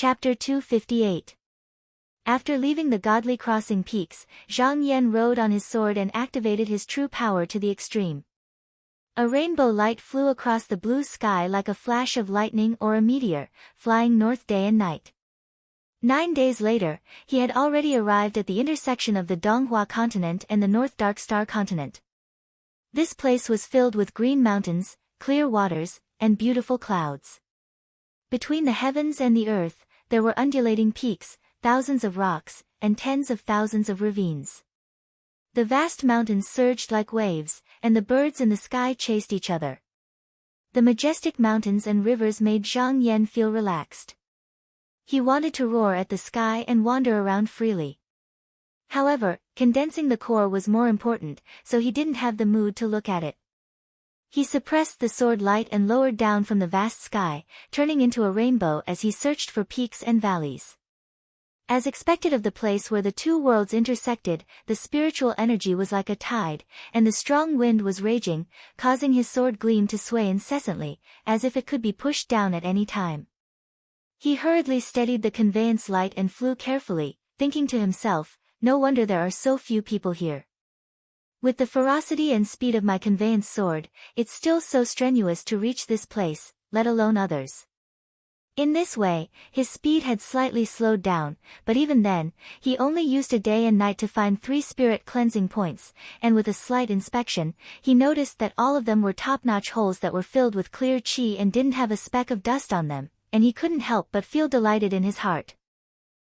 Chapter 258. After leaving the godly crossing peaks, Zhang Yan rode on his sword and activated his true power to the extreme. A rainbow light flew across the blue sky like a flash of lightning or a meteor, flying north day and night. 9 days later, he had already arrived at the intersection of the Donghua continent and the North Dark Star continent. This place was filled with green mountains, clear waters, and beautiful clouds. Between the heavens and the earth, there were undulating peaks, thousands of rocks, and tens of thousands of ravines. The vast mountains surged like waves, and the birds in the sky chased each other. The majestic mountains and rivers made Zhang Yan feel relaxed. He wanted to roar at the sky and wander around freely. However, condensing the core was more important, so he didn't have the mood to look at it. He suppressed the sword light and lowered down from the vast sky, turning into a rainbow as he searched for peaks and valleys. As expected of the place where the two worlds intersected, the spiritual energy was like a tide, and the strong wind was raging, causing his sword gleam to sway incessantly, as if it could be pushed down at any time. He hurriedly steadied the conveyance light and flew carefully, thinking to himself, "No wonder there are so few people here. With the ferocity and speed of my conveyance sword, it's still so strenuous to reach this place, let alone others." In this way, his speed had slightly slowed down, but even then, he only used a day and night to find 3 spirit cleansing points, and with a slight inspection, he noticed that all of them were top-notch holes that were filled with clear qi and didn't have a speck of dust on them, and he couldn't help but feel delighted in his heart.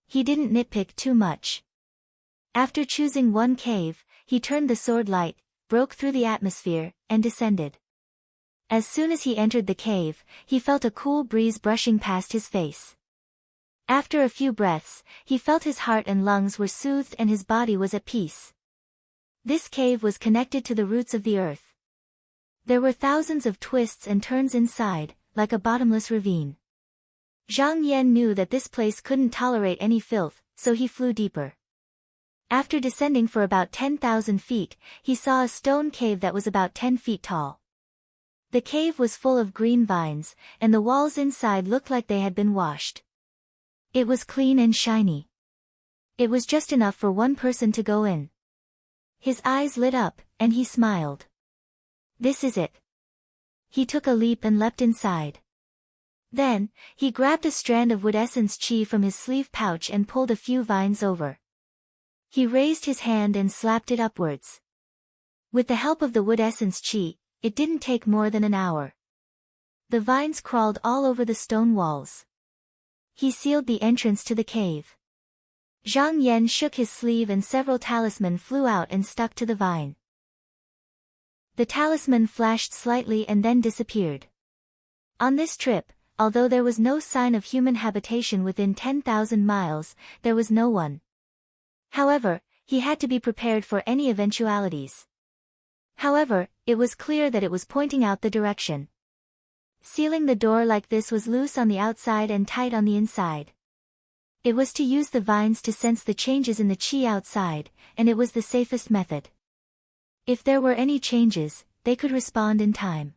He didn't nitpick too much. After choosing one cave, he turned the sword light, broke through the atmosphere, and descended. As soon as he entered the cave, he felt a cool breeze brushing past his face. After a few breaths, he felt his heart and lungs were soothed and his body was at peace. This cave was connected to the roots of the earth. There were thousands of twists and turns inside, like a bottomless ravine. Zhang Yan knew that this place couldn't tolerate any filth, so he flew deeper. After descending for about 10,000 feet, he saw a stone cave that was about 10 feet tall. The cave was full of green vines, and the walls inside looked like they had been washed. It was clean and shiny. It was just enough for one person to go in. His eyes lit up, and he smiled. This is it. He took a leap and leapt inside. Then, he grabbed a strand of wood essence qi from his sleeve pouch and pulled a few vines over. He raised his hand and slapped it upwards. With the help of the wood essence qi, it didn't take more than an hour. The vines crawled all over the stone walls. He sealed the entrance to the cave. Zhang Yan shook his sleeve and several talisman flew out and stuck to the vine. The talisman flashed slightly and then disappeared. On this trip, although there was no sign of human habitation within 10,000 miles, there was no one. However, he had to be prepared for any eventualities. However, it was clear that it was pointing out the direction. Sealing the door like this was loose on the outside and tight on the inside. It was to use the vines to sense the changes in the qi outside, and it was the safest method. If there were any changes, they could respond in time.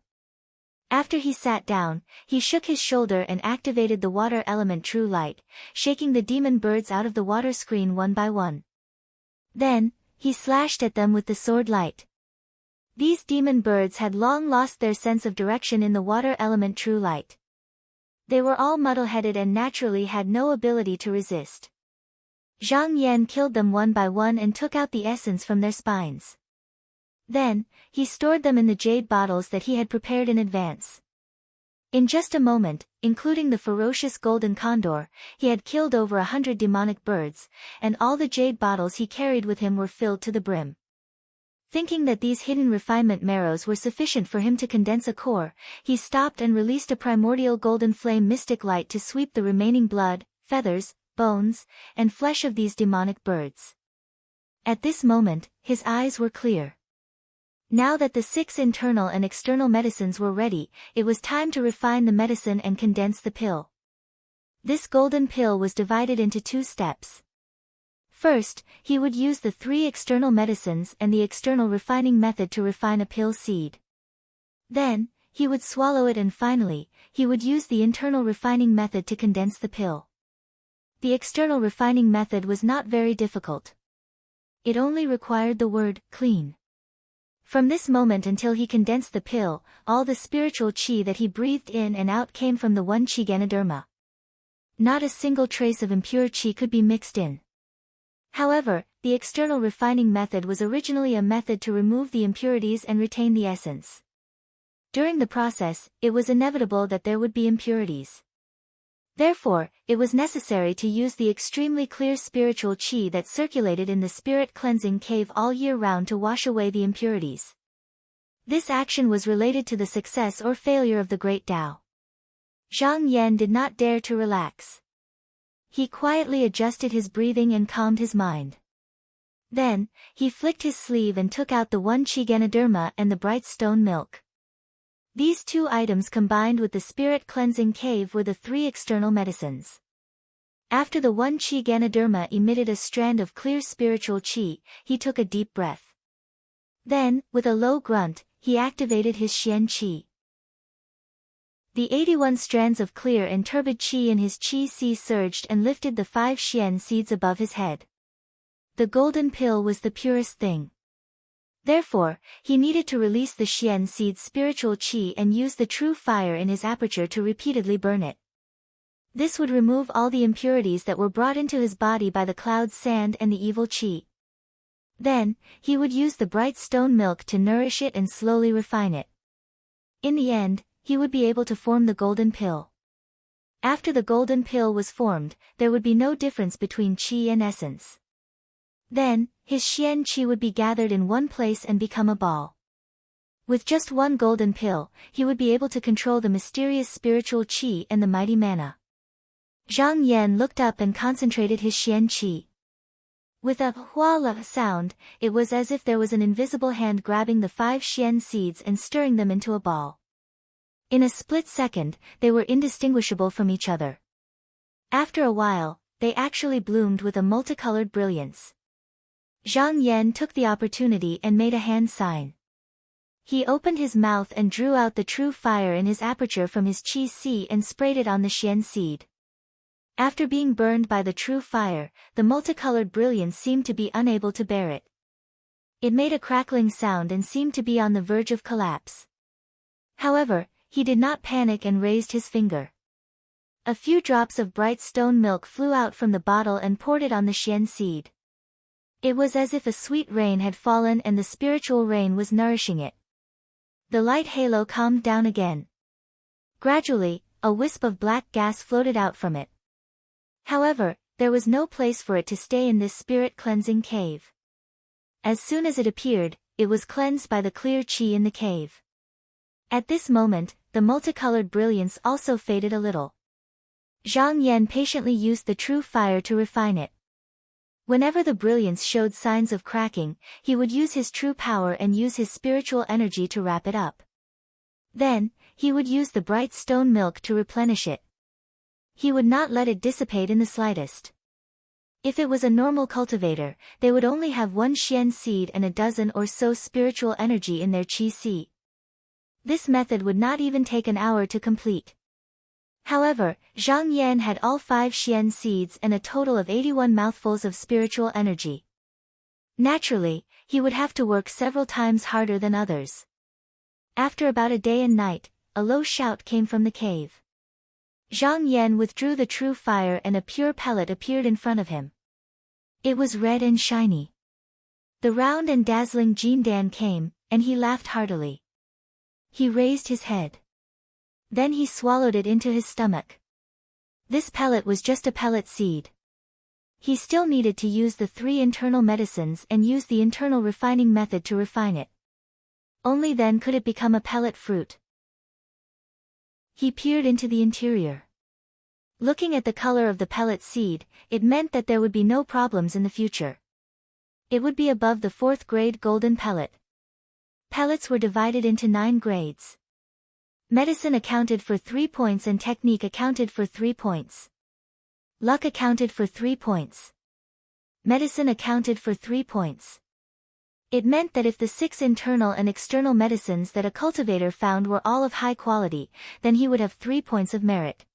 After he sat down, he shook his shoulder and activated the water element true light, shaking the demon birds out of the water screen one by one. Then, he slashed at them with the sword light. These demon birds had long lost their sense of direction in the water element true light. They were all muddle-headed and naturally had no ability to resist. Zhang Yan killed them one by one and took out the essence from their spines. Then, he stored them in the jade bottles that he had prepared in advance. In just a moment, including the ferocious golden condor, he had killed over 100 demonic birds, and all the jade bottles he carried with him were filled to the brim. Thinking that these hidden refinement marrows were sufficient for him to condense a core, he stopped and released a primordial golden flame mystic light to sweep the remaining blood, feathers, bones, and flesh of these demonic birds. At this moment, his eyes were clear. Now that the 6 internal and external medicines were ready, it was time to refine the medicine and condense the pill. This golden pill was divided into 2 steps. First, he would use the 3 external medicines and the external refining method to refine a pill seed. Then, he would swallow it and finally, he would use the internal refining method to condense the pill. The external refining method was not very difficult. It only required the word, clean. From this moment until he condensed the pill, all the spiritual chi that he breathed in and out came from the one chi Ganoderma. Not a single trace of impure chi could be mixed in. However, the external refining method was originally a method to remove the impurities and retain the essence. During the process, it was inevitable that there would be impurities. Therefore, it was necessary to use the extremely clear spiritual chi that circulated in the spirit cleansing cave all year round to wash away the impurities. This action was related to the success or failure of the great Tao. Zhang Yan did not dare to relax. He quietly adjusted his breathing and calmed his mind. Then, he flicked his sleeve and took out the one chi Ganoderma and the bright stone milk. These two items combined with the spirit cleansing cave were the three external medicines. After the one chi Ganoderma emitted a strand of clear spiritual chi, he took a deep breath. Then, with a low grunt, he activated his Xian Qi. The 81 strands of clear and turbid chi in his Qi Si surged and lifted the 5 Xian seeds above his head. The golden pill was the purest thing. Therefore, he needed to release the Xian seed's spiritual chi and use the true fire in his aperture to repeatedly burn it. This would remove all the impurities that were brought into his body by the cloud sand and the evil chi. Then, he would use the bright stone milk to nourish it and slowly refine it. In the end, he would be able to form the golden pill. After the golden pill was formed, there would be no difference between chi and essence. Then, his Xian Qi would be gathered in one place and become a ball. With just one golden pill, he would be able to control the mysterious spiritual Qi and the mighty mana. Zhang Yan looked up and concentrated his Xian Qi. With a hua-la sound, it was as if there was an invisible hand grabbing the 5 Xian seeds and stirring them into a ball. In a split second, they were indistinguishable from each other. After a while, they actually bloomed with a multicolored brilliance. Zhang Yan took the opportunity and made a hand sign. He opened his mouth and drew out the true fire in his aperture from his Qi Si and sprayed it on the Xian seed. After being burned by the true fire, the multicolored brilliance seemed to be unable to bear it. It made a crackling sound and seemed to be on the verge of collapse. However, he did not panic and raised his finger. A few drops of bright stone milk flew out from the bottle and poured it on the Xian seed. It was as if a sweet rain had fallen and the spiritual rain was nourishing it. The light halo calmed down again. Gradually, a wisp of black gas floated out from it. However, there was no place for it to stay in this spirit-cleansing cave. As soon as it appeared, it was cleansed by the clear chi in the cave. At this moment, the multicolored brilliance also faded a little. Zhang Yan patiently used the true fire to refine it. Whenever the brilliance showed signs of cracking, he would use his true power and use his spiritual energy to wrap it up. Then, he would use the bright stone milk to replenish it. He would not let it dissipate in the slightest. If it was a normal cultivator, they would only have 1 Xian seed and a dozen or so spiritual energy in their Qi Si. This method would not even take an hour to complete. However, Zhang Yan had all 5 Xian seeds and a total of 81 mouthfuls of spiritual energy. Naturally, he would have to work several times harder than others. After about a day and night, a low shout came from the cave. Zhang Yan withdrew the true fire and a pure pellet appeared in front of him. It was red and shiny. The round and dazzling Jindan came, and he laughed heartily. He raised his head. Then he swallowed it into his stomach. This pellet was just a pellet seed. He still needed to use the 3 internal medicines and use the internal refining method to refine it. Only then could it become a pellet fruit. He peered into the interior. Looking at the color of the pellet seed, it meant that there would be no problems in the future. It would be above the 4th grade golden pellet. Pellets were divided into 9 grades. Medicine accounted for 3 points and technique accounted for 3 points. Luck accounted for 3 points. Medicine accounted for 3 points. It meant that if the 6 internal and external medicines that a cultivator found were all of high quality, then he would have 3 points of merit.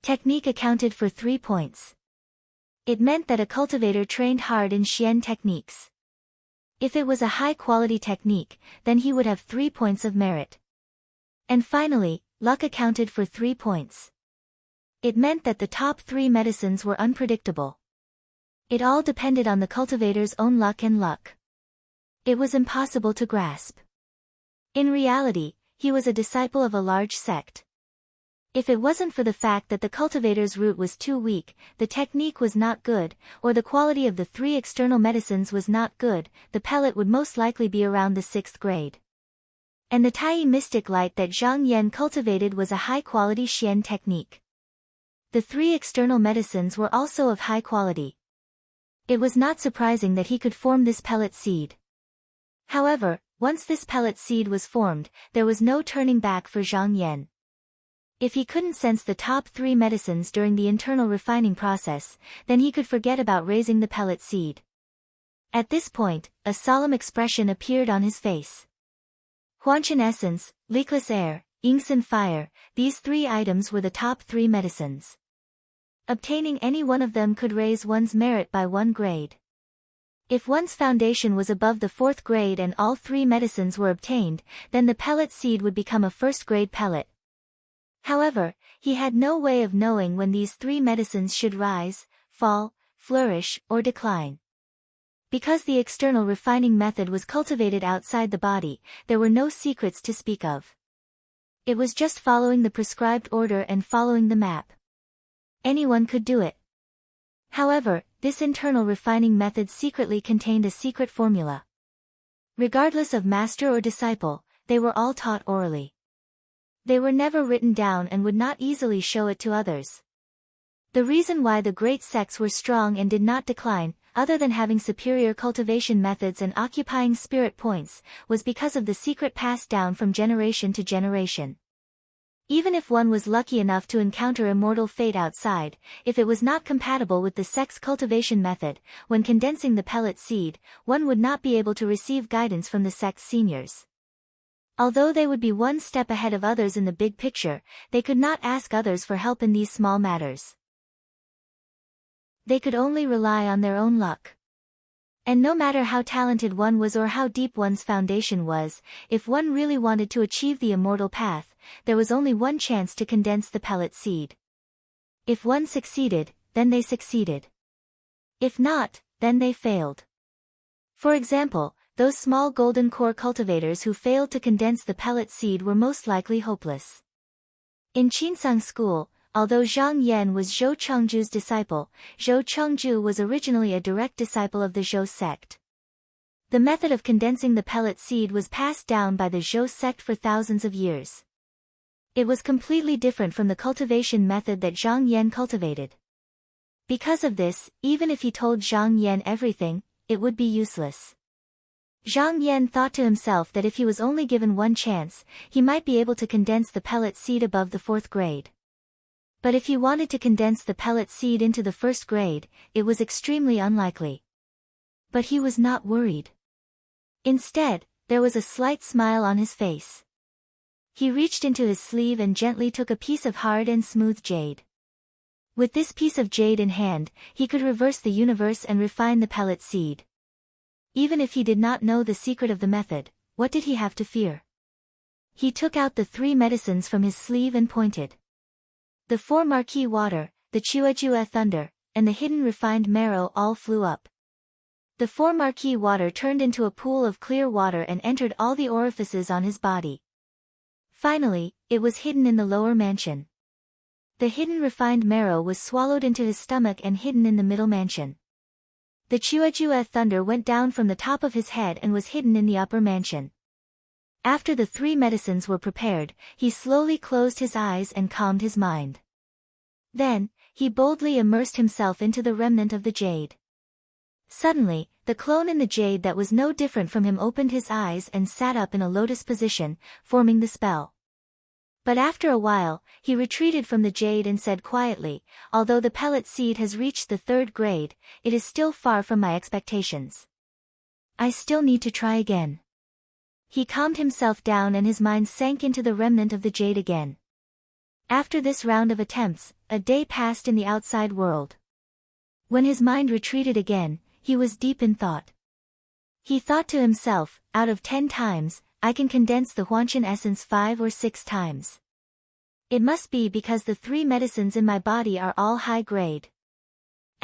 Technique accounted for 3 points. It meant that a cultivator trained hard in Xian techniques. If it was a high-quality technique, then he would have 3 points of merit. And finally, luck accounted for 3 points. It meant that the top 3 medicines were unpredictable. It all depended on the cultivator's own luck and luck. It was impossible to grasp. In reality, he was a disciple of a large sect. If it wasn't for the fact that the cultivator's root was too weak, the technique was not good, or the quality of the 3 external medicines was not good, the pellet would most likely be around the 6th grade. And the Tai mystic light that Zhang Yan cultivated was a high-quality Xian technique. The 3 external medicines were also of high quality. It was not surprising that he could form this pellet seed. However, once this pellet seed was formed, there was no turning back for Zhang Yan. If he couldn't sense the top 3 medicines during the internal refining process, then he could forget about raising the pellet seed. At this point, a solemn expression appeared on his face. Huanchen essence, leakless air, Yingsan fire, these 3 items were the top 3 medicines. Obtaining any one of them could raise one's merit by 1 grade. If one's foundation was above the 4th grade and all 3 medicines were obtained, then the pellet seed would become a 1st grade pellet. However, he had no way of knowing when these 3 medicines should rise, fall, flourish, or decline. Because the external refining method was cultivated outside the body, there were no secrets to speak of. It was just following the prescribed order and following the map. Anyone could do it. However, this internal refining method secretly contained a secret formula. Regardless of master or disciple, they were all taught orally. They were never written down and would not easily show it to others. The reason why the great sects were strong and did not decline, other than having superior cultivation methods and occupying spirit points, was because of the secret passed down from generation to generation. Even if one was lucky enough to encounter immortal fate outside, if it was not compatible with the sect's cultivation method, when condensing the pellet seed, one would not be able to receive guidance from the sect's seniors. Although they would be 1 step ahead of others in the big picture, they could not ask others for help in these small matters. They could only rely on their own luck. And no matter how talented one was or how deep one's foundation was, if one really wanted to achieve the immortal path, there was only 1 chance to condense the pellet seed. If one succeeded, then they succeeded. If not, then they failed. For example, those small golden core cultivators who failed to condense the pellet seed were most likely hopeless. In Qinsang school, although Zhang Yan was Zhou Chengju's disciple, Zhou Chengju was originally a direct disciple of the Zhou sect. The method of condensing the pellet seed was passed down by the Zhou sect for thousands of years. It was completely different from the cultivation method that Zhang Yan cultivated. Because of this, even if he told Zhang Yan everything, it would be useless. Zhang Yan thought to himself that if he was only given 1 chance, he might be able to condense the pellet seed above the 4th grade. But if he wanted to condense the pellet seed into the 1st grade, it was extremely unlikely. But he was not worried. Instead, there was a slight smile on his face. He reached into his sleeve and gently took a piece of hard and smooth jade. With this piece of jade in hand, he could reverse the universe and refine the pellet seed. Even if he did not know the secret of the method, what did he have to fear? He took out the 3 medicines from his sleeve and pointed. The 4 marquee water, the Chuejue thunder, and the hidden refined marrow all flew up. The 4 marquee water turned into a pool of clear water and entered all the orifices on his body. Finally, it was hidden in the lower mansion. The hidden refined marrow was swallowed into his stomach and hidden in the middle mansion. The Chuejue thunder went down from the top of his head and was hidden in the upper mansion. After the 3 medicines were prepared, he slowly closed his eyes and calmed his mind. Then, he boldly immersed himself into the remnant of the jade. Suddenly, the clone in the jade that was no different from him opened his eyes and sat up in a lotus position, forming the spell. But after a while, he retreated from the jade and said quietly, "Although the pellet seed has reached the 3rd grade, it is still far from my expectations. I still need to try again." He calmed himself down and his mind sank into the remnant of the jade again. After this round of attempts, a day passed in the outside world. When his mind retreated again, he was deep in thought. He thought to himself, out of 10 times, I can condense the Huanshan essence 5 or 6 times. It must be because the 3 medicines in my body are all high grade.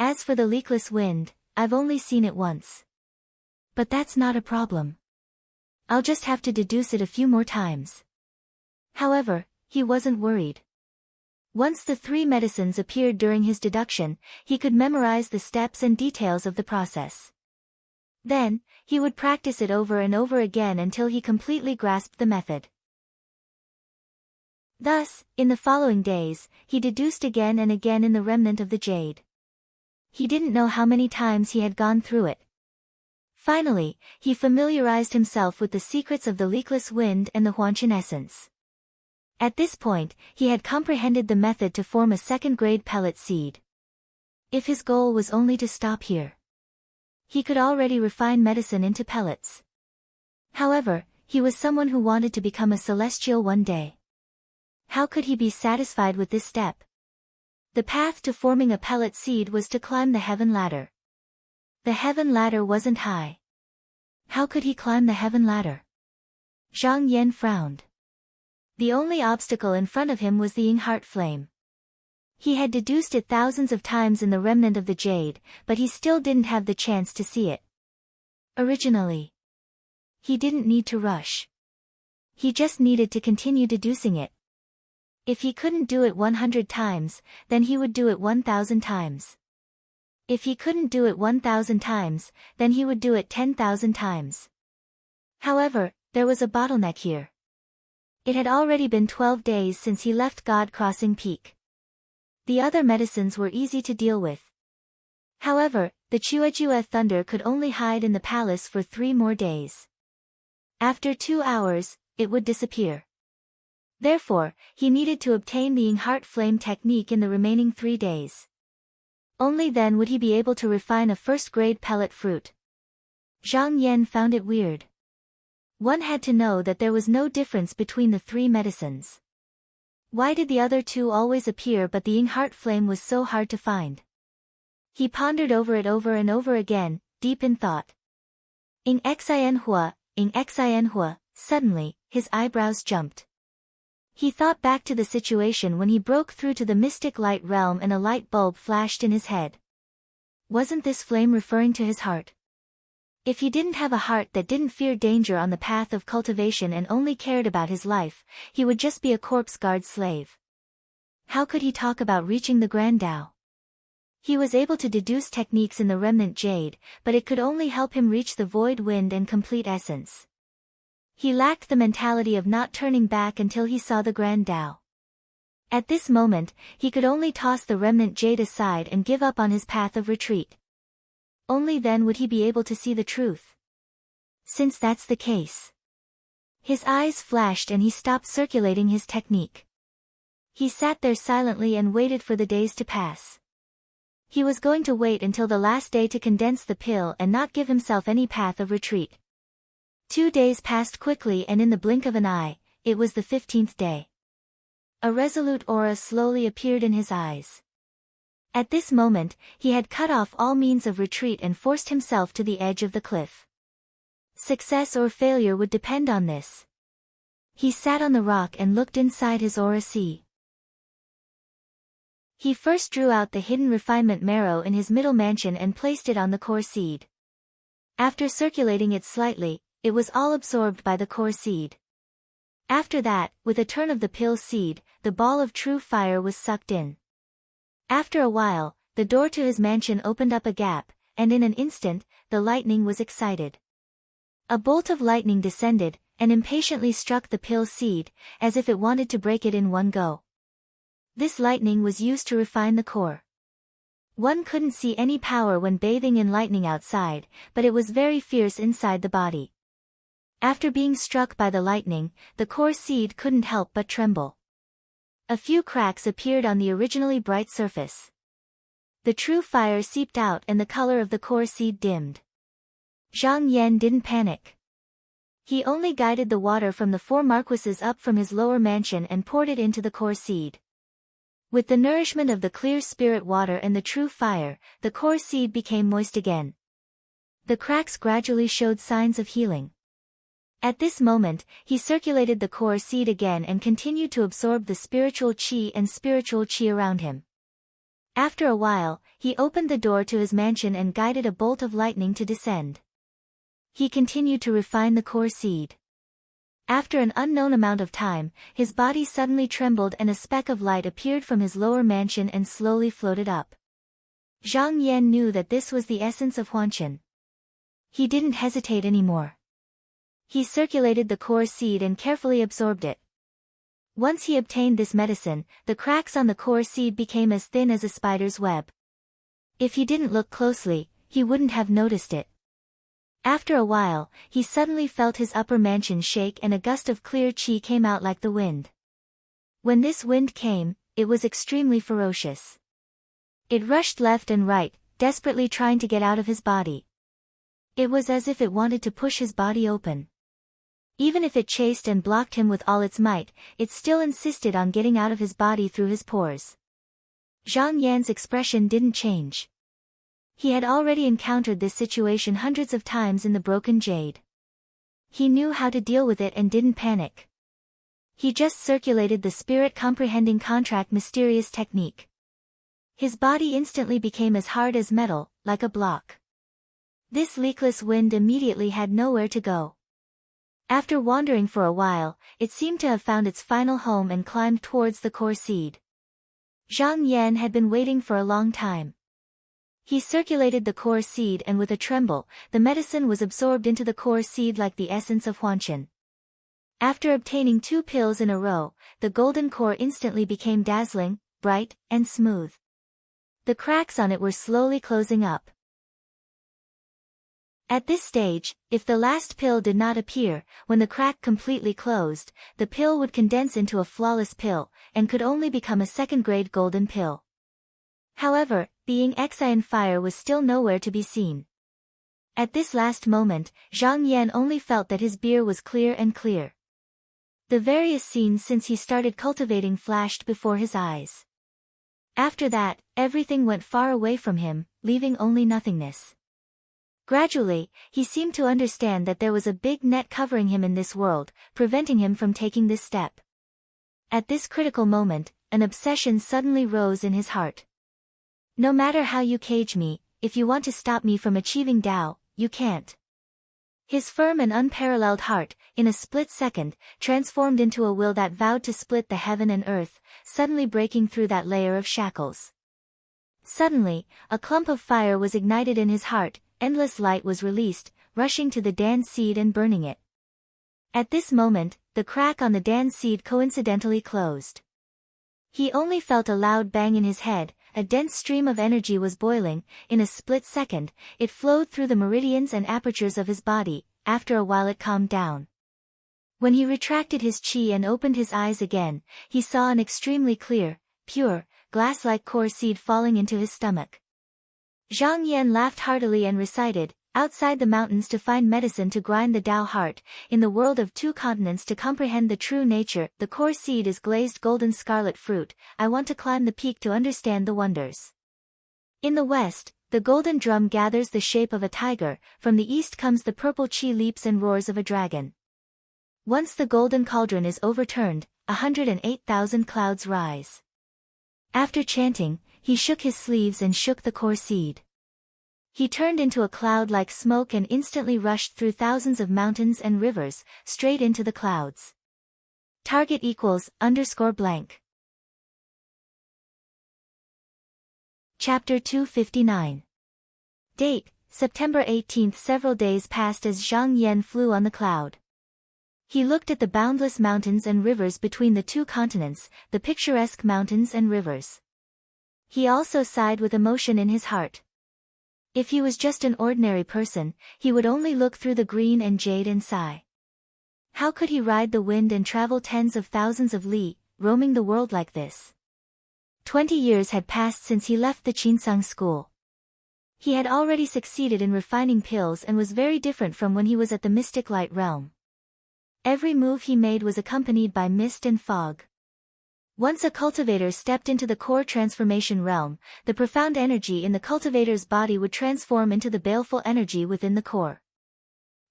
As for the leakless wind, I've only seen it once. But that's not a problem. I'll just have to deduce it a few more times. However, he wasn't worried. Once the 3 medicines appeared during his deduction, he could memorize the steps and details of the process. Then, he would practice it over and over again until he completely grasped the method. Thus, in the following days, he deduced again and again in the remnant of the jade. He didn't know how many times he had gone through it. Finally, he familiarized himself with the secrets of the leakless wind and the Huanshan essence. At this point, he had comprehended the method to form a second-grade pellet seed. If his goal was only to stop here, he could already refine medicine into pellets. However, he was someone who wanted to become a celestial one day. How could he be satisfied with this step? The path to forming a pellet seed was to climb the heaven ladder. The heaven ladder wasn't high. How could he climb the heaven ladder? Zhang Yan frowned. The only obstacle in front of him was the heart flame. He had deduced it thousands of times in the remnant of the jade, but he still didn't have the chance to see it. Originally, he didn't need to rush. He just needed to continue deducing it. If he couldn't do it 100 times, then he would do it 1,000 times. If he couldn't do it 1,000 times, then he would do it 10,000 times. However, there was a bottleneck here. It had already been 12 days since he left God Crossing Peak. The other medicines were easy to deal with. However, the Chuejue thunder could only hide in the palace for 3 more days. After 2 hours, it would disappear. Therefore, he needed to obtain the heart flame technique in the remaining 3 days. Only then would he be able to refine a first-grade pellet fruit. Zhang Yan found it weird. One had to know that there was no difference between the 3 medicines. Why did the other 2 always appear but the heart flame was so hard to find? He pondered over it over and over again, deep in thought. Xin suddenly, his eyebrows jumped. He thought back to the situation when he broke through to the mystic light realm and a light bulb flashed in his head. Wasn't this flame referring to his heart? If he didn't have a heart that didn't fear danger on the path of cultivation and only cared about his life, he would just be a corpse guard slave. How could he talk about reaching the Grand Tao? He was able to deduce techniques in the remnant jade, but it could only help him reach the void wind and complete essence. He lacked the mentality of not turning back until he saw the Grand Tao. At this moment, he could only toss the remnant jade aside and give up on his path of retreat. Only then would he be able to see the truth. Since that's the case. His eyes flashed and he stopped circulating his technique. He sat there silently and waited for the days to pass. He was going to wait until the last day to condense the pill and not give himself any path of retreat. 2 days passed quickly and in the blink of an eye, it was the 15th day. A resolute aura slowly appeared in his eyes. At this moment, he had cut off all means of retreat and forced himself to the edge of the cliff. Success or failure would depend on this. He sat on the rock and looked inside his aura sea. He first drew out the hidden refinement marrow in his middle mansion and placed it on the core seed. After circulating it slightly, it was all absorbed by the core seed. After that, with a turn of the pill seed, the ball of true fire was sucked in. After a while, the door to his mansion opened up a gap, and in an instant, the lightning was excited. A bolt of lightning descended, and impatiently struck the pill seed, as if it wanted to break it in one go. This lightning was used to refine the core. One couldn't see any power when bathing in lightning outside, but it was very fierce inside the body. After being struck by the lightning, the core seed couldn't help but tremble. A few cracks appeared on the originally bright surface. The true fire seeped out and the color of the core seed dimmed. Zhang Yan didn't panic. He only guided the water from the 4 marquises up from his lower mansion and poured it into the core seed. With the nourishment of the clear spirit water and the true fire, the core seed became moist again. The cracks gradually showed signs of healing. At this moment, he circulated the core seed again and continued to absorb the spiritual chi around him. After a while, he opened the door to his mansion and guided a bolt of lightning to descend. He continued to refine the core seed. After an unknown amount of time, his body suddenly trembled and a speck of light appeared from his lower mansion and slowly floated up. Zhang Yan knew that this was the essence of Huanchen. He didn't hesitate anymore. He circulated the core seed and carefully absorbed it. Once he obtained this medicine, the cracks on the core seed became as thin as a spider's web. If he didn't look closely, he wouldn't have noticed it. After a while, he suddenly felt his upper mansion shake and a gust of clear qi came out like the wind. When this wind came, it was extremely ferocious. It rushed left and right, desperately trying to get out of his body. It was as if it wanted to push his body open. Even if it chased and blocked him with all its might, it still insisted on getting out of his body through his pores. Zhang Yan's expression didn't change. He had already encountered this situation hundreds of times in the broken jade. He knew how to deal with it and didn't panic. He just circulated the spirit comprehending contract mysterious technique. His body instantly became as hard as metal, like a block. This leakless wind immediately had nowhere to go. After wandering for a while, it seemed to have found its final home and climbed towards the core seed. Zhang Yan had been waiting for a long time. He circulated the core seed and with a tremble, the medicine was absorbed into the core seed like the essence of Huanchen. After obtaining 2 pills in a row, the golden core instantly became dazzling, bright, and smooth. The cracks on it were slowly closing up. At this stage, if the last pill did not appear, when the crack completely closed, the pill would condense into a flawless pill, and could only become a second-grade golden pill. However, being Xian fire was still nowhere to be seen. At this last moment, Zhang Yan only felt that his beer was clear and clear. The various scenes since he started cultivating flashed before his eyes. After that, everything went far away from him, leaving only nothingness. Gradually, he seemed to understand that there was a big net covering him in this world, preventing him from taking this step. At this critical moment, an obsession suddenly rose in his heart. No matter how you cage me, if you want to stop me from achieving Tao, you can't. His firm and unparalleled heart, in a split second, transformed into a will that vowed to split the heaven and earth, suddenly breaking through that layer of shackles. Suddenly, a clump of fire was ignited in his heart, endless light was released, rushing to the Dan seed and burning it. At this moment, the crack on the Dan seed coincidentally closed. He only felt a loud bang in his head. A dense stream of energy was boiling. In a split second, it flowed through the meridians and apertures of his body. After a while it calmed down. When he retracted his qi and opened his eyes again, he saw an extremely clear, pure, glass-like core seed falling into his stomach. Zhang Yan laughed heartily and recited, "Outside the mountains to find medicine to grind the Tao heart, in the world of 2 continents to comprehend the true nature, the core seed is glazed golden scarlet fruit, I want to climb the peak to understand the wonders." In the west, the golden drum gathers the shape of a tiger, from the east comes the purple qi leaps and roars of a dragon. Once the golden cauldron is overturned, 108,000 clouds rise. After chanting, he shook his sleeves and shook the core seed. He turned into a cloud like smoke and instantly rushed through thousands of mountains and rivers, straight into the clouds. Target =_ blank. Chapter 259. Date, September 18. Several days passed as Zhang Yan flew on the cloud. He looked at the boundless mountains and rivers between the 2 continents, the picturesque mountains and rivers. He also sighed with emotion in his heart. If he was just an ordinary person, he would only look through the green and jade and sigh. How could he ride the wind and travel tens of thousands of li, roaming the world like this? 20 years had passed since he left the Qinsang school. He had already succeeded in refining pills and was very different from when he was at the mystic light realm. Every move he made was accompanied by mist and fog. Once a cultivator stepped into the core transformation realm, the profound energy in the cultivator's body would transform into the baleful energy within the core.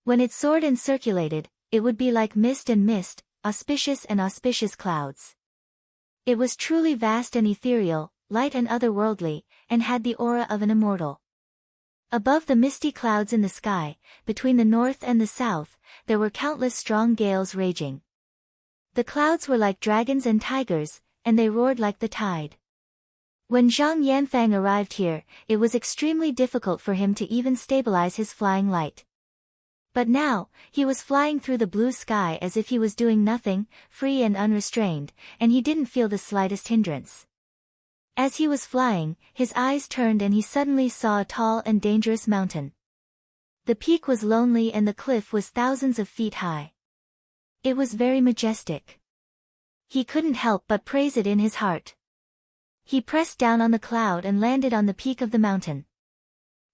When it soared and circulated, it would be like mist and mist, auspicious and auspicious clouds. It was truly vast and ethereal, light and otherworldly, and had the aura of an immortal. Above the misty clouds in the sky, between the north and the south, there were countless strong gales raging. The clouds were like dragons and tigers, and they roared like the tide. When Zhang Yanfang arrived here, it was extremely difficult for him to even stabilize his flying light. But now, he was flying through the blue sky as if he was doing nothing, free and unrestrained, and he didn't feel the slightest hindrance. As he was flying, his eyes turned and he suddenly saw a tall and dangerous mountain. The peak was lonely and the cliff was thousands of feet high. It was very majestic. He couldn't help but praise it in his heart. He pressed down on the cloud and landed on the peak of the mountain.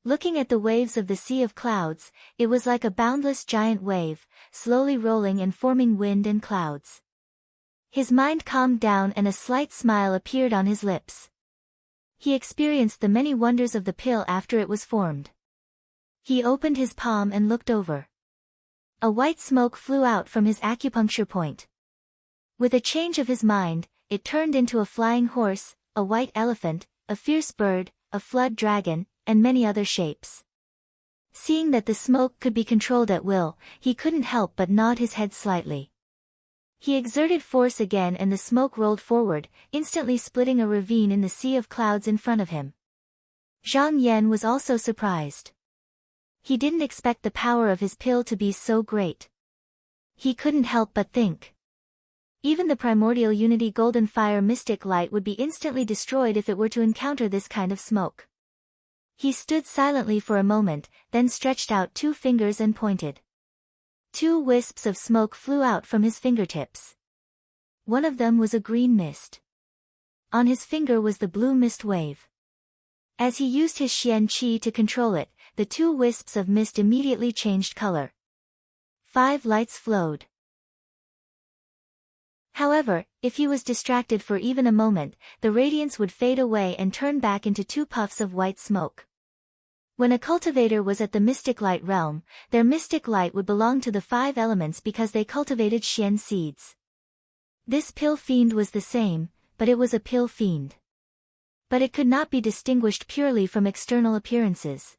Looking at the waves of the sea of clouds, it was like a boundless giant wave, slowly rolling and forming wind and clouds. His mind calmed down and a slight smile appeared on his lips. He experienced the many wonders of the pill after it was formed. He opened his palm and looked over. A white smoke flew out from his acupuncture point. With a change of his mind, it turned into a flying horse, a white elephant, a fierce bird, a flood dragon, and many other shapes. Seeing that the smoke could be controlled at will, he couldn't help but nod his head slightly. He exerted force again and the smoke rolled forward, instantly splitting a ravine in the sea of clouds in front of him. Zhang Yan was also surprised. He didn't expect the power of his pill to be so great. He couldn't help but think. Even the primordial unity golden fire mystic light would be instantly destroyed if it were to encounter this kind of smoke. He stood silently for a moment, then stretched out 2 fingers and pointed. 2 wisps of smoke flew out from his fingertips. One of them was a green mist. On his finger was the blue mist wave. As he used his Xian Qi to control it, the 2 wisps of mist immediately changed color. 5 lights flowed. However, if he was distracted for even a moment, the radiance would fade away and turn back into 2 puffs of white smoke. When a cultivator was at the mystic light realm, their mystic light would belong to the 5 elements because they cultivated Xian seeds. This pill fiend was the same, but it was a pill fiend. But it could not be distinguished purely from external appearances.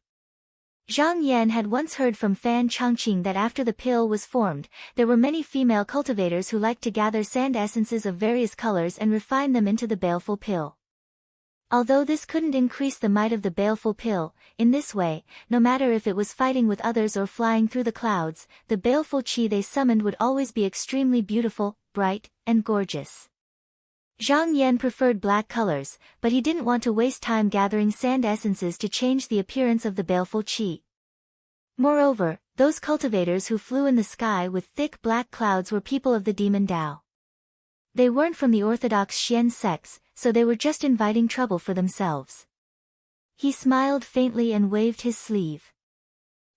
Zhang Yan had once heard from Fan Changqing that after the pill was formed, there were many female cultivators who liked to gather sand essences of various colors and refine them into the baleful pill. Although this couldn't increase the might of the baleful pill, in this way, no matter if it was fighting with others or flying through the clouds, the baleful qi they summoned would always be extremely beautiful, bright, and gorgeous. Zhang Yan preferred black colors, but he didn't want to waste time gathering sand essences to change the appearance of the baleful qi. Moreover, those cultivators who flew in the sky with thick black clouds were people of the demon Dao. They weren't from the orthodox Xian sects, so they were just inviting trouble for themselves. He smiled faintly and waved his sleeve.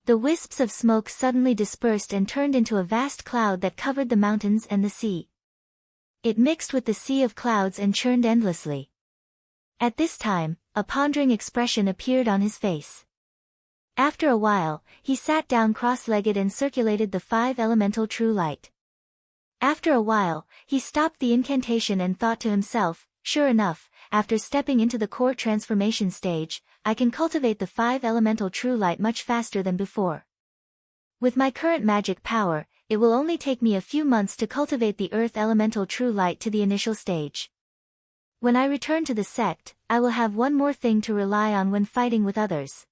The wisps of smoke suddenly dispersed and turned into a vast cloud that covered the mountains and the sea. It mixed with the sea of clouds and churned endlessly. At this time, a pondering expression appeared on his face. After a while, he sat down cross-legged and circulated the 5 elemental true light. After a while, he stopped the incantation and thought to himself, sure enough, after stepping into the core transformation stage, I can cultivate the 5 elemental true light much faster than before. With my current magic power, it will only take me a few months to cultivate the earth elemental true light to the initial stage. When I return to the sect, I will have one more thing to rely on when fighting with others.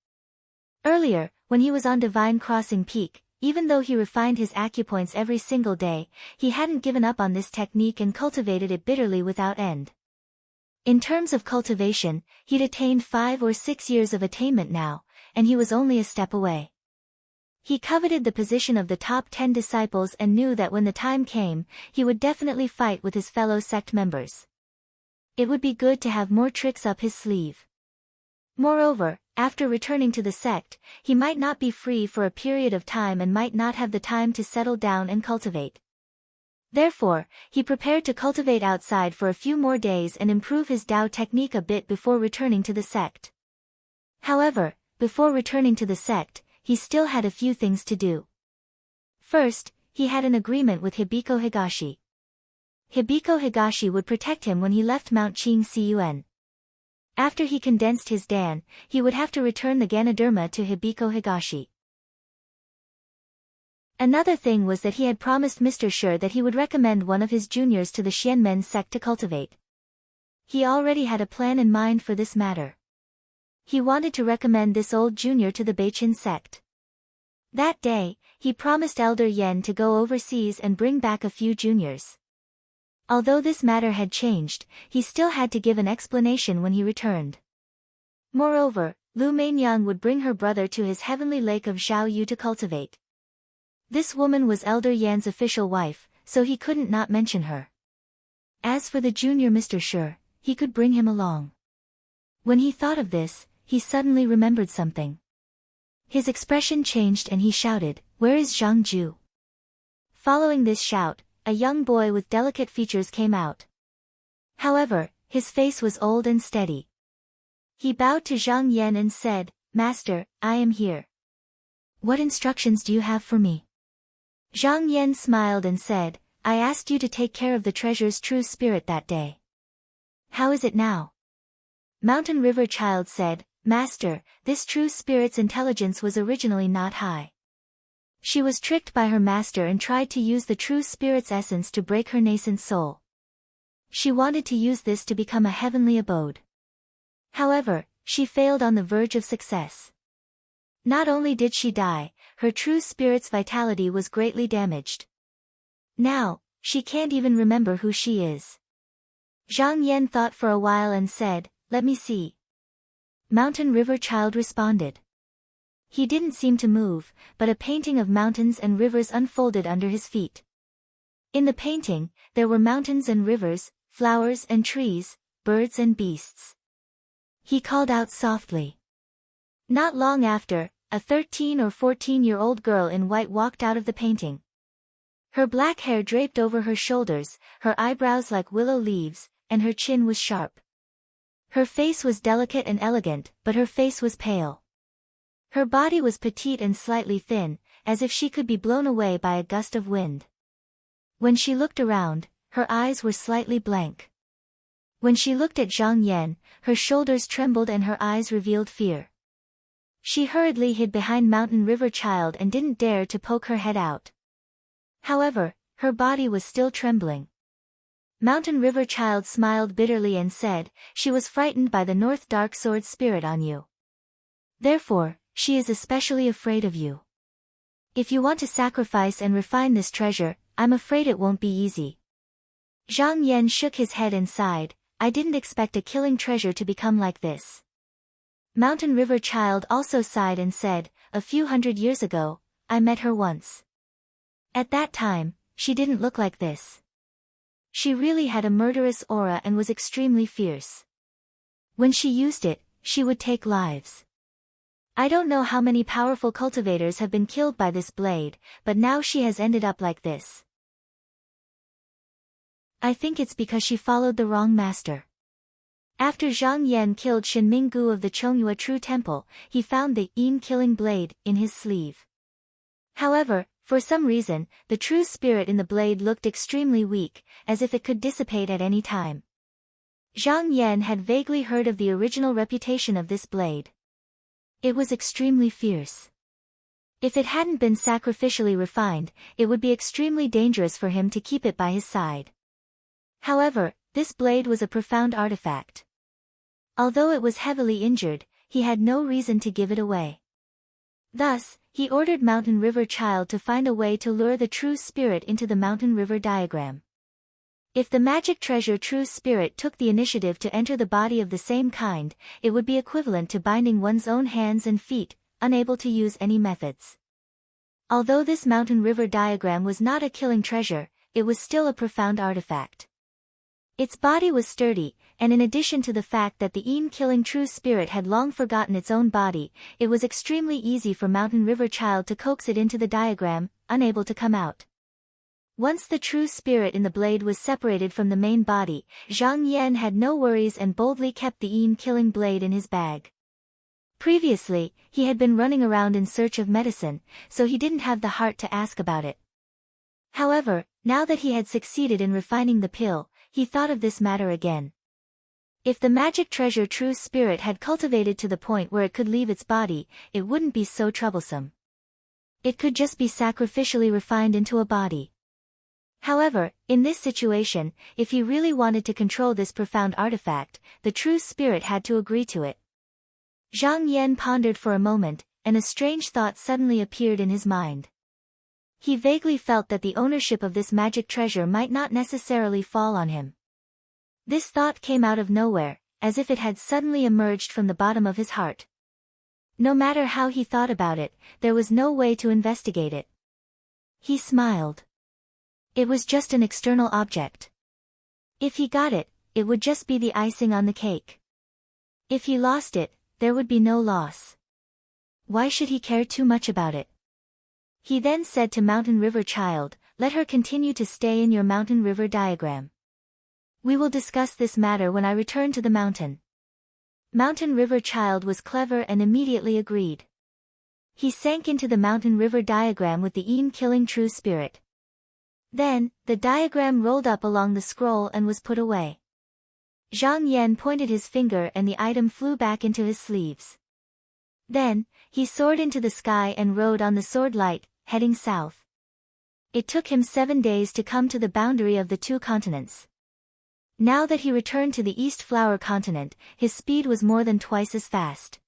Earlier, when he was on Divine Crossing Peak, even though he refined his acupoints every single day, he hadn't given up on this technique and cultivated it bitterly without end. In terms of cultivation, he'd attained 5 or 6 years of attainment now, and he was only a step away. He coveted the position of the top 10 disciples and knew that when the time came, he would definitely fight with his fellow sect members. It would be good to have more tricks up his sleeve. Moreover, after returning to the sect, he might not be free for a period of time and might not have the time to settle down and cultivate. Therefore, he prepared to cultivate outside for a few more days and improve his Tao technique a bit before returning to the sect. However, before returning to the sect, he still had a few things to do. First, he had an agreement with Hibiko Higashi. Hibiko Higashi would protect him when he left Mount Qing Cun. After he condensed his Dan, he would have to return the Ganoderma to Hibiko Higashi. Another thing was that he had promised Mr. Shi that he would recommend one of his juniors to the Xianmen sect to cultivate. He already had a plan in mind for this matter. He wanted to recommend this old junior to the Beiqin sect. That day, he promised Elder Yan to go overseas and bring back a few juniors. Although this matter had changed, he still had to give an explanation when he returned. Moreover, Lu Mainyang would bring her brother to his heavenly lake of Zhao Yu to cultivate. This woman was Elder Yan's official wife, so he couldn't not mention her. As for the junior Mr. Shi, he could bring him along. When he thought of this, he suddenly remembered something. His expression changed and he shouted, "Where is Zhang Ju?" Following this shout, a young boy with delicate features came out. However, his face was old and steady. He bowed to Zhang Yan and said, "Master, I am here. What instructions do you have for me?" Zhang Yan smiled and said, "I asked you to take care of the treasure's true spirit that day. How is it now?" Mountain River Child said, "Master, this true spirit's intelligence was originally not high. She was tricked by her master and tried to use the true spirit's essence to break her nascent soul. She wanted to use this to become a heavenly abode. However, she failed on the verge of success. Not only did she die, her true spirit's vitality was greatly damaged. Now, she can't even remember who she is." Zhang Yan thought for a while and said, "Let me see." Mountain River Child responded. He didn't seem to move, but a painting of mountains and rivers unfolded under his feet. In the painting, there were mountains and rivers, flowers and trees, birds and beasts. He called out softly. Not long after, a 13 or 14-year-old girl in white walked out of the painting. Her black hair draped over her shoulders, her eyebrows like willow leaves, and her chin was sharp. Her face was delicate and elegant, but her face was pale. Her body was petite and slightly thin, as if she could be blown away by a gust of wind. When she looked around, her eyes were slightly blank. When she looked at Zhang Yan, her shoulders trembled and her eyes revealed fear. She hurriedly hid behind Mountain River Child and didn't dare to poke her head out. However, her body was still trembling. Mountain River Child smiled bitterly and said, "She was frightened by the North Dark Sword spirit on you. Therefore, she is especially afraid of you. If you want to sacrifice and refine this treasure, I'm afraid it won't be easy." Zhang Yan shook his head and sighed, "I didn't expect a killing treasure to become like this." Mountain River Child also sighed and said, "A few hundred years ago, I met her once. At that time, she didn't look like this. She really had a murderous aura and was extremely fierce. When she used it, she would take lives. I don't know how many powerful cultivators have been killed by this blade, but now she has ended up like this. I think it's because she followed the wrong master." After Zhang Yan killed Shen Minggu of the Chongyue True Temple, he found the Yin killing blade in his sleeve. However, for some reason, the true spirit in the blade looked extremely weak, as if it could dissipate at any time. Zhang Yan had vaguely heard of the original reputation of this blade. It was extremely fierce. If it hadn't been sacrificially refined, it would be extremely dangerous for him to keep it by his side. However, this blade was a profound artifact. Although it was heavily injured, he had no reason to give it away. Thus, he ordered Mountain River Child to find a way to lure the true spirit into the Mountain River diagram. If the magic treasure true spirit took the initiative to enter the body of the same kind, it would be equivalent to binding one's own hands and feet, unable to use any methods. Although this Mountain River diagram was not a killing treasure, it was still a profound artifact. Its body was sturdy, and in addition to the fact that the Yin-killing true spirit had long forgotten its own body, it was extremely easy for Mountain River Child to coax it into the diagram, unable to come out. Once the true spirit in the blade was separated from the main body, Zhang Yan had no worries and boldly kept the killing blade in his bag. Previously, he had been running around in search of medicine, so he didn't have the heart to ask about it. However, now that he had succeeded in refining the pill, he thought of this matter again. If the magic treasure true spirit had cultivated to the point where it could leave its body, it wouldn't be so troublesome. It could just be sacrificially refined into a body. However, in this situation, if he really wanted to control this profound artifact, the true spirit had to agree to it. Zhang Yan pondered for a moment, and a strange thought suddenly appeared in his mind. He vaguely felt that the ownership of this magic treasure might not necessarily fall on him. This thought came out of nowhere, as if it had suddenly emerged from the bottom of his heart. No matter how he thought about it, there was no way to investigate it. He smiled. It was just an external object. If he got it, it would just be the icing on the cake. If he lost it, there would be no loss. Why should he care too much about it? He then said to Mountain River Child, "Let her continue to stay in your Mountain River diagram. We will discuss this matter when I return to the mountain." Mountain River Child was clever and immediately agreed. He sank into the Mountain River diagram with the killing true spirit. Then, the diagram rolled up along the scroll and was put away. Zhang Yan pointed his finger and the item flew back into his sleeves. Then, he soared into the sky and rode on the sword light, heading south. It took him 7 days to come to the boundary of the 2 continents. Now that he returned to the East Flower continent, his speed was more than twice as fast.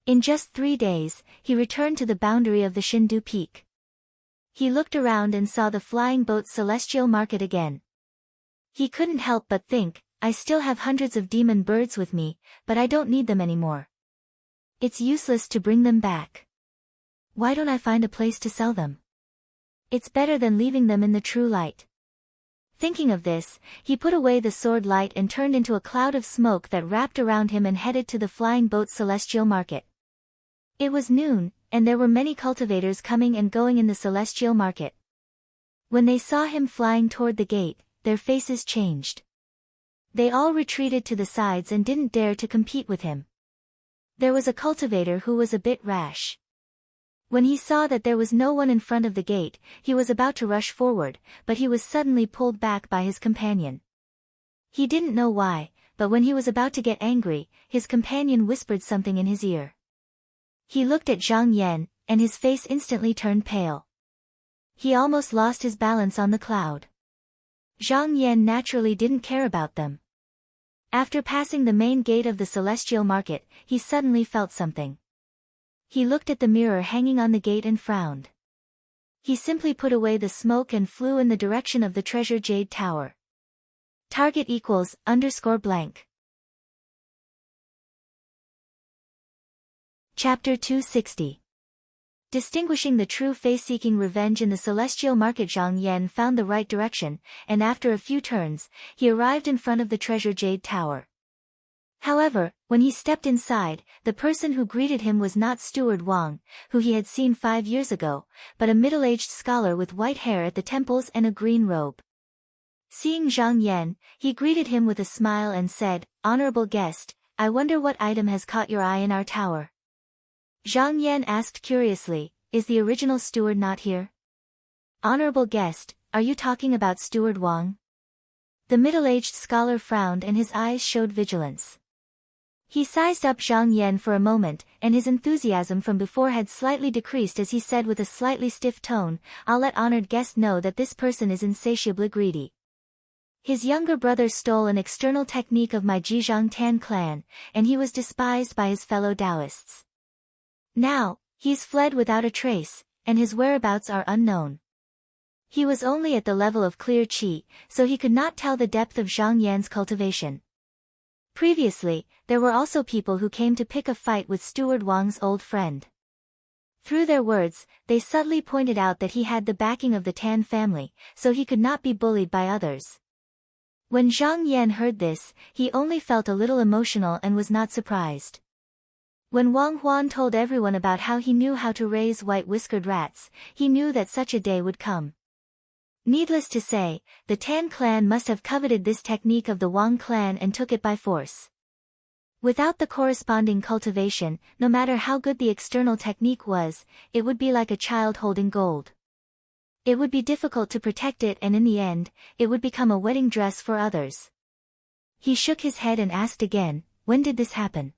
In just 3 days, he returned to the boundary of the Shindu Peak. He looked around and saw the flying boat's celestial market again. He couldn't help but think, I still have hundreds of demon birds with me, but I don't need them anymore. It's useless to bring them back. Why don't I find a place to sell them? It's better than leaving them in the true light. Thinking of this, he put away the sword light and turned into a cloud of smoke that wrapped around him and headed to the flying boat's celestial market. It was noon, and there were many cultivators coming and going in the celestial market. When they saw him flying toward the gate, their faces changed. They all retreated to the sides and didn't dare to compete with him. There was a cultivator who was a bit rash. When he saw that there was no one in front of the gate, he was about to rush forward, but he was suddenly pulled back by his companion. He didn't know why, but when he was about to get angry, his companion whispered something in his ear. He looked at Zhang Yan, and his face instantly turned pale. He almost lost his balance on the cloud. Zhang Yan naturally didn't care about them. After passing the main gate of the celestial market, he suddenly felt something. He looked at the mirror hanging on the gate and frowned. He simply put away the smoke and flew in the direction of the treasure jade tower. Target =_. Chapter 260. Distinguishing the true face-seeking revenge in the celestial market. Zhang Yan found the right direction, and after a few turns, he arrived in front of the treasure jade tower. However, when he stepped inside, the person who greeted him was not Steward Wang, who he had seen 5 years ago, but a middle-aged scholar with white hair at the temples and a green robe. Seeing Zhang Yan, he greeted him with a smile and said, "Honorable guest, I wonder what item has caught your eye in our tower?" Zhang Yan asked curiously, "Is the original steward not here?" "Honorable guest, are you talking about Steward Wang?" The middle-aged scholar frowned and his eyes showed vigilance. He sized up Zhang Yan for a moment, and his enthusiasm from before had slightly decreased as he said with a slightly stiff tone, "I'll let honored guest know that this person is insatiably greedy. His younger brother stole an external technique of my Zhejiang Tan clan, and he was despised by his fellow Taoists. Now, he's fled without a trace, and his whereabouts are unknown." He was only at the level of clear qi, so he could not tell the depth of Zhang Yan's cultivation. Previously, there were also people who came to pick a fight with Steward Wang's old friend. Through their words, they subtly pointed out that he had the backing of the Tan family, so he could not be bullied by others. When Zhang Yan heard this, he only felt a little emotional and was not surprised. When Wang Huan told everyone about how he knew how to raise white-whiskered rats, he knew that such a day would come. Needless to say, the Tan clan must have coveted this technique of the Wang clan and took it by force. Without the corresponding cultivation, no matter how good the external technique was, it would be like a child holding gold. It would be difficult to protect it, and in the end, it would become a wedding dress for others. He shook his head and asked again, "When did this happen?"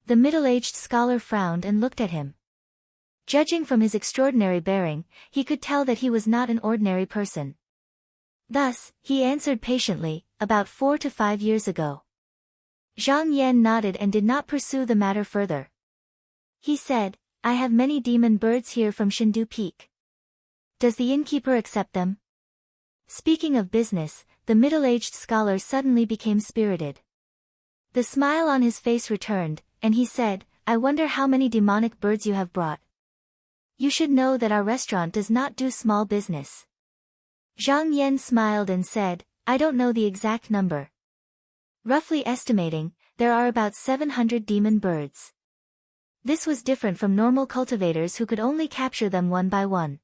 The middle-aged scholar frowned and looked at him. Judging from his extraordinary bearing, he could tell that he was not an ordinary person. Thus, he answered patiently, "About 4 to 5 years ago." Zhang Yan nodded and did not pursue the matter further. He said, "I have many demon birds here from Shindu Peak. Does the innkeeper accept them?" Speaking of business, the middle-aged scholar suddenly became spirited. The smile on his face returned, and he said, "I wonder how many demonic birds you have brought. You should know that our restaurant does not do small business." Zhang Yan smiled and said, "I don't know the exact number. Roughly estimating, there are about 700 demon birds." This was different from normal cultivators who could only capture them one by one.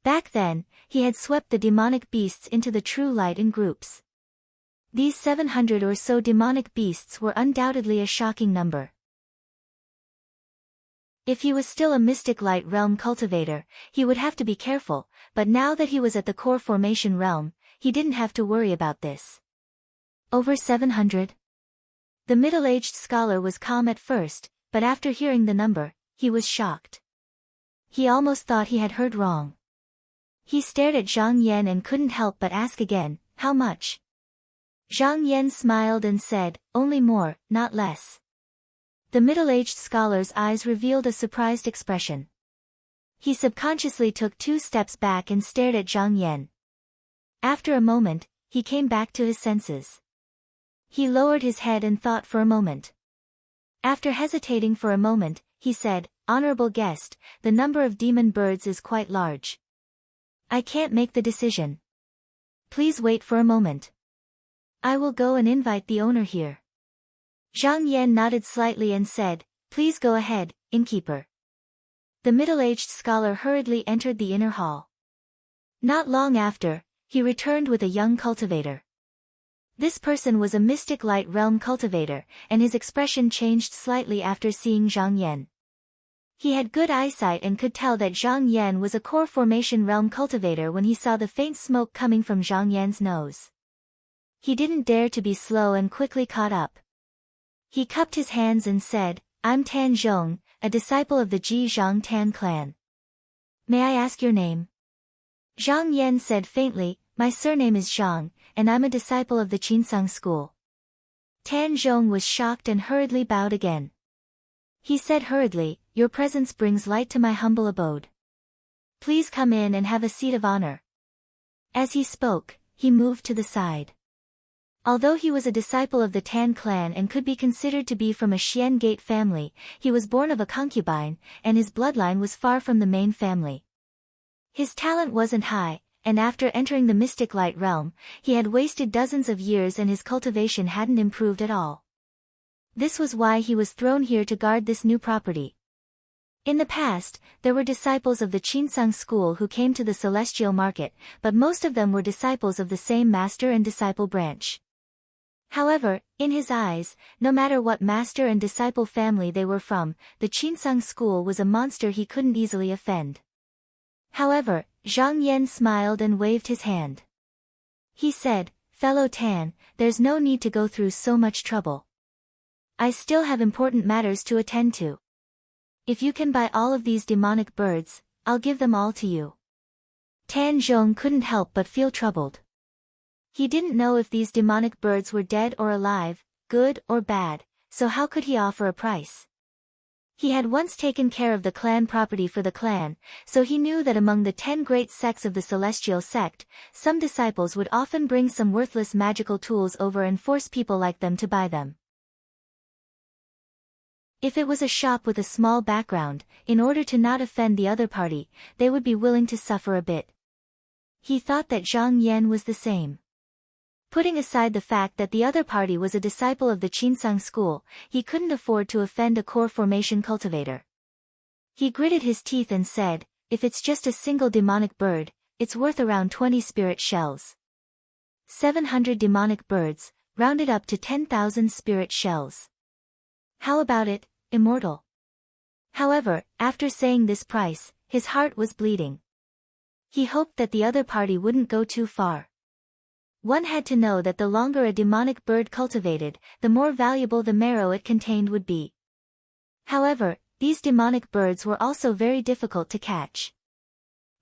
Back then, he had swept the demonic beasts into the true light in groups. These 700 or so demonic beasts were undoubtedly a shocking number. If he was still a mystic light realm cultivator, he would have to be careful, but now that he was at the core formation realm, he didn't have to worry about this. Over 700? The middle-aged scholar was calm at first, but after hearing the number, he was shocked. He almost thought he had heard wrong. He stared at Zhang Yan and couldn't help but ask again, "How much?" Zhang Yan smiled and said, "Only more, not less." The middle-aged scholar's eyes revealed a surprised expression. He subconsciously took 2 steps back and stared at Zhang Yan. After a moment, he came back to his senses. He lowered his head and thought for a moment. After hesitating for a moment, he said, "Honorable guest, the number of demon birds is quite large. I can't make the decision. Please wait for a moment. I will go and invite the owner here." Zhang Yan nodded slightly and said, "Please go ahead, innkeeper." The middle-aged scholar hurriedly entered the inner hall. Not long after, he returned with a young cultivator. This person was a mystic light realm cultivator, and his expression changed slightly after seeing Zhang Yan. He had good eyesight and could tell that Zhang Yan was a core formation realm cultivator when he saw the faint smoke coming from Zhang Yan's nose. He didn't dare to be slow and quickly caught up. He cupped his hands and said, "I'm Tan Zhong, a disciple of the Ji Zhang Tan clan. May I ask your name?" Zhang Yan said faintly, "My surname is Zhang, and I'm a disciple of the Qinsang school." Tan Zhong was shocked and hurriedly bowed again. He said hurriedly, "Your presence brings light to my humble abode. Please come in and have a seat of honor." As he spoke, he moved to the side. Although he was a disciple of the Tan clan and could be considered to be from a Xian Gate family, he was born of a concubine, and his bloodline was far from the main family. His talent wasn't high, and after entering the mystic light realm, he had wasted dozens of years and his cultivation hadn't improved at all. This was why he was thrown here to guard this new property. In the past, there were disciples of the Qinsang school who came to the celestial market, but most of them were disciples of the same master and disciple branch. However, in his eyes, no matter what master and disciple family they were from, the Qinsang school was a monster he couldn't easily offend. However, Zhang Yan smiled and waved his hand. He said, "Fellow Tan, there's no need to go through so much trouble. I still have important matters to attend to. If you can buy all of these demonic birds, I'll give them all to you." Tan Zhong couldn't help but feel troubled. He didn't know if these demonic birds were dead or alive, good or bad, so how could he offer a price? He had once taken care of the clan property for the clan, so he knew that among the 10 great sects of the celestial sect, some disciples would often bring some worthless magical tools over and force people like them to buy them. If it was a shop with a small background, in order to not offend the other party, they would be willing to suffer a bit. He thought that Zhang Yan was the same. Putting aside the fact that the other party was a disciple of the Qinsang school, he couldn't afford to offend a core formation cultivator. He gritted his teeth and said, if it's just a single demonic bird, it's worth around 20 spirit shells. 700 demonic birds, rounded up to 10,000 spirit shells. How about it, immortal? However, after saying this price, his heart was bleeding. He hoped that the other party wouldn't go too far. One had to know that the longer a demonic bird cultivated, the more valuable the marrow it contained would be. However, these demonic birds were also very difficult to catch.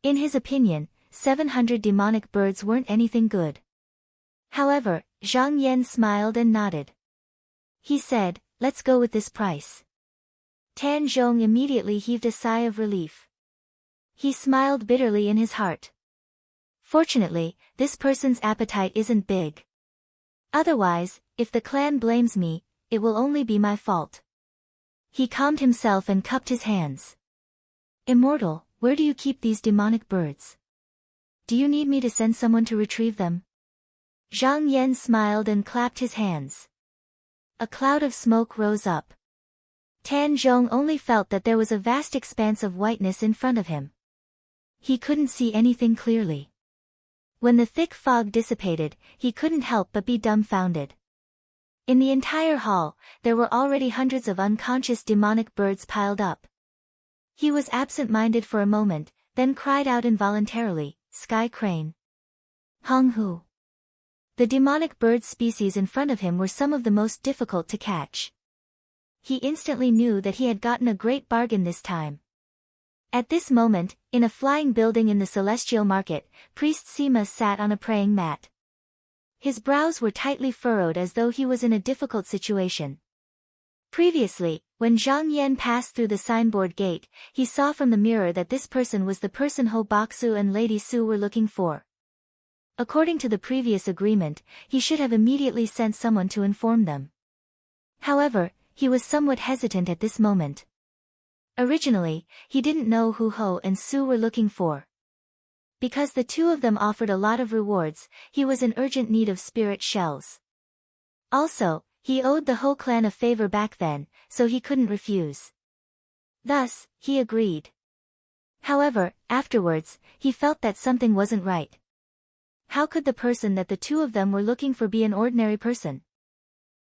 In his opinion, 700 demonic birds weren't anything good. However, Zhang Yan smiled and nodded. He said, let's go with this price. Tan Zhong immediately heaved a sigh of relief. He smiled bitterly in his heart. Fortunately, this person's appetite isn't big. Otherwise, if the clan blames me, it will only be my fault. He calmed himself and cupped his hands. Immortal, where do you keep these demonic birds? Do you need me to send someone to retrieve them? Zhang Yan smiled and clapped his hands. A cloud of smoke rose up. Tan Zhong only felt that there was a vast expanse of whiteness in front of him. He couldn't see anything clearly. When the thick fog dissipated, he couldn't help but be dumbfounded. In the entire hall, there were already hundreds of unconscious demonic birds piled up. He was absent-minded for a moment, then cried out involuntarily, Sky Crane. Hong Hu. The demonic bird species in front of him were some of the most difficult to catch. He instantly knew that he had gotten a great bargain this time. At this moment, in a flying building in the celestial market, Priest Sima sat on a praying mat. His brows were tightly furrowed as though he was in a difficult situation. Previously, when Zhang Yan passed through the signboard gate, he saw from the mirror that this person was the person Ho Baksu and Lady Su were looking for. According to the previous agreement, he should have immediately sent someone to inform them. However, he was somewhat hesitant at this moment. Originally, he didn't know who Ho and Su were looking for. Because the two of them offered a lot of rewards, he was in urgent need of spirit shells. Also, he owed the Ho clan a favor back then, so he couldn't refuse. Thus, he agreed. However, afterwards, he felt that something wasn't right. How could the person that the two of them were looking for be an ordinary person?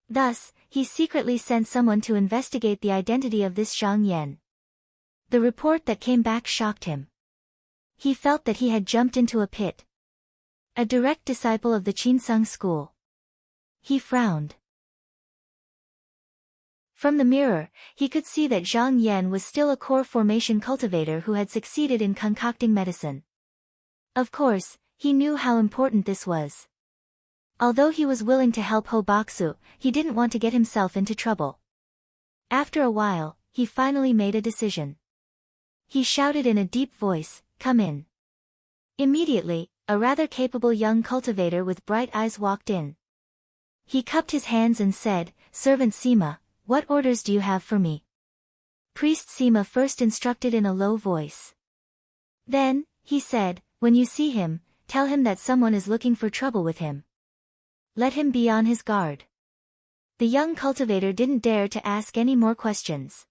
Thus, he secretly sent someone to investigate the identity of this Zhang Yan. The report that came back shocked him. He felt that he had jumped into a pit. A direct disciple of the Qinsang school. He frowned. From the mirror, he could see that Zhang Yan was still a core formation cultivator who had succeeded in concocting medicine. Of course, he knew how important this was. Although he was willing to help Ho Baksu, he didn't want to get himself into trouble. After a while, he finally made a decision. He shouted in a deep voice, "Come in." Immediately, a rather capable young cultivator with bright eyes walked in. He cupped his hands and said, "Servant Sima, what orders do you have for me?" Priest Sima first instructed in a low voice. Then, he said, "When you see him, tell him that someone is looking for trouble with him. Let him be on his guard." The young cultivator didn't dare to ask any more questions.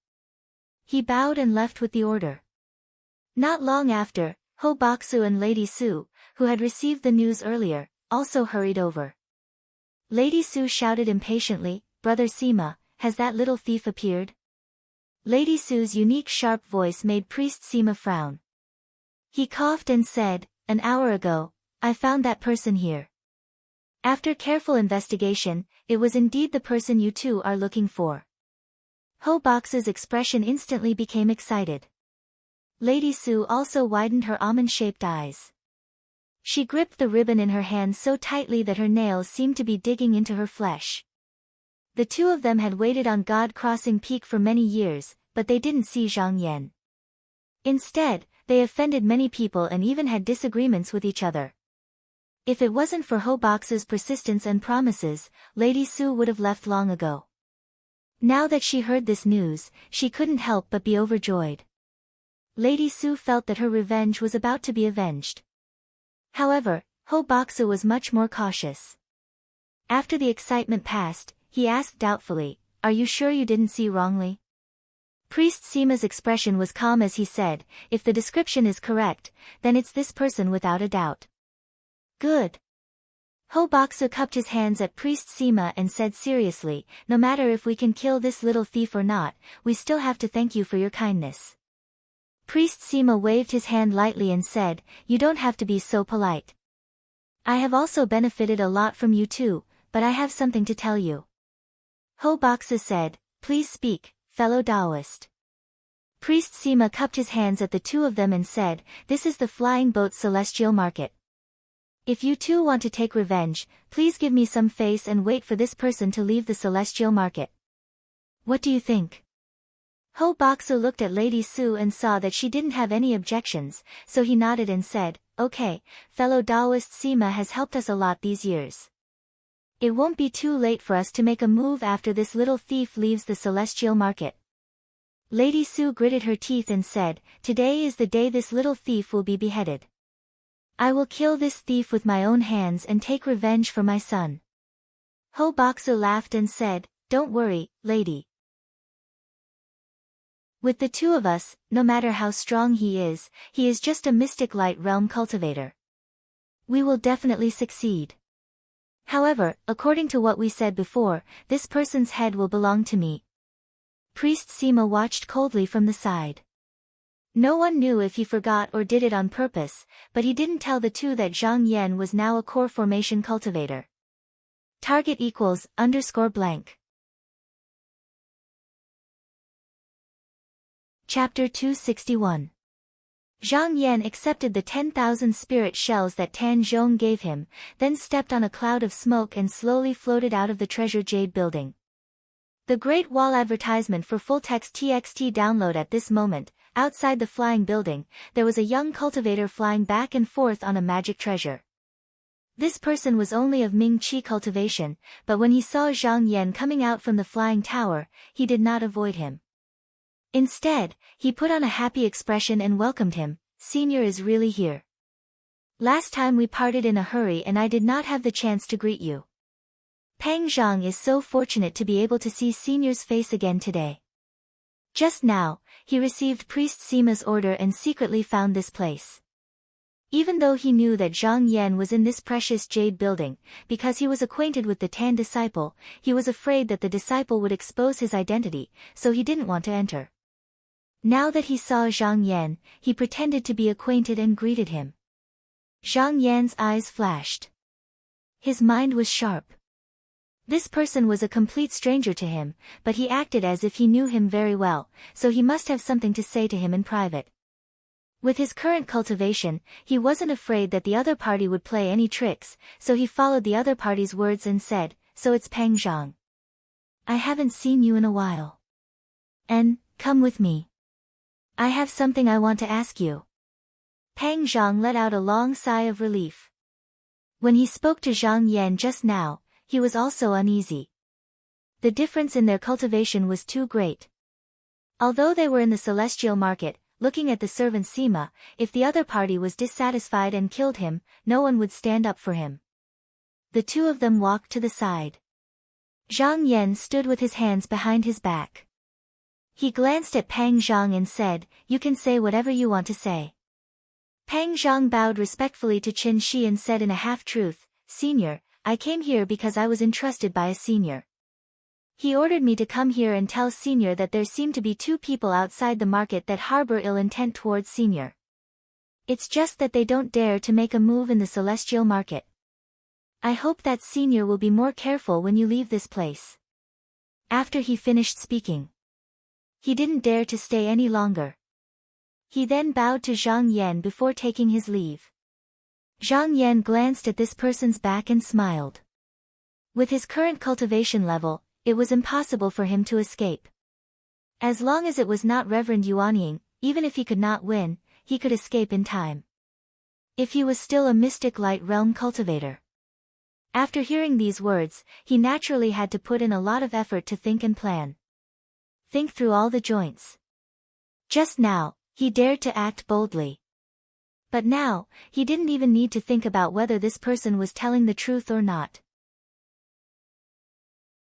He bowed and left with the order. Not long after, Ho Baksu and Lady Su, who had received the news earlier, also hurried over. Lady Su shouted impatiently, "Brother Sima, has that little thief appeared?" Lady Su's unique sharp voice made Priest Sima frown. He coughed and said, "An hour ago, I found that person here." After careful investigation, it was indeed the person you two are looking for. Ho Baksu's expression instantly became excited. Lady Su also widened her almond-shaped eyes. She gripped the ribbon in her hand so tightly that her nails seemed to be digging into her flesh. The two of them had waited on God Crossing Peak for many years, but they didn't see Zhang Yan. Instead, they offended many people and even had disagreements with each other. If it wasn't for Ho Baksu's persistence and promises, Lady Su would have left long ago. Now that she heard this news, she couldn't help but be overjoyed. Lady Su felt that her revenge was about to be avenged. However, Ho Baksu was much more cautious. After the excitement passed, he asked doubtfully, "Are you sure you didn't see wrongly?" Priest Sima's expression was calm as he said, "If the description is correct, then it's this person without a doubt." "Good." Hobaksu cupped his hands at Priest Sima and said seriously, "No matter if we can kill this little thief or not, we still have to thank you for your kindness." Priest Sima waved his hand lightly and said, "You don't have to be so polite. I have also benefited a lot from you too, but I have something to tell you." Hobaksu said, "Please speak, fellow Taoist." Priest Sima cupped his hands at the two of them and said, "This is the flying boat celestial market. If you two want to take revenge, please give me some face and wait for this person to leave the celestial market. What do you think?" Hobaksu looked at Lady Su and saw that she didn't have any objections, so he nodded and said, "Okay, fellow Taoist Sima has helped us a lot these years. It won't be too late for us to make a move after this little thief leaves the celestial market." Lady Su gritted her teeth and said, "Today is the day this little thief will be beheaded. I will kill this thief with my own hands and take revenge for my son." Hobaksu laughed and said, "Don't worry, lady. With the two of us, no matter how strong he is just a mystic light realm cultivator. We will definitely succeed. However, according to what we said before, this person's head will belong to me." Priest Sima watched coldly from the side. No one knew if he forgot or did it on purpose, but he didn't tell the two that Zhang Yan was now a core formation cultivator. Target equals _blank. Chapter 261. Zhang Yan accepted the 10,000 spirit shells that Tan Zhong gave him, then stepped on a cloud of smoke and slowly floated out of the Treasure Jade building. The Great Wall advertisement for full-text TXT download at this moment. Outside the flying building, there was a young cultivator flying back and forth on a magic treasure. This person was only of Ming Qi cultivation, but when he saw Zhang Yan coming out from the flying tower, he did not avoid him. Instead, he put on a happy expression and welcomed him. "Senior is really here. Last time we parted in a hurry and I did not have the chance to greet you. Pang Zhang is so fortunate to be able to see Senior's face again today." Just now, he received Priest Sima's order and secretly found this place. Even though he knew that Zhang Yan was in this precious jade building, because he was acquainted with the Tan disciple, he was afraid that the disciple would expose his identity, so he didn't want to enter. Now that he saw Zhang Yan, he pretended to be acquainted and greeted him. Zhang Yan's eyes flashed. His mind was sharp. This person was a complete stranger to him, but he acted as if he knew him very well, so he must have something to say to him in private. With his current cultivation, he wasn't afraid that the other party would play any tricks, so he followed the other party's words and said, "So it's Pang Zhang. I haven't seen you in a while. And, come with me. I have something I want to ask you." Pang Zhang let out a long sigh of relief. When he spoke to Zhang Yan just now, he was also uneasy. The difference in their cultivation was too great. Although they were in the celestial market, looking at the servant Sima, if the other party was dissatisfied and killed him, no one would stand up for him. The two of them walked to the side. Zhang Yan stood with his hands behind his back. He glanced at Pang Zhang and said, "You can say whatever you want to say." Pang Zhang bowed respectfully to Qin Shi and said in a half-truth, "Senior, I came here because I was entrusted by a senior. He ordered me to come here and tell Senior that there seem to be two people outside the market that harbor ill intent towards Senior. It's just that they don't dare to make a move in the celestial market. I hope that Senior will be more careful when you leave this place." After he finished speaking, he didn't dare to stay any longer. He then bowed to Zhang Yan before taking his leave. Zhang Yan glanced at this person's back and smiled. With his current cultivation level, it was impossible for him to escape. As long as it was not Reverend Yuanying, even if he could not win, he could escape in time. If he was still a mystic light realm cultivator. After hearing these words, he naturally had to put in a lot of effort to think and plan. Think through all the joints. Just now, he dared to act boldly. But now, he didn't even need to think about whether this person was telling the truth or not.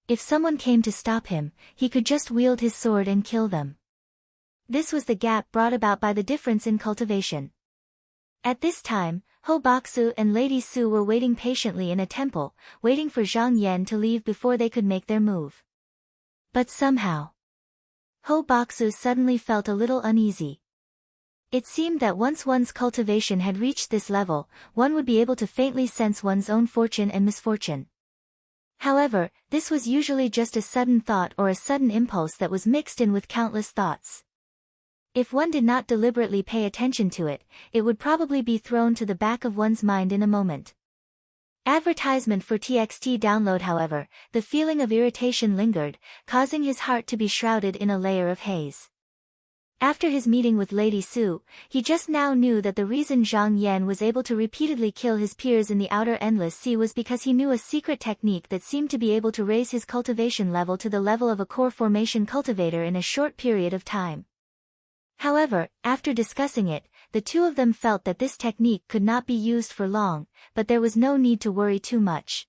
If someone came to stop him, he could just wield his sword and kill them. This was the gap brought about by the difference in cultivation. At this time, Ho Baksu and Lady Su were waiting patiently in a temple, waiting for Zhang Yan to leave before they could make their move. But somehow, Ho Baksu suddenly felt a little uneasy. It seemed that once one's cultivation had reached this level, one would be able to faintly sense one's own fortune and misfortune. However, this was usually just a sudden thought or a sudden impulse that was mixed in with countless thoughts. If one did not deliberately pay attention to it, it would probably be thrown to the back of one's mind in a moment. Advertisement for TXT download. However, the feeling of irritation lingered, causing his heart to be shrouded in a layer of haze. After his meeting with Lady Su, he just now knew that the reason Zhang Yan was able to repeatedly kill his peers in the Outer Endless Sea was because he knew a secret technique that seemed to be able to raise his cultivation level to the level of a core formation cultivator in a short period of time. However, after discussing it, the two of them felt that this technique could not be used for long, but there was no need to worry too much.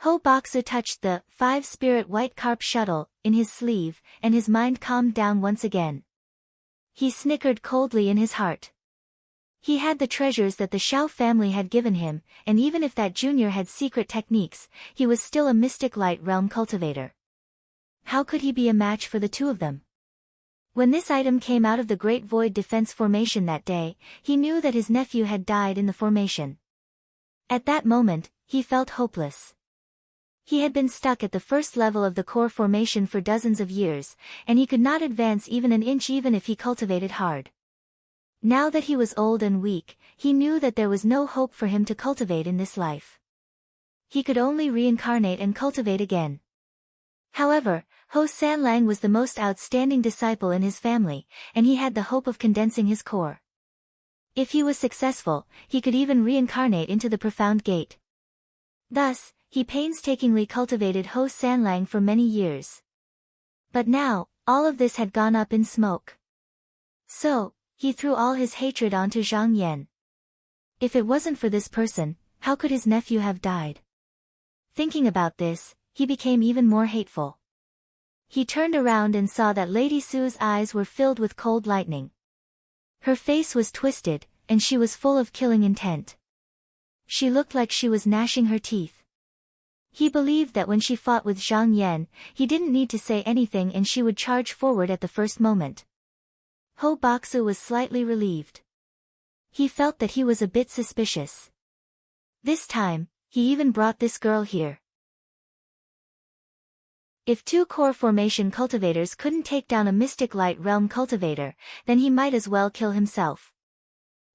Ho Baksu touched the 5-spirit white carp shuttle in his sleeve, and his mind calmed down once again. He snickered coldly in his heart. He had the treasures that the Shao family had given him, and even if that junior had secret techniques, he was still a mystic light realm cultivator. How could he be a match for the two of them? When this item came out of the Great Void Defense Formation that day, he knew that his nephew had died in the formation. At that moment, he felt hopeless. He had been stuck at the first level of the core formation for dozens of years, and he could not advance even an inch even if he cultivated hard. Now that he was old and weak, he knew that there was no hope for him to cultivate in this life. He could only reincarnate and cultivate again. However, Ho Sanlang was the most outstanding disciple in his family, and he had the hope of condensing his core. If he was successful, he could even reincarnate into the Profound Gate. Thus, he painstakingly cultivated Ho Sanlang for many years. But now, all of this had gone up in smoke. So, he threw all his hatred onto Zhang Yan. If it wasn't for this person, how could his nephew have died? Thinking about this, he became even more hateful. He turned around and saw that Lady Su's eyes were filled with cold lightning. Her face was twisted, and she was full of killing intent. She looked like she was gnashing her teeth. He believed that when she fought with Zhang Yan, he didn't need to say anything and she would charge forward at the first moment. Ho Baksu was slightly relieved. He felt that he was a bit suspicious. This time, he even brought this girl here. If two core formation cultivators couldn't take down a mystic light realm cultivator, then he might as well kill himself.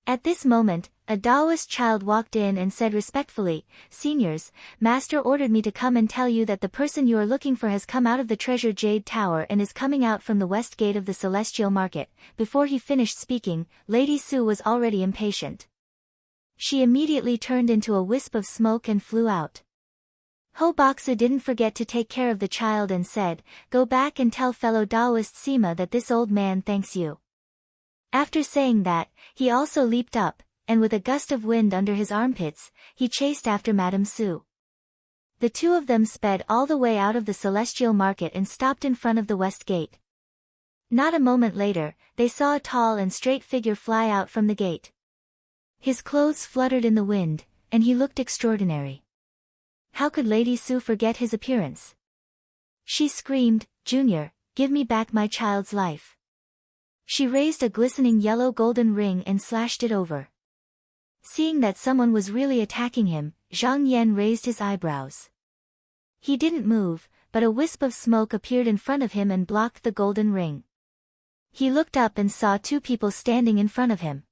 At this moment, a Taoist child walked in and said respectfully, "Seniors, Master ordered me to come and tell you that the person you are looking for has come out of the Treasure Jade Tower and is coming out from the west gate of the Celestial Market." Before he finished speaking, Lady Su was already impatient. She immediately turned into a wisp of smoke and flew out. Ho Baksu didn't forget to take care of the child and said, "Go back and tell fellow Taoist Sima that this old man thanks you." After saying that, he also leaped up, and with a gust of wind under his armpits, he chased after Madame Su. The two of them sped all the way out of the Celestial Market and stopped in front of the West Gate. Not a moment later, they saw a tall and straight figure fly out from the gate. His clothes fluttered in the wind, and he looked extraordinary. How could Lady Su forget his appearance? She screamed, "Junior, give me back my child's life." She raised a glistening yellow-golden ring and slashed it over. Seeing that someone was really attacking him, Zhang Yan raised his eyebrows. He didn't move, but a wisp of smoke appeared in front of him and blocked the golden ring. He looked up and saw two people standing in front of him.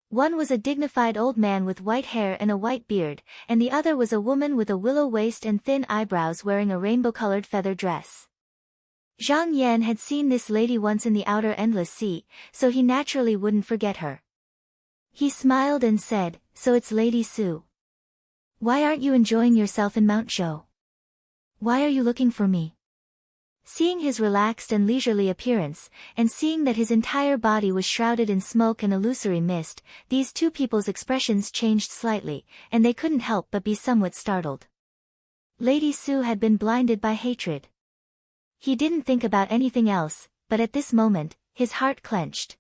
One was a dignified old man with white hair and a white beard, and the other was a woman with a willow waist and thin eyebrows wearing a rainbow-colored feather dress. Zhang Yan had seen this lady once in the Outer Endless Sea, so he naturally wouldn't forget her. He smiled and said, "So it's Lady Su. Why aren't you enjoying yourself in Mount Zhou? Why are you looking for me?" Seeing his relaxed and leisurely appearance, and seeing that his entire body was shrouded in smoke and illusory mist, these two people's expressions changed slightly, and they couldn't help but be somewhat startled. Lady Su had been blinded by hatred. He didn't think about anything else, but at this moment, his heart clenched.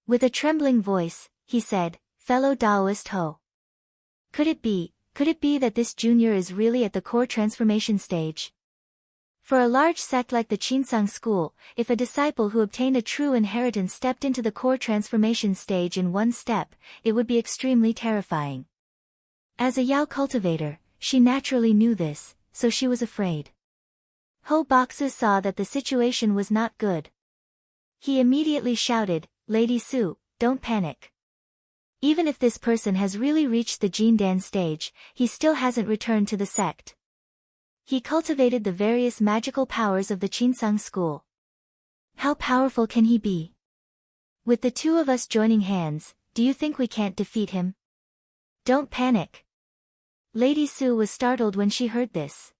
With a trembling voice, he said, "Fellow Taoist Ho. Could it be that this junior is really at the core transformation stage?" For a large sect like the Qinsang school, if a disciple who obtained a true inheritance stepped into the core transformation stage in one step, it would be extremely terrifying. As a Yao cultivator, she naturally knew this, so she was afraid. Ho Boxu saw that the situation was not good. He immediately shouted, "Lady Su, don't panic. Even if this person has really reached the Jindan stage, he still hasn't returned to the sect. He cultivated the various magical powers of the Qinsang school. How powerful can he be? With the two of us joining hands, do you think we can't defeat him? Don't panic." Lady Su was startled when she heard this.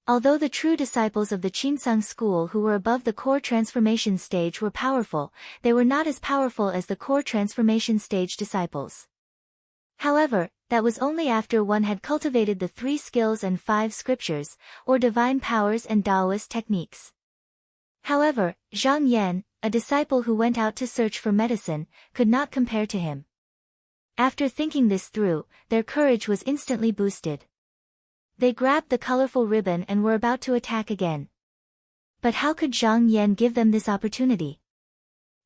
Although the true disciples of the Qinsang school who were above the core transformation stage were powerful, they were not as powerful as the core transformation stage disciples. However, that was only after one had cultivated the 3 skills and 5 scriptures, or divine powers and Taoist techniques. However, Zhang Yan, a disciple who went out to search for medicine, could not compare to him. After thinking this through, their courage was instantly boosted. They grabbed the colorful ribbon and were about to attack again. But how could Zhang Yan give them this opportunity?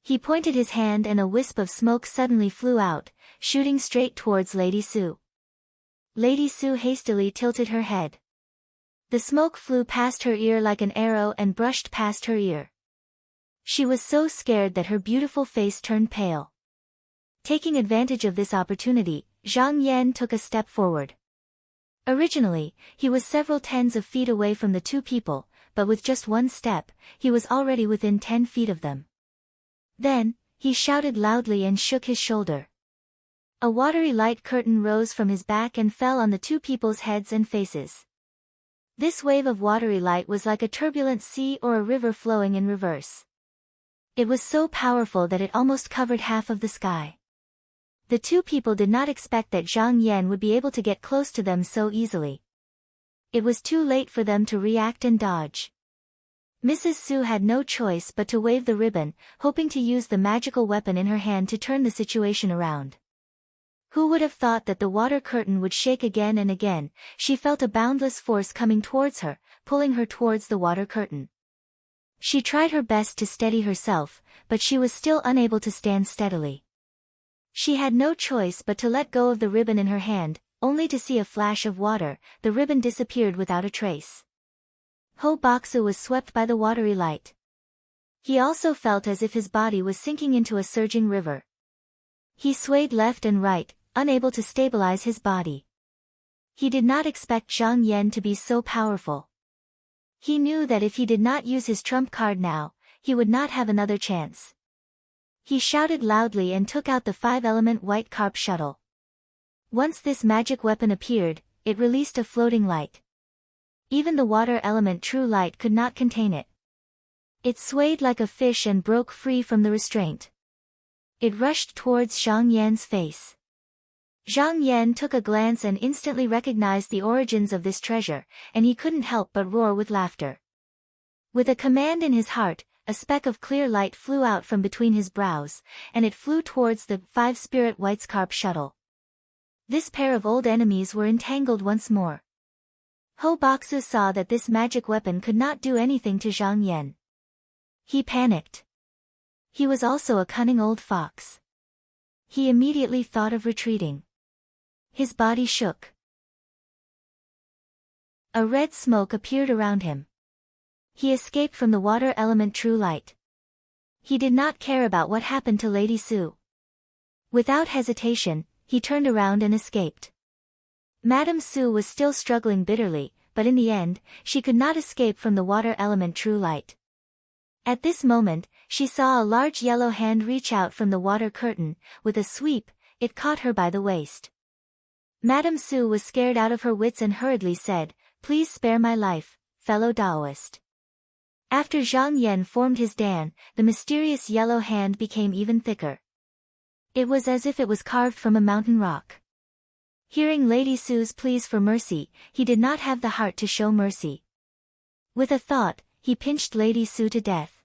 He pointed his hand and a wisp of smoke suddenly flew out, shooting straight towards Lady Su. Lady Su hastily tilted her head. The smoke flew past her ear like an arrow and brushed past her ear. She was so scared that her beautiful face turned pale. Taking advantage of this opportunity, Zhang Yan took a step forward. Originally, he was several tens of feet away from the two people, but with just one step, he was already within 10 feet of them. Then, he shouted loudly and shook his shoulder. A watery light curtain rose from his back and fell on the two people's heads and faces. This wave of watery light was like a turbulent sea or a river flowing in reverse. It was so powerful that it almost covered half of the sky. The two people did not expect that Zhang Yan would be able to get close to them so easily. It was too late for them to react and dodge. Mrs. Su had no choice but to wave the ribbon, hoping to use the magical weapon in her hand to turn the situation around. Who would have thought that the water curtain would shake again and again? She felt a boundless force coming towards her, pulling her towards the water curtain. She tried her best to steady herself, but she was still unable to stand steadily. She had no choice but to let go of the ribbon in her hand, only to see a flash of water. The ribbon disappeared without a trace. Ho Boxu was swept by the watery light. He also felt as if his body was sinking into a surging river. He swayed left and right, unable to stabilize his body. He did not expect Zhang Yan to be so powerful. He knew that if he did not use his trump card now, he would not have another chance. He shouted loudly and took out the 5-element white carp shuttle. Once this magic weapon appeared, it released a floating light. Even the water element true light could not contain it. It swayed like a fish and broke free from the restraint. It rushed towards Zhang Yan's face. Zhang Yan took a glance and instantly recognized the origins of this treasure, and he couldn't help but roar with laughter. With a command in his heart, a speck of clear light flew out from between his brows, and it flew towards the 5-spirit white carp shuttle. This pair of old enemies were entangled once more. Ho Boxu saw that this magic weapon could not do anything to Zhang Yan. He panicked. He was also a cunning old fox. He immediately thought of retreating. His body shook. A red smoke appeared around him. He escaped from the water element true light. He did not care about what happened to Lady Su. Without hesitation, he turned around and escaped. Madame Su was still struggling bitterly, but in the end, she could not escape from the water element true light. At this moment, she saw a large yellow hand reach out from the water curtain. With a sweep, it caught her by the waist. Madame Su was scared out of her wits and hurriedly said, "Please spare my life, fellow Taoist." After Zhang Yan formed his dan, the mysterious yellow hand became even thicker. It was as if it was carved from a mountain rock. Hearing Lady Su's pleas for mercy, he did not have the heart to show mercy. With a thought, he pinched Lady Su to death.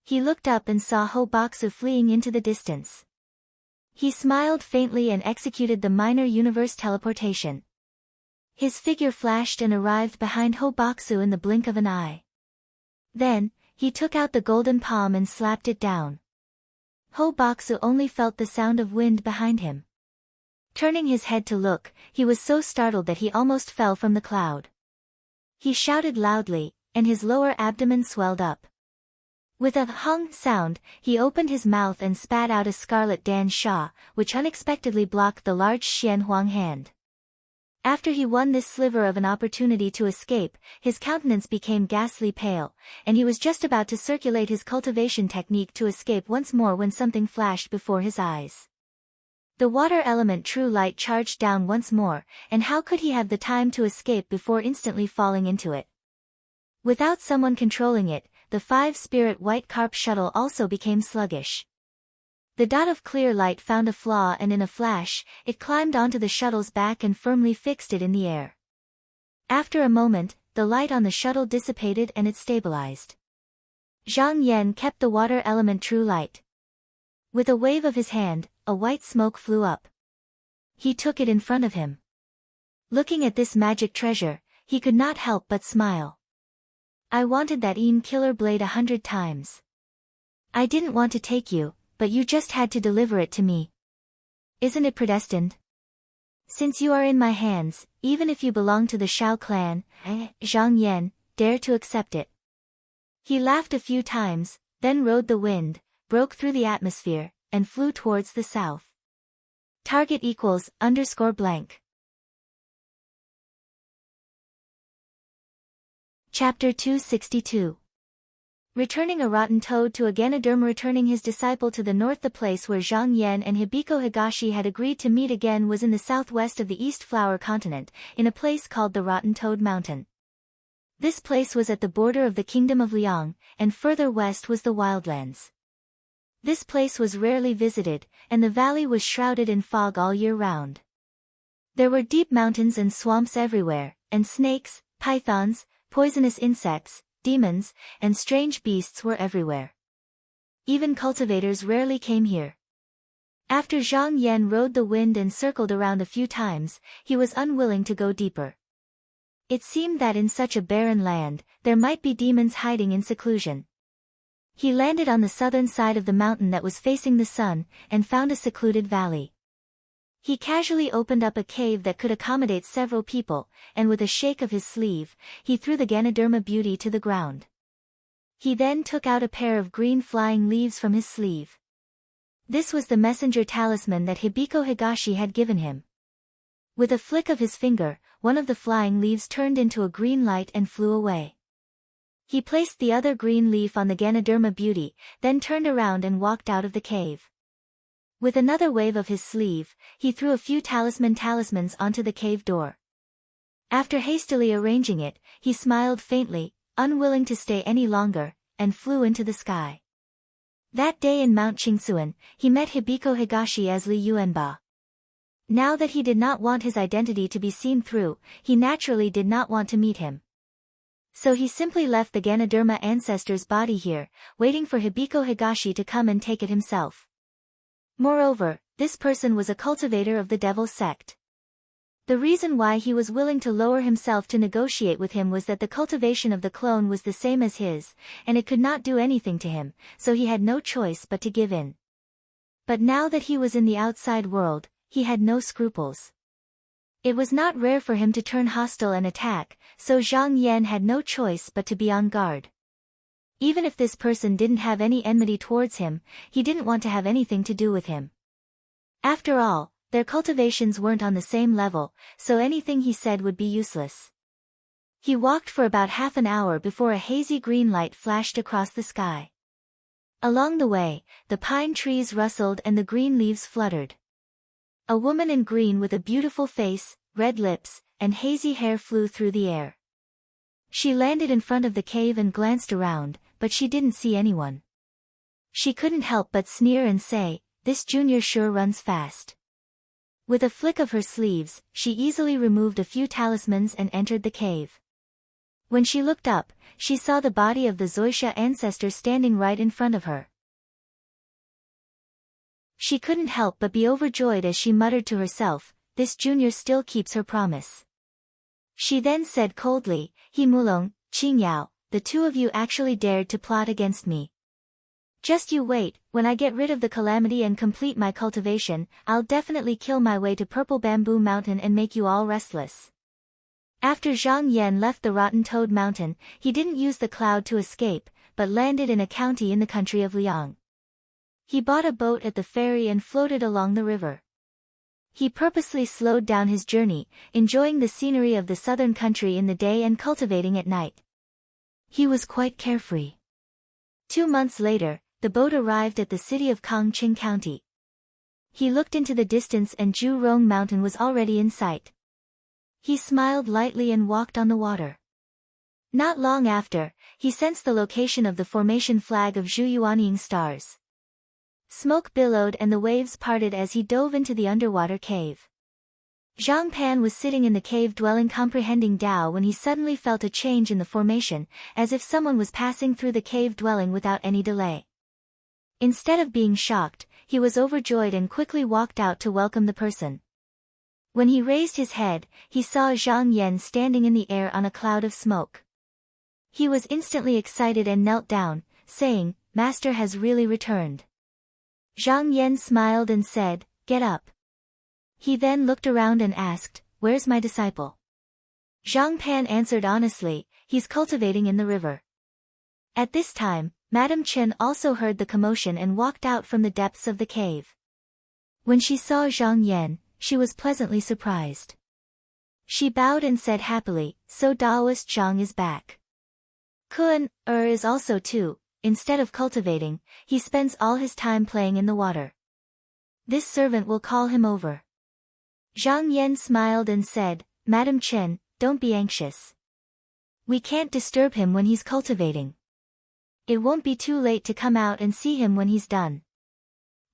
He looked up and saw Ho Baksu fleeing into the distance. He smiled faintly and executed the minor universe teleportation. His figure flashed and arrived behind Ho Baksu in the blink of an eye. Then, he took out the golden palm and slapped it down. Ho Baksu only felt the sound of wind behind him. Turning his head to look, he was so startled that he almost fell from the cloud. He shouted loudly, and his lower abdomen swelled up. With a hung sound, he opened his mouth and spat out a scarlet Dan Sha, which unexpectedly blocked the large Xian Huang hand. After he won this sliver of an opportunity to escape, his countenance became ghastly pale, and he was just about to circulate his cultivation technique to escape once more when something flashed before his eyes. The water element true light charged down once more, and how could he have the time to escape before instantly falling into it? Without someone controlling it, the 5-spirit white carp shuttle also became sluggish. The dot of clear light found a flaw and in a flash, it climbed onto the shuttle's back and firmly fixed it in the air. After a moment, the light on the shuttle dissipated and it stabilized. Zhang Yan kept the water element true light. With a wave of his hand, a white smoke flew up. He took it in front of him. Looking at this magic treasure, he could not help but smile. I wanted that killer blade 100 times. I didn't want to take you, but you just had to deliver it to me. Isn't it predestined? Since you are in my hands, even if you belong to the Shao clan, Zhang Yan, dare to accept it. He laughed a few times, then rode the wind, broke through the atmosphere, and flew towards the south. Target equals _blank. Chapter 262. Returning a rotten toad to a Ganoderma. Returning his disciple to the north. The place where Zhang Yan and Hibiko Higashi had agreed to meet again was in the southwest of the East Flower Continent, in a place called the Rotten Toad Mountain. This place was at the border of the Kingdom of Liang, and further west was the Wildlands. This place was rarely visited, and the valley was shrouded in fog all year round. There were deep mountains and swamps everywhere, and snakes, pythons, poisonous insects, demons, and strange beasts were everywhere. Even cultivators rarely came here. After Zhang Yan rode the wind and circled around a few times, he was unwilling to go deeper. It seemed that in such a barren land, there might be demons hiding in seclusion. He landed on the southern side of the mountain that was facing the sun, and found a secluded valley. He casually opened up a cave that could accommodate several people, and with a shake of his sleeve, he threw the Ganoderma beauty to the ground. He then took out a pair of green flying leaves from his sleeve. This was the messenger talisman that Hibiko Higashi had given him. With a flick of his finger, one of the flying leaves turned into a green light and flew away. He placed the other green leaf on the Ganoderma beauty, then turned around and walked out of the cave. With another wave of his sleeve, he threw a few talismans onto the cave door. After hastily arranging it, he smiled faintly, unwilling to stay any longer, and flew into the sky. That day in Mount Qingsuan, he met Hibiko Higashi as Li Yuanba. Now that he did not want his identity to be seen through, he naturally did not want to meet him. So he simply left the Ganoderma ancestor's body here, waiting for Hibiko Higashi to come and take it himself. Moreover, this person was a cultivator of the Devil sect. The reason why he was willing to lower himself to negotiate with him was that the cultivation of the clone was the same as his, and it could not do anything to him, so he had no choice but to give in. But now that he was in the outside world, he had no scruples. It was not rare for him to turn hostile and attack, so Zhang Yan had no choice but to be on guard. Even if this person didn't have any enmity towards him, he didn't want to have anything to do with him. After all, their cultivations weren't on the same level, so anything he said would be useless. He walked for about half an hour before a hazy green light flashed across the sky. Along the way, the pine trees rustled and the green leaves fluttered. A woman in green with a beautiful face, red lips, and hazy hair flew through the air. She landed in front of the cave and glanced around, but she didn't see anyone. She couldn't help but sneer and say, "This junior sure runs fast." With a flick of her sleeves, she easily removed a few talismans and entered the cave. When she looked up, she saw the body of the Zoisha ancestor standing right in front of her. She couldn't help but be overjoyed as she muttered to herself, "This junior still keeps her promise." She then said coldly, "He Mulong, Qingyao, the two of you actually dared to plot against me. Just you wait, when I get rid of the calamity and complete my cultivation, I'll definitely kill my way to Purple Bamboo Mountain and make you all restless." After Zhang Yan left the Rotten Toad Mountain, he didn't use the cloud to escape, but landed in a county in the country of Liang. He bought a boat at the ferry and floated along the river. He purposely slowed down his journey, enjoying the scenery of the southern country in the day and cultivating at night. He was quite carefree. 2 months later, the boat arrived at the city of Kangqing County. He looked into the distance and Zhurong Mountain was already in sight. He smiled lightly and walked on the water. Not long after, he sensed the location of the formation flag of Zhuyuanying stars. Smoke billowed and the waves parted as he dove into the underwater cave. Zhang Pan was sitting in the cave dwelling comprehending Tao when he suddenly felt a change in the formation, as if someone was passing through the cave dwelling without any delay. Instead of being shocked, he was overjoyed and quickly walked out to welcome the person. When he raised his head, he saw Zhang Yan standing in the air on a cloud of smoke. He was instantly excited and knelt down, saying, "Master has really returned." Zhang Yan smiled and said, "Get up." He then looked around and asked, "Where's my disciple?" Zhang Pan answered honestly, "He's cultivating in the river." At this time, Madame Chen also heard the commotion and walked out from the depths of the cave. When she saw Zhang Yan, she was pleasantly surprised. She bowed and said happily, "So Daoist Zhang is back. Kun is also too. Instead of cultivating, he spends all his time playing in the water. This servant will call him over." Zhang Yan smiled and said, "Madam Chen, don't be anxious. We can't disturb him when he's cultivating. It won't be too late to come out and see him when he's done."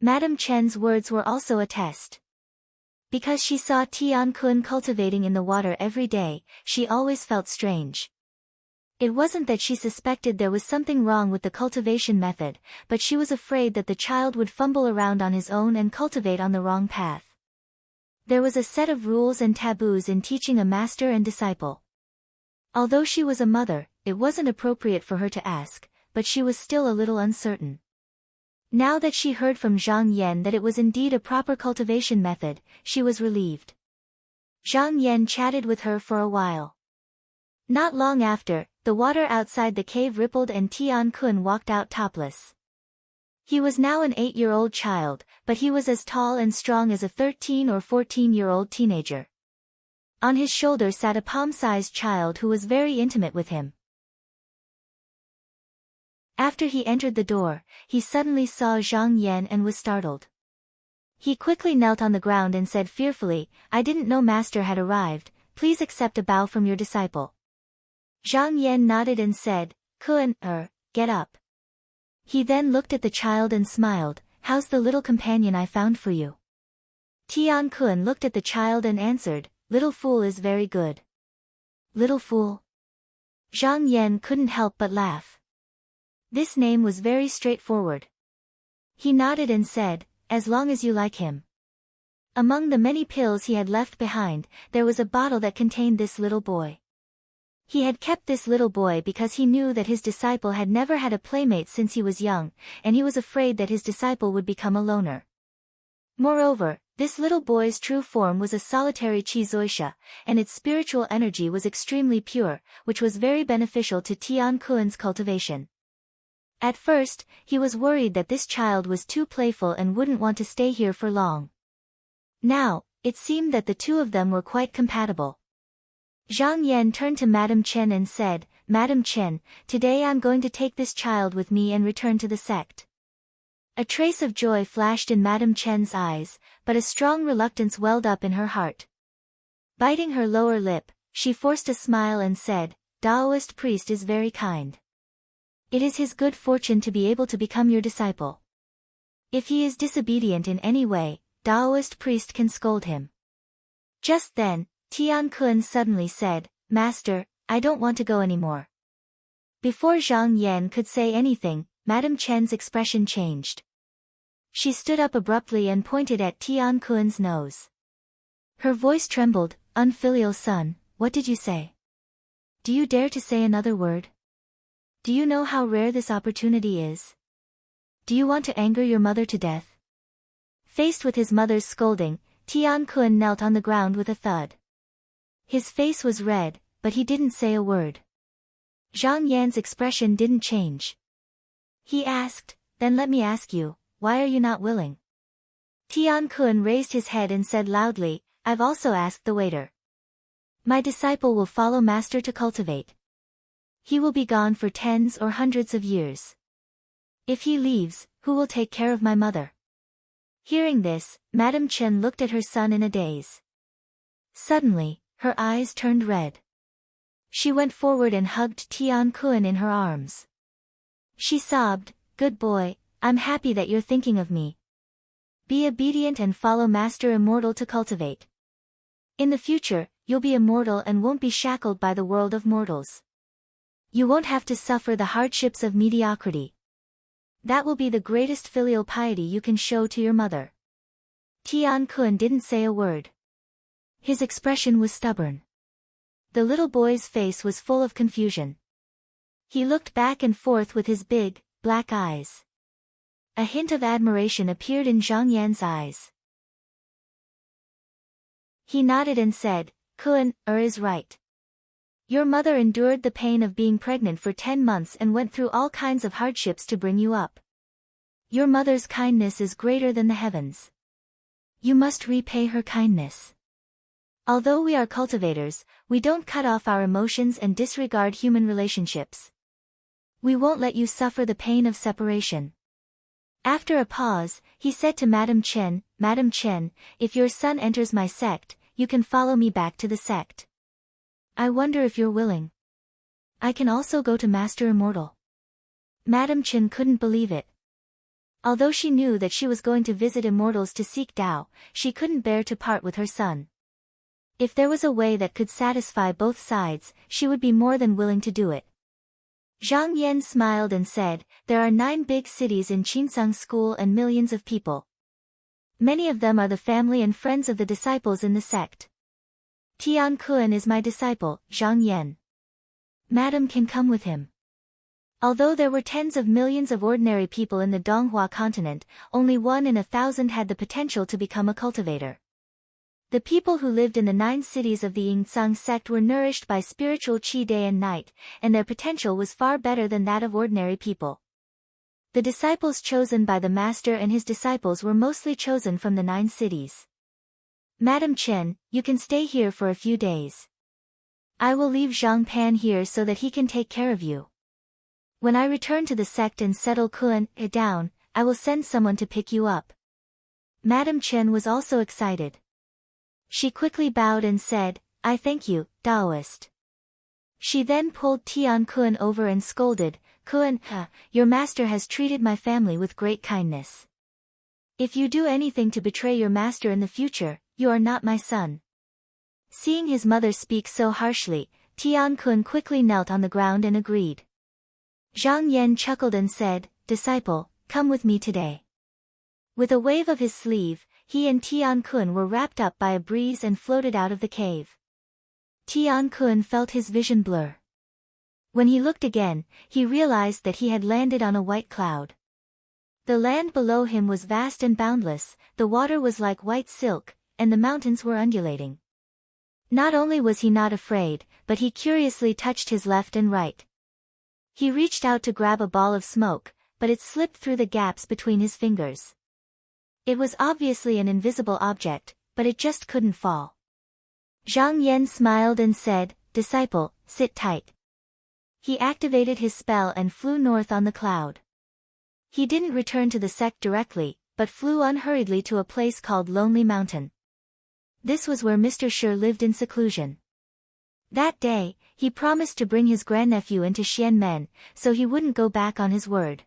Madam Chen's words were also a test. Because she saw Tian Kun cultivating in the water every day, she always felt strange. It wasn't that she suspected there was something wrong with the cultivation method, but she was afraid that the child would fumble around on his own and cultivate on the wrong path. There was a set of rules and taboos in teaching a master and disciple. Although she was a mother, it wasn't appropriate for her to ask, but she was still a little uncertain. Now that she heard from Zhang Yan that it was indeed a proper cultivation method, she was relieved. Zhang Yan chatted with her for a while. Not long after, the water outside the cave rippled and Tian Kun walked out topless. He was now an 8-year-old child, but he was as tall and strong as a 13 or 14-year-old teenager. On his shoulder sat a palm-sized child who was very intimate with him. After he entered the door, he suddenly saw Zhang Yan and was startled. He quickly knelt on the ground and said fearfully, "I didn't know Master had arrived, please accept a bow from your disciple." Zhang Yan nodded and said, "Kun, get up." He then looked at the child and smiled, "How's the little companion I found for you?" Tian Kun looked at the child and answered, "Little fool is very good." Little fool? Zhang Yan couldn't help but laugh. This name was very straightforward. He nodded and said, "As long as you like him." Among the many pills he had left behind, there was a bottle that contained this little boy. He had kept this little boy because he knew that his disciple had never had a playmate since he was young, and he was afraid that his disciple would become a loner. Moreover, this little boy's true form was a solitary Chizoisha, and its spiritual energy was extremely pure, which was very beneficial to Tian Kun's cultivation. At first, he was worried that this child was too playful and wouldn't want to stay here for long. Now, it seemed that the two of them were quite compatible. Zhang Yan turned to Madame Chen and said, "Madame Chen, today I'm going to take this child with me and return to the sect." A trace of joy flashed in Madame Chen's eyes, but a strong reluctance welled up in her heart. Biting her lower lip, she forced a smile and said, "Daoist priest is very kind. It is his good fortune to be able to become your disciple. If he is disobedient in any way, Taoist priest can scold him. Just then, Tian Kun suddenly said, Master, I don't want to go anymore. Before Zhang Yan could say anything, Madame Chen's expression changed. She stood up abruptly and pointed at Tian Kun's nose. Her voice trembled, Unfilial son, what did you say? Do you dare to say another word? Do you know how rare this opportunity is? Do you want to anger your mother to death? Faced with his mother's scolding, Tian Kun knelt on the ground with a thud. His face was red, but he didn't say a word. Zhang Yan's expression didn't change. He asked, Then let me ask you, why are you not willing? Tian Kun raised his head and said loudly, I've also asked the waiter. My disciple will follow master to cultivate. He will be gone for tens or hundreds of years. If he leaves, who will take care of my mother? Hearing this, Madame Chen looked at her son in a daze. Suddenly, her eyes turned red. She went forward and hugged Tian Kun in her arms. She sobbed, Good boy, I'm happy that you're thinking of me. Be obedient and follow Master Immortal to cultivate. In the future, you'll be immortal and won't be shackled by the world of mortals. You won't have to suffer the hardships of mediocrity. That will be the greatest filial piety you can show to your mother. Tian Kun didn't say a word. His expression was stubborn. The little boy's face was full of confusion. He looked back and forth with his big, black eyes. A hint of admiration appeared in Zhang Yan's eyes. He nodded and said, Kun is right. Your mother endured the pain of being pregnant for 10 months and went through all kinds of hardships to bring you up. Your mother's kindness is greater than the heavens. You must repay her kindness. Although we are cultivators, we don't cut off our emotions and disregard human relationships. We won't let you suffer the pain of separation. After a pause, he said to Madame Chen, if your son enters my sect, you can follow me back to the sect. I wonder if you're willing. I can also go to Master Immortal. Madame Chen couldn't believe it. Although she knew that she was going to visit immortals to seek Tao, she couldn't bear to part with her son. If there was a way that could satisfy both sides, she would be more than willing to do it. Zhang Yan smiled and said, There are 9 big cities in Qinsang School and millions of people. Many of them are the family and friends of the disciples in the sect. Tian Kun is my disciple, Zhang Yan. Madam can come with him. Although there were tens of millions of ordinary people in the Donghua continent, only 1 in 1,000 had the potential to become a cultivator. The people who lived in the 9 cities of the Yingtsang sect were nourished by spiritual qi day and night, and their potential was far better than that of ordinary people. The disciples chosen by the master and his disciples were mostly chosen from the 9 cities. Madam Chen, you can stay here for a few days. I will leave Zhang Pan here so that he can take care of you. When I return to the sect and settle Kun down, I will send someone to pick you up. Madam Chen was also excited. She quickly bowed and said, I thank you, Taoist. She then pulled Tian Kun over and scolded, Kun, your master has treated my family with great kindness. If you do anything to betray your master in the future, you are not my son. Seeing his mother speak so harshly, Tian Kun quickly knelt on the ground and agreed. Zhang Yan chuckled and said, Disciple, come with me today. With a wave of his sleeve, he and Tian Kun were wrapped up by a breeze and floated out of the cave. Tian Kun felt his vision blur. When he looked again, he realized that he had landed on a white cloud. The land below him was vast and boundless, the water was like white silk, and the mountains were undulating. Not only was he not afraid, but he curiously touched his left and right. He reached out to grab a ball of smoke, but it slipped through the gaps between his fingers. It was obviously an invisible object, but it just couldn't fall. Zhang Yan smiled and said, Disciple, sit tight. He activated his spell and flew north on the cloud. He didn't return to the sect directly, but flew unhurriedly to a place called Lonely Mountain. This was where Mr. Shi lived in seclusion. That day, he promised to bring his grandnephew into Xianmen, so he wouldn't go back on his word.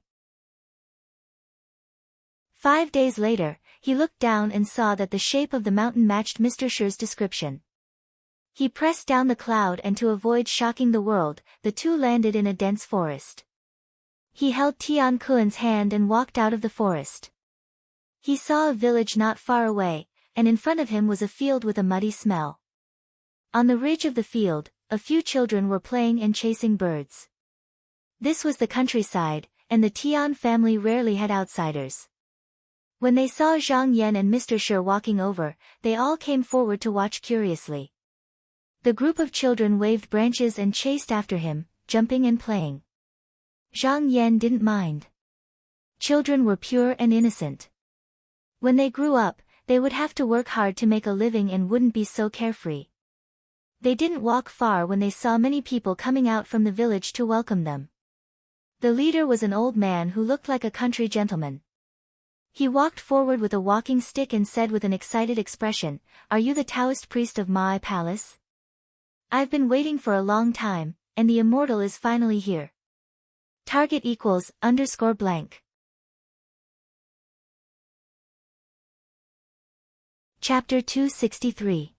5 days later, he looked down and saw that the shape of the mountain matched Mr. Shi's description. He pressed down the cloud and to avoid shocking the world, the two landed in a dense forest. He held Tian Kuan's hand and walked out of the forest. He saw a village not far away, and in front of him was a field with a muddy smell. On the ridge of the field, a few children were playing and chasing birds. This was the countryside, and the Tian family rarely had outsiders. When they saw Zhang Yan and Mr. Shi walking over, they all came forward to watch curiously. The group of children waved branches and chased after him, jumping and playing. Zhang Yan didn't mind. Children were pure and innocent. When they grew up, they would have to work hard to make a living and wouldn't be so carefree. They didn't walk far when they saw many people coming out from the village to welcome them. The leader was an old man who looked like a country gentleman. He walked forward with a walking stick and said with an excited expression, "Are you the Taoist priest of Mai Palace? I've been waiting for a long time, and the immortal is finally here. Target equals _blank. Chapter 263.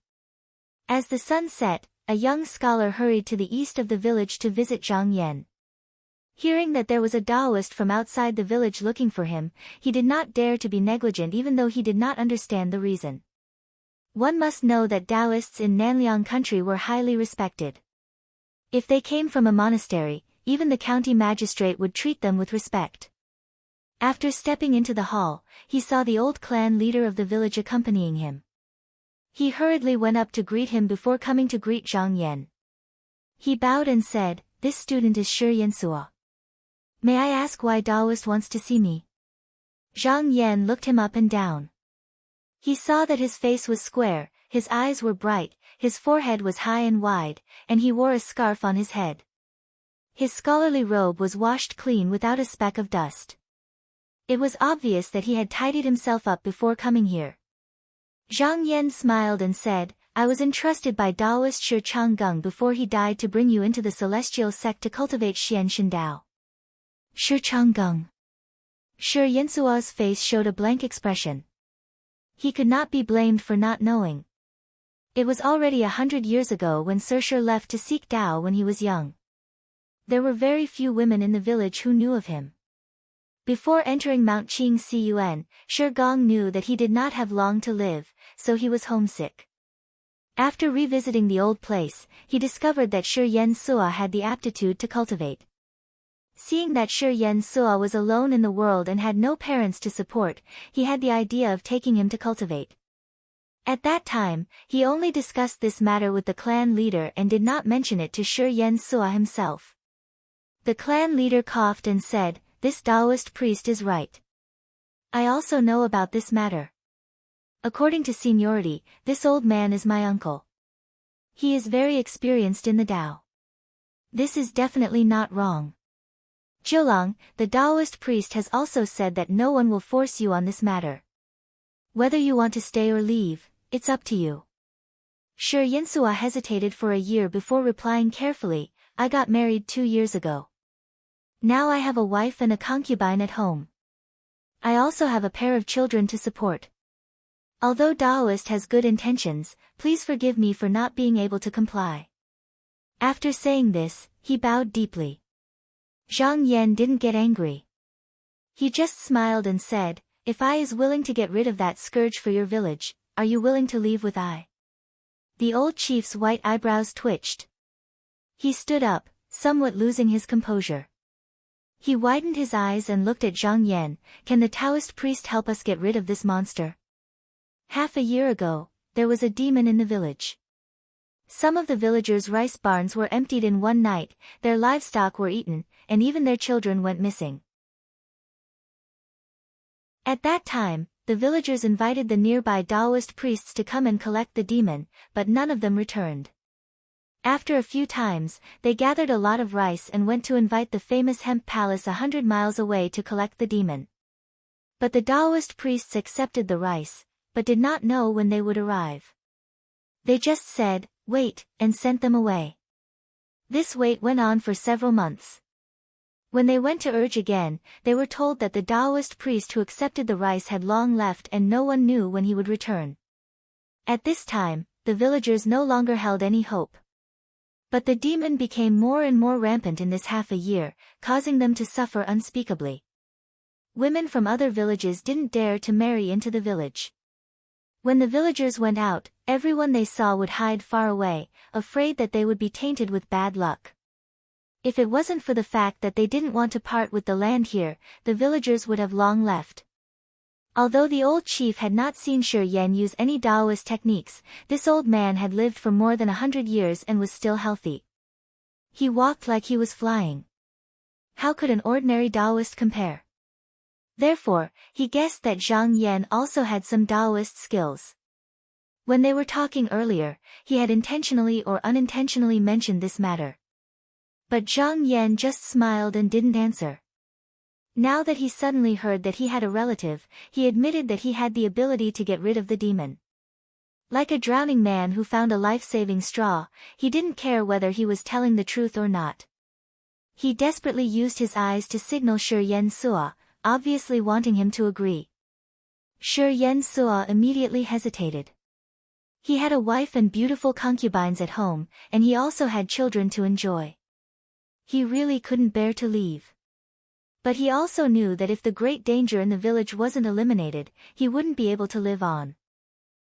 As the sun set, a young scholar hurried to the east of the village to visit Zhang Yan. Hearing that there was a Taoist from outside the village looking for him, he did not dare to be negligent even though he did not understand the reason. One must know that Taoists in Nanliang country were highly respected. If they came from a monastery, even the county magistrate would treat them with respect. After stepping into the hall, he saw the old clan leader of the village accompanying him. He hurriedly went up to greet him before coming to greet Zhang Yan. He bowed and said, "This student is Shi Yensua. May I ask why Taoist wants to see me?" Zhang Yan looked him up and down. He saw that his face was square, his eyes were bright, his forehead was high and wide, and he wore a scarf on his head. His scholarly robe was washed clean without a speck of dust. It was obvious that he had tidied himself up before coming here. Zhang Yan smiled and said, "I was entrusted by Taoist Shi Changgung before he died to bring you into the celestial sect to cultivate Xian Shendao." Shi Changgung. Shi Yensua's face showed a blank expression. He could not be blamed for not knowing. It was already 100 years ago when Sir Shi left to seek Tao when he was young. There were very few women in the village who knew of him. Before entering Mount Qing Cun, Shi Gong knew that he did not have long to live, so he was homesick. After revisiting the old place, he discovered that Shi Yensua had the aptitude to cultivate. Seeing that Shi Yensua was alone in the world and had no parents to support, he had the idea of taking him to cultivate. At that time, he only discussed this matter with the clan leader and did not mention it to Shi Yensua himself. The clan leader coughed and said, "This Taoist priest is right. I also know about this matter. According to seniority, this old man is my uncle. He is very experienced in the Tao. This is definitely not wrong. Zhilang, the Taoist priest has also said that no one will force you on this matter. Whether you want to stay or leave, it's up to you." Shi Yensua hesitated for a year before replying carefully, "I got married 2 years ago. Now I have a wife and a concubine at home. I also have a pair of children to support. Although Taoist has good intentions, please forgive me for not being able to comply." After saying this, he bowed deeply. Zhang Yan didn't get angry. He just smiled and said, "If I is willing to get rid of that scourge for your village, are you willing to leave with I?" The old chief's white eyebrows twitched. He stood up, somewhat losing his composure. He widened his eyes and looked at Zhang Yan. "Can the Taoist priest help us get rid of this monster?" Half a year ago, there was a demon in the village. Some of the villagers' rice barns were emptied in one night, their livestock were eaten, and even their children went missing. At that time, the villagers invited the nearby Taoist priests to come and collect the demon, but none of them returned. After a few times, they gathered a lot of rice and went to invite the famous hemp palace 100 miles away to collect the demon. But the Taoist priests accepted the rice, but did not know when they would arrive. They just said, "Wait," and sent them away. This wait went on for several months. When they went to urge again, they were told that the Taoist priest who accepted the rice had long left and no one knew when he would return. At this time, the villagers no longer held any hope. But the demon became more and more rampant in this half a year, causing them to suffer unspeakably. Women from other villages didn't dare to marry into the village. When the villagers went out, everyone they saw would hide far away, afraid that they would be tainted with bad luck. If it wasn't for the fact that they didn't want to part with the land here, the villagers would have long left. Although the old chief had not seen Shi Yan use any Taoist techniques, this old man had lived for more than 100 years and was still healthy. He walked like he was flying. How could an ordinary Taoist compare? Therefore, he guessed that Zhang Yan also had some Taoist skills. When they were talking earlier, he had intentionally or unintentionally mentioned this matter. But Zhang Yan just smiled and didn't answer. Now that he suddenly heard that he had a relative, he admitted that he had the ability to get rid of the demon. Like a drowning man who found a life-saving straw, he didn't care whether he was telling the truth or not. He desperately used his eyes to signal Shi Yan Suo, obviously wanting him to agree. Shi Yan Suo immediately hesitated. He had a wife and beautiful concubines at home, and he also had children to enjoy. He really couldn't bear to leave. But he also knew that if the great danger in the village wasn't eliminated, he wouldn't be able to live on.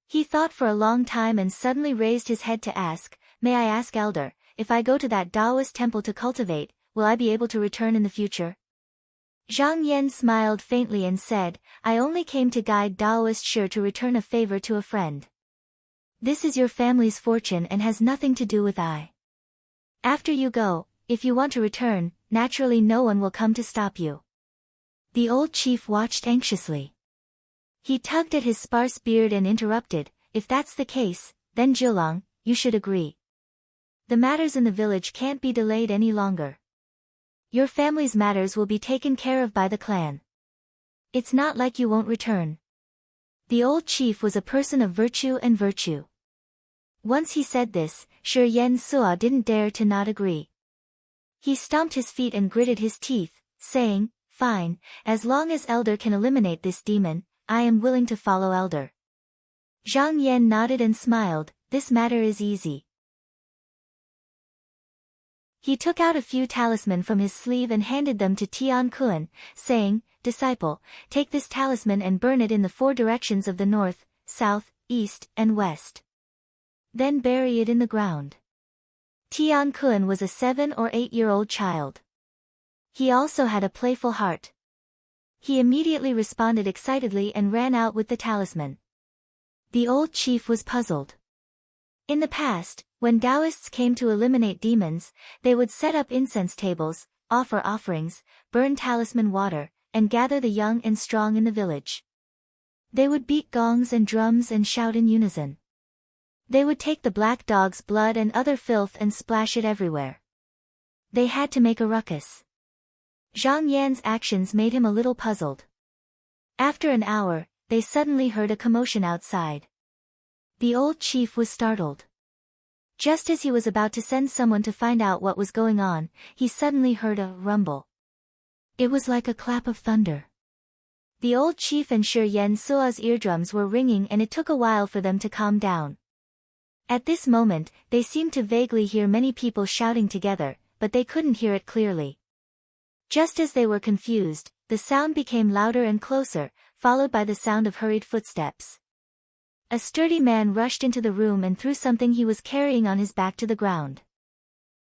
He thought for a long time and suddenly raised his head to ask, "May I ask, Elder, if I go to that Taoist temple to cultivate, will I be able to return in the future?" Zhang Yan smiled faintly and said, "I only came to guide Taoist Shi to return a favor to a friend. This is your family's fortune and has nothing to do with I. After you go, if you want to return, naturally no one will come to stop you." The old chief watched anxiously. He tugged at his sparse beard and interrupted, "If that's the case, then Zhilang, you should agree. The matters in the village can't be delayed any longer. Your family's matters will be taken care of by the clan. It's not like you won't return." The old chief was a person of virtue and virtue. Once he said this, Shi Yan Suo didn't dare to not agree. He stomped his feet and gritted his teeth, saying, "Fine, as long as Elder can eliminate this demon, I am willing to follow Elder." Zhang Yan nodded and smiled, "This matter is easy." He took out a few talisman from his sleeve and handed them to Tian Kun, saying, "Disciple, take this talisman and burn it in the 4 directions of the north, south, east, and west. Then bury it in the ground." Tian Kun was a 7 or 8-year-old child. He also had a playful heart. He immediately responded excitedly and ran out with the talisman. The old chief was puzzled. In the past, when Taoists came to eliminate demons, they would set up incense tables, offer offerings, burn talisman water, and gather the young and strong in the village. They would beat gongs and drums and shout in unison. They would take the black dog's blood and other filth and splash it everywhere. They had to make a ruckus. Zhang Yan's actions made him a little puzzled. After an hour, they suddenly heard a commotion outside. The old chief was startled. Just as he was about to send someone to find out what was going on, he suddenly heard a rumble. It was like a clap of thunder. The old chief and Shi Yan Suo's eardrums were ringing and it took a while for them to calm down. At this moment, they seemed to vaguely hear many people shouting together, but they couldn't hear it clearly. Just as they were confused, the sound became louder and closer, followed by the sound of hurried footsteps. A sturdy man rushed into the room and threw something he was carrying on his back to the ground.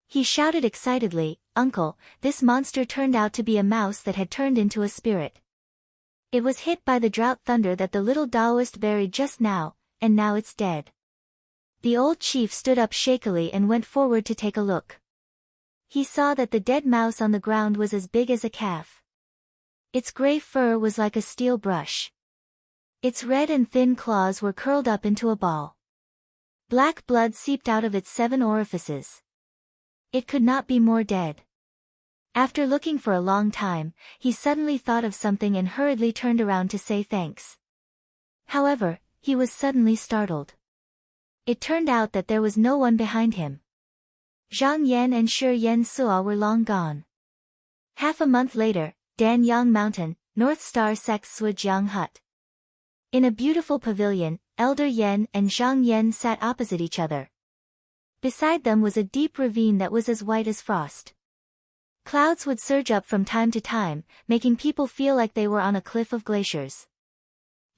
He shouted excitedly, "Uncle, this monster turned out to be a mouse that had turned into a spirit. It was hit by the drought thunder that the little Taoist buried just now, and now it's dead." The old chief stood up shakily and went forward to take a look. He saw that the dead mouse on the ground was as big as a calf. Its gray fur was like a steel brush. Its red and thin claws were curled up into a ball. Black blood seeped out of its 7 orifices. It could not be more dead. After looking for a long time, he suddenly thought of something and hurriedly turned around to say thanks. However, he was suddenly startled. It turned out that there was no one behind him. Zhang Yan and Shi Yan Suo were long gone. Half a month later, Danyang Mountain, North Star Sect's Sujiang Hut. In a beautiful pavilion, Elder Yen and Zhang Yan sat opposite each other. Beside them was a deep ravine that was as white as frost. Clouds would surge up from time to time, making people feel like they were on a cliff of glaciers.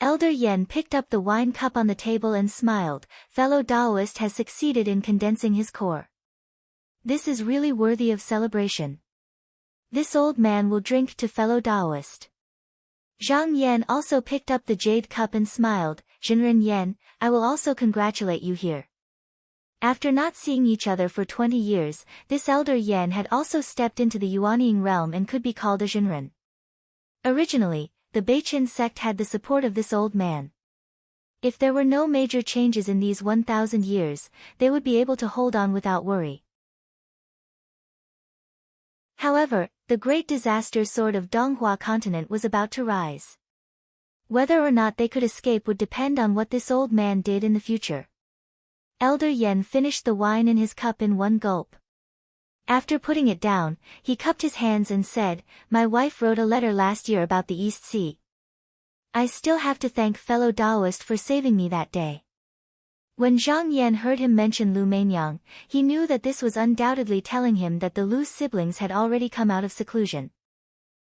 Elder Yen picked up the wine cup on the table and smiled. Fellow Taoist has succeeded in condensing his core. This is really worthy of celebration. This old man will drink to fellow Taoist. Zhang Yan also picked up the jade cup and smiled. Jinren Yen, I will also congratulate you here. After not seeing each other for 20 years, this elder Yen had also stepped into the Yuanying realm and could be called a Jinren. Originally, the Beiqin sect had the support of this old man. If there were no major changes in these 1,000 years, they would be able to hold on without worry. However, the great disaster sword of Donghua continent was about to rise. Whether or not they could escape would depend on what this old man did in the future. Elder Yen finished the wine in his cup in one gulp. After putting it down, he cupped his hands and said, My wife wrote a letter last year about the East Sea. I still have to thank fellow Taoist for saving me that day. When Zhang Yan heard him mention Lu Mainyang, he knew that this was undoubtedly telling him that the Lu siblings had already come out of seclusion.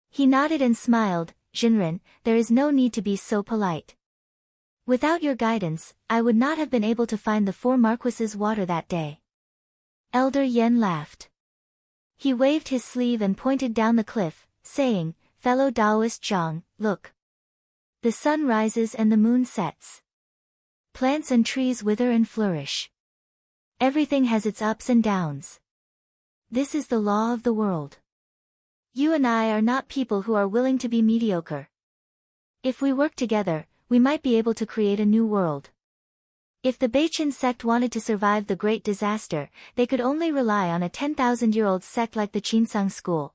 He nodded and smiled. Jinren, there is no need to be so polite. Without your guidance, I would not have been able to find the 4 Marquises' water that day. Elder Yen laughed. He waved his sleeve and pointed down the cliff, saying, Fellow Taoist Zhang, look. The sun rises and the moon sets. Plants and trees wither and flourish. Everything has its ups and downs. This is the law of the world. You and I are not people who are willing to be mediocre. If we work together, we might be able to create a new world. If the Beiqin sect wanted to survive the great disaster, they could only rely on a 10,000-year-old sect like the Qinsang school.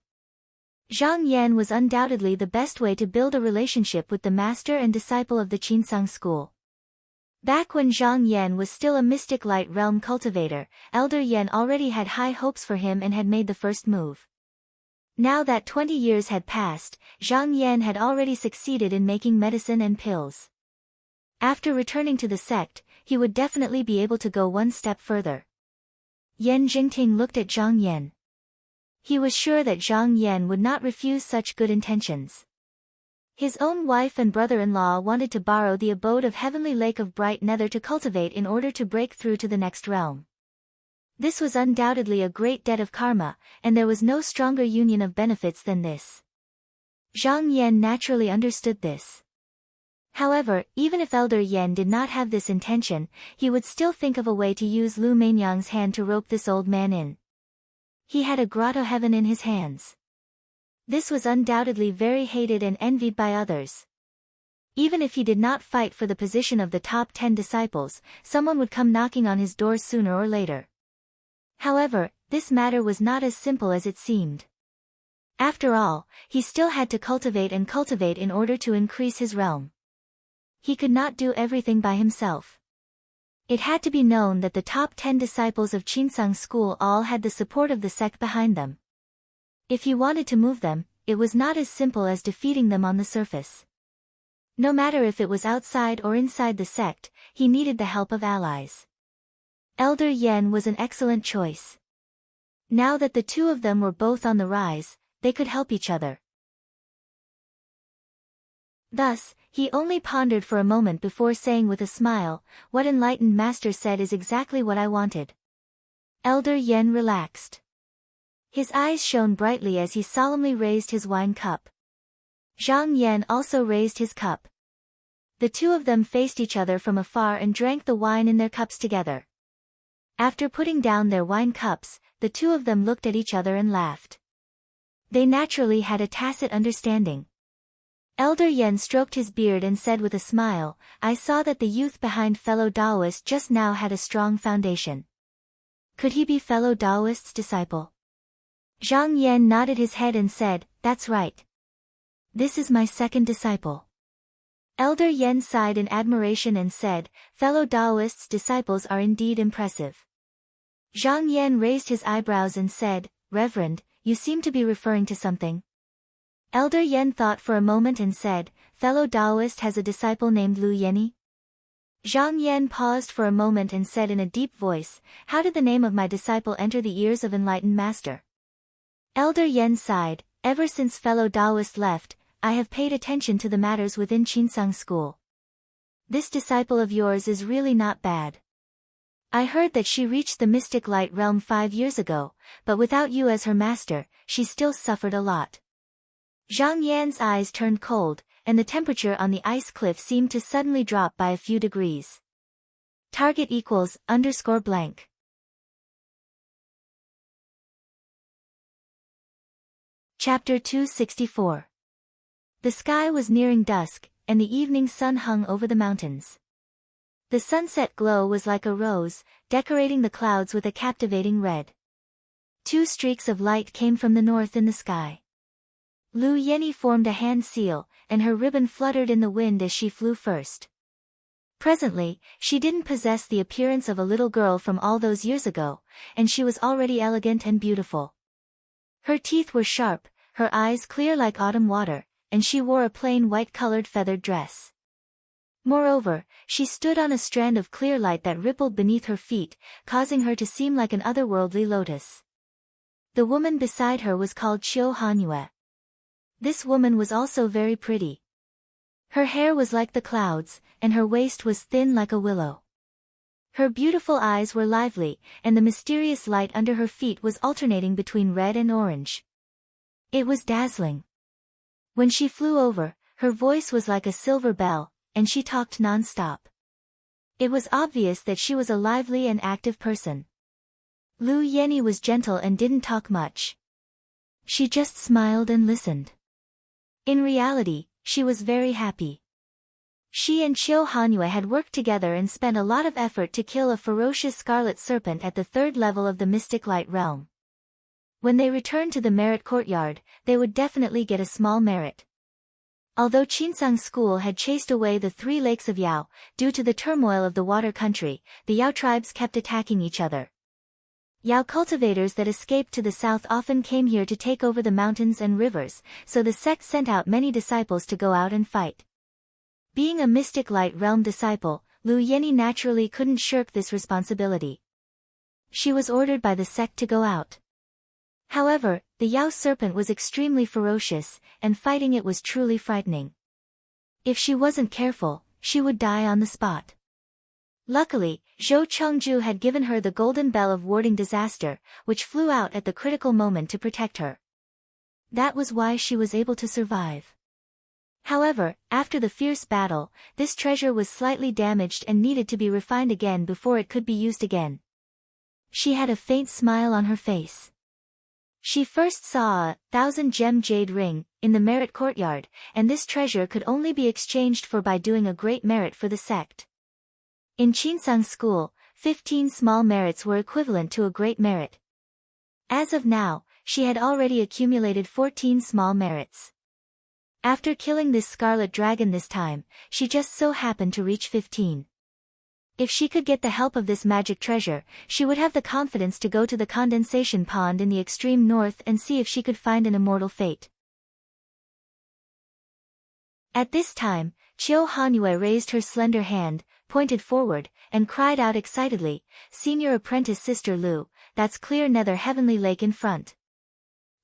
Zhang Yan was undoubtedly the best way to build a relationship with the master and disciple of the Qinsang school. Back when Zhang Yan was still a mystic light realm cultivator, Elder Yen already had high hopes for him and had made the first move. Now that 20 years had passed, Zhang Yan had already succeeded in making medicine and pills. After returning to the sect, he would definitely be able to go one step further. Yan Jingting looked at Zhang Yan. He was sure that Zhang Yan would not refuse such good intentions. His own wife and brother-in-law wanted to borrow the abode of Heavenly Lake of Bright Nether to cultivate in order to break through to the next realm. This was undoubtedly a great debt of karma, and there was no stronger union of benefits than this. Zhang Yan naturally understood this. However, even if Elder Yen did not have this intention, he would still think of a way to use Lu Mainyang's hand to rope this old man in. He had a grotto heaven in his hands. This was undoubtedly very hated and envied by others. Even if he did not fight for the position of the top 10 disciples, someone would come knocking on his door sooner or later. However, this matter was not as simple as it seemed. After all, he still had to cultivate in order to increase his realm. He could not do everything by himself. It had to be known that the top 10 disciples of Qinsang school all had the support of the sect behind them. If he wanted to move them, it was not as simple as defeating them on the surface. No matter if it was outside or inside the sect, he needed the help of allies. Elder Yen was an excellent choice. Now that the two of them were both on the rise, they could help each other. Thus, he only pondered for a moment before saying with a smile, "What enlightened master said is exactly what I wanted." Elder Yen relaxed. His eyes shone brightly as he solemnly raised his wine cup. Zhang Yan also raised his cup. The two of them faced each other from afar and drank the wine in their cups together. After putting down their wine cups, the two of them looked at each other and laughed. They naturally had a tacit understanding. Elder Yen stroked his beard and said with a smile, "I saw that the youth behind fellow Taoist just now had a strong foundation. Could he be fellow Taoist's disciple?" Zhang Yan nodded his head and said, "That's right. This is my second disciple." Elder Yen sighed in admiration and said, "Fellow Taoist's disciples are indeed impressive." Zhang Yan raised his eyebrows and said, "Reverend, you seem to be referring to something. Elder Yen thought for a moment and said, fellow Taoist has a disciple named Lu Yeni? Zhang Yan paused for a moment and said in a deep voice, how did the name of my disciple enter the ears of enlightened master? Elder Yen sighed, ever since fellow Taoist left, I have paid attention to the matters within Qinsang school. This disciple of yours is really not bad. I heard that she reached the mystic light realm 5 years ago, but without you as her master, she still suffered a lot. Zhang Yan's eyes turned cold, and the temperature on the ice cliff seemed to suddenly drop by a few degrees. Target equals _blank. Chapter 264. The sky was nearing dusk, and the evening sun hung over the mountains. The sunset glow was like a rose, decorating the clouds with a captivating red. 2 streaks of light came from the north in the sky. Lu Yeni formed a hand seal, and her ribbon fluttered in the wind as she flew first. Presently, she didn't possess the appearance of a little girl from all those years ago, and she was already elegant and beautiful. Her teeth were sharp, her eyes clear like autumn water, and she wore a plain white-colored feathered dress. Moreover, she stood on a strand of clear light that rippled beneath her feet, causing her to seem like an otherworldly lotus. The woman beside her was called Qiu Hanyue. This woman was also very pretty. Her hair was like the clouds, and her waist was thin like a willow. Her beautiful eyes were lively, and the mysterious light under her feet was alternating between red and orange. It was dazzling. When she flew over, her voice was like a silver bell, and she talked non-stop. It was obvious that she was a lively and active person. Lu Yeni was gentle and didn't talk much. She just smiled and listened. In reality, she was very happy. She and Qiu Hanyue had worked together and spent a lot of effort to kill a ferocious scarlet serpent at the 3rd level of the mystic light realm. When they returned to the merit courtyard, they would definitely get a small merit. Although Qinsang school had chased away the 3 lakes of Yao, due to the turmoil of the water country, the Yao tribes kept attacking each other. Yao cultivators that escaped to the south often came here to take over the mountains and rivers, so the sect sent out many disciples to go out and fight. Being a mystic light realm disciple, Lu Yeni naturally couldn't shirk this responsibility. She was ordered by the sect to go out. However, the Yao serpent was extremely ferocious, and fighting it was truly frightening. If she wasn't careful, she would die on the spot. Luckily, Zhou Chengju had given her the golden bell of warding disaster, which flew out at the critical moment to protect her. That was why she was able to survive. However, after the fierce battle, this treasure was slightly damaged and needed to be refined again before it could be used again. She had a faint smile on her face. She first saw a 1,000-gem jade ring in the merit courtyard, and this treasure could only be exchanged for by doing a great merit for the sect. In Qinsang school, 15 small merits were equivalent to a great merit. As of now, she had already accumulated 14 small merits. After killing this scarlet dragon this time, she just so happened to reach 15. If she could get the help of this magic treasure, she would have the confidence to go to the condensation pond in the extreme north and see if she could find an immortal fate. At this time, Qiu Hanyue raised her slender hand, pointed forward, and cried out excitedly, "Senior apprentice Sister Lu, that's clear nether heavenly lake in front.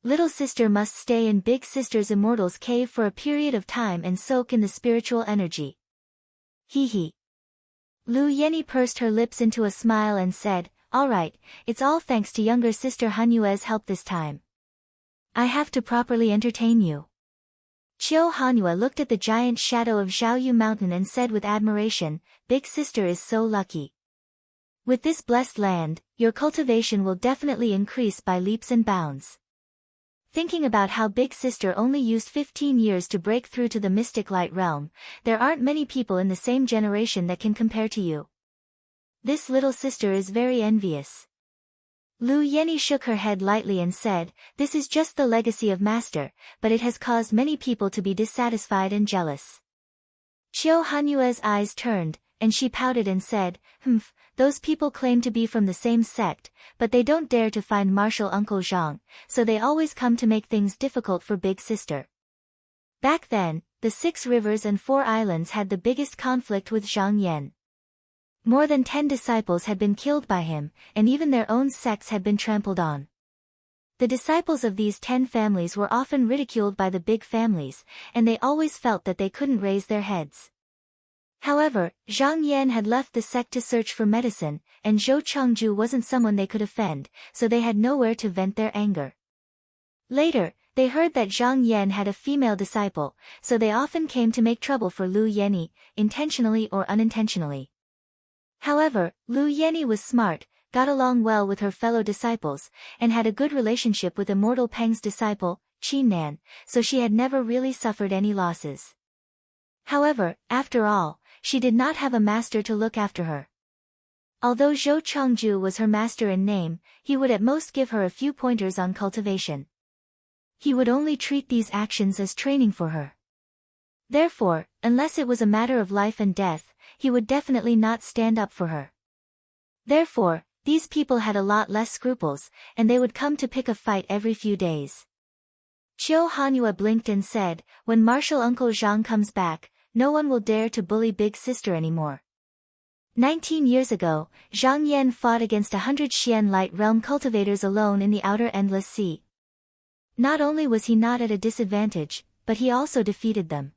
Little sister must stay in big sister's immortal's cave for a period of time and soak in the spiritual energy." Hee hee. Lu Yeni pursed her lips into a smile and said, "All right, it's all thanks to younger sister Hanyue's help this time. I have to properly entertain you." Qiu Hanyue looked at the giant shadow of Zhaoyu Mountain and said with admiration, "Big sister is so lucky. With this blessed land, your cultivation will definitely increase by leaps and bounds." Thinking about how Big Sister only used 15 years to break through to the mystic light realm, there aren't many people in the same generation that can compare to you. This little sister is very envious. Lu Yeni shook her head lightly and said, "This is just the legacy of Master, but it has caused many people to be dissatisfied and jealous." Qiu Hanyue's eyes turned, and she pouted and said, those people claim to be from the same sect, but they don't dare to find martial Uncle Zhang, so they always come to make things difficult for Big Sister. Back then, the 6 rivers and 4 islands had the biggest conflict with Zhang Yan. More than 10 disciples had been killed by him, and even their own sects had been trampled on. The disciples of these 10 families were often ridiculed by the big families, and they always felt that they couldn't raise their heads. However, Zhang Yan had left the sect to search for medicine, and Zhou Chengju wasn't someone they could offend, so they had nowhere to vent their anger. Later, they heard that Zhang Yan had a female disciple, so they often came to make trouble for Lu Yenyi, intentionally or unintentionally. However, Lu Yenyi was smart, got along well with her fellow disciples, and had a good relationship with Immortal Peng's disciple, Qin Nan, so she had never really suffered any losses. However, after all, she did not have a master to look after her. Although Zhou Chengju was her master in name, he would at most give her a few pointers on cultivation. He would only treat these actions as training for her. Therefore, unless it was a matter of life and death, he would definitely not stand up for her. Therefore, these people had a lot less scruples, and they would come to pick a fight every few days. Qiu Hanhua blinked and said, "When martial Uncle Zhang comes back, no one will dare to bully Big Sister anymore." 19 years ago, Zhang Yan fought against 100 Xian Light Realm cultivators alone in the outer Endless Sea. Not only was he not at a disadvantage, but he also defeated them.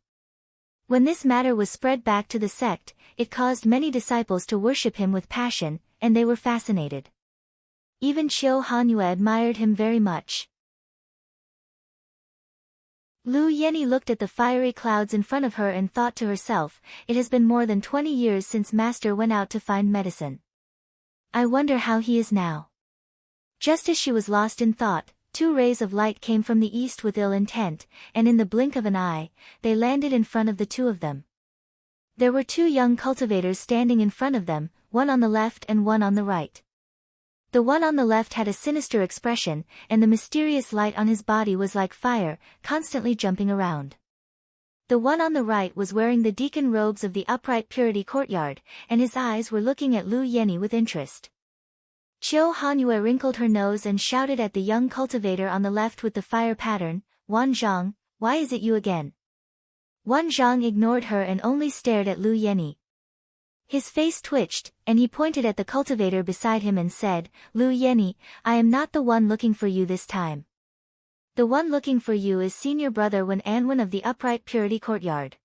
When this matter was spread back to the sect, it caused many disciples to worship him with passion, and they were fascinated. Even Qiu Hanhua admired him very much. Lu Yenyi looked at the fiery clouds in front of her and thought to herself, "It has been more than 20 years since Master went out to find medicine. I wonder how he is now." Just as she was lost in thought, 2 rays of light came from the east with ill intent, and in the blink of an eye, they landed in front of the 2 of them. There were 2 young cultivators standing in front of them, one on the left and one on the right. The one on the left had a sinister expression, and the mysterious light on his body was like fire, constantly jumping around. The one on the right was wearing the deacon robes of the Upright Purity Courtyard, and his eyes were looking at Lu Yenyi with interest. Qiu Hanhua wrinkled her nose and shouted at the young cultivator on the left with the fire pattern, "Wan Zhang, why is it you again?" Wan Zhang ignored her and only stared at Lu Yenyi. His face twitched, and he pointed at the cultivator beside him and said, "Lu Yenyi, I am not the one looking for you this time. The one looking for you is senior brother Wen Anwen of the Upright Purity Courtyard."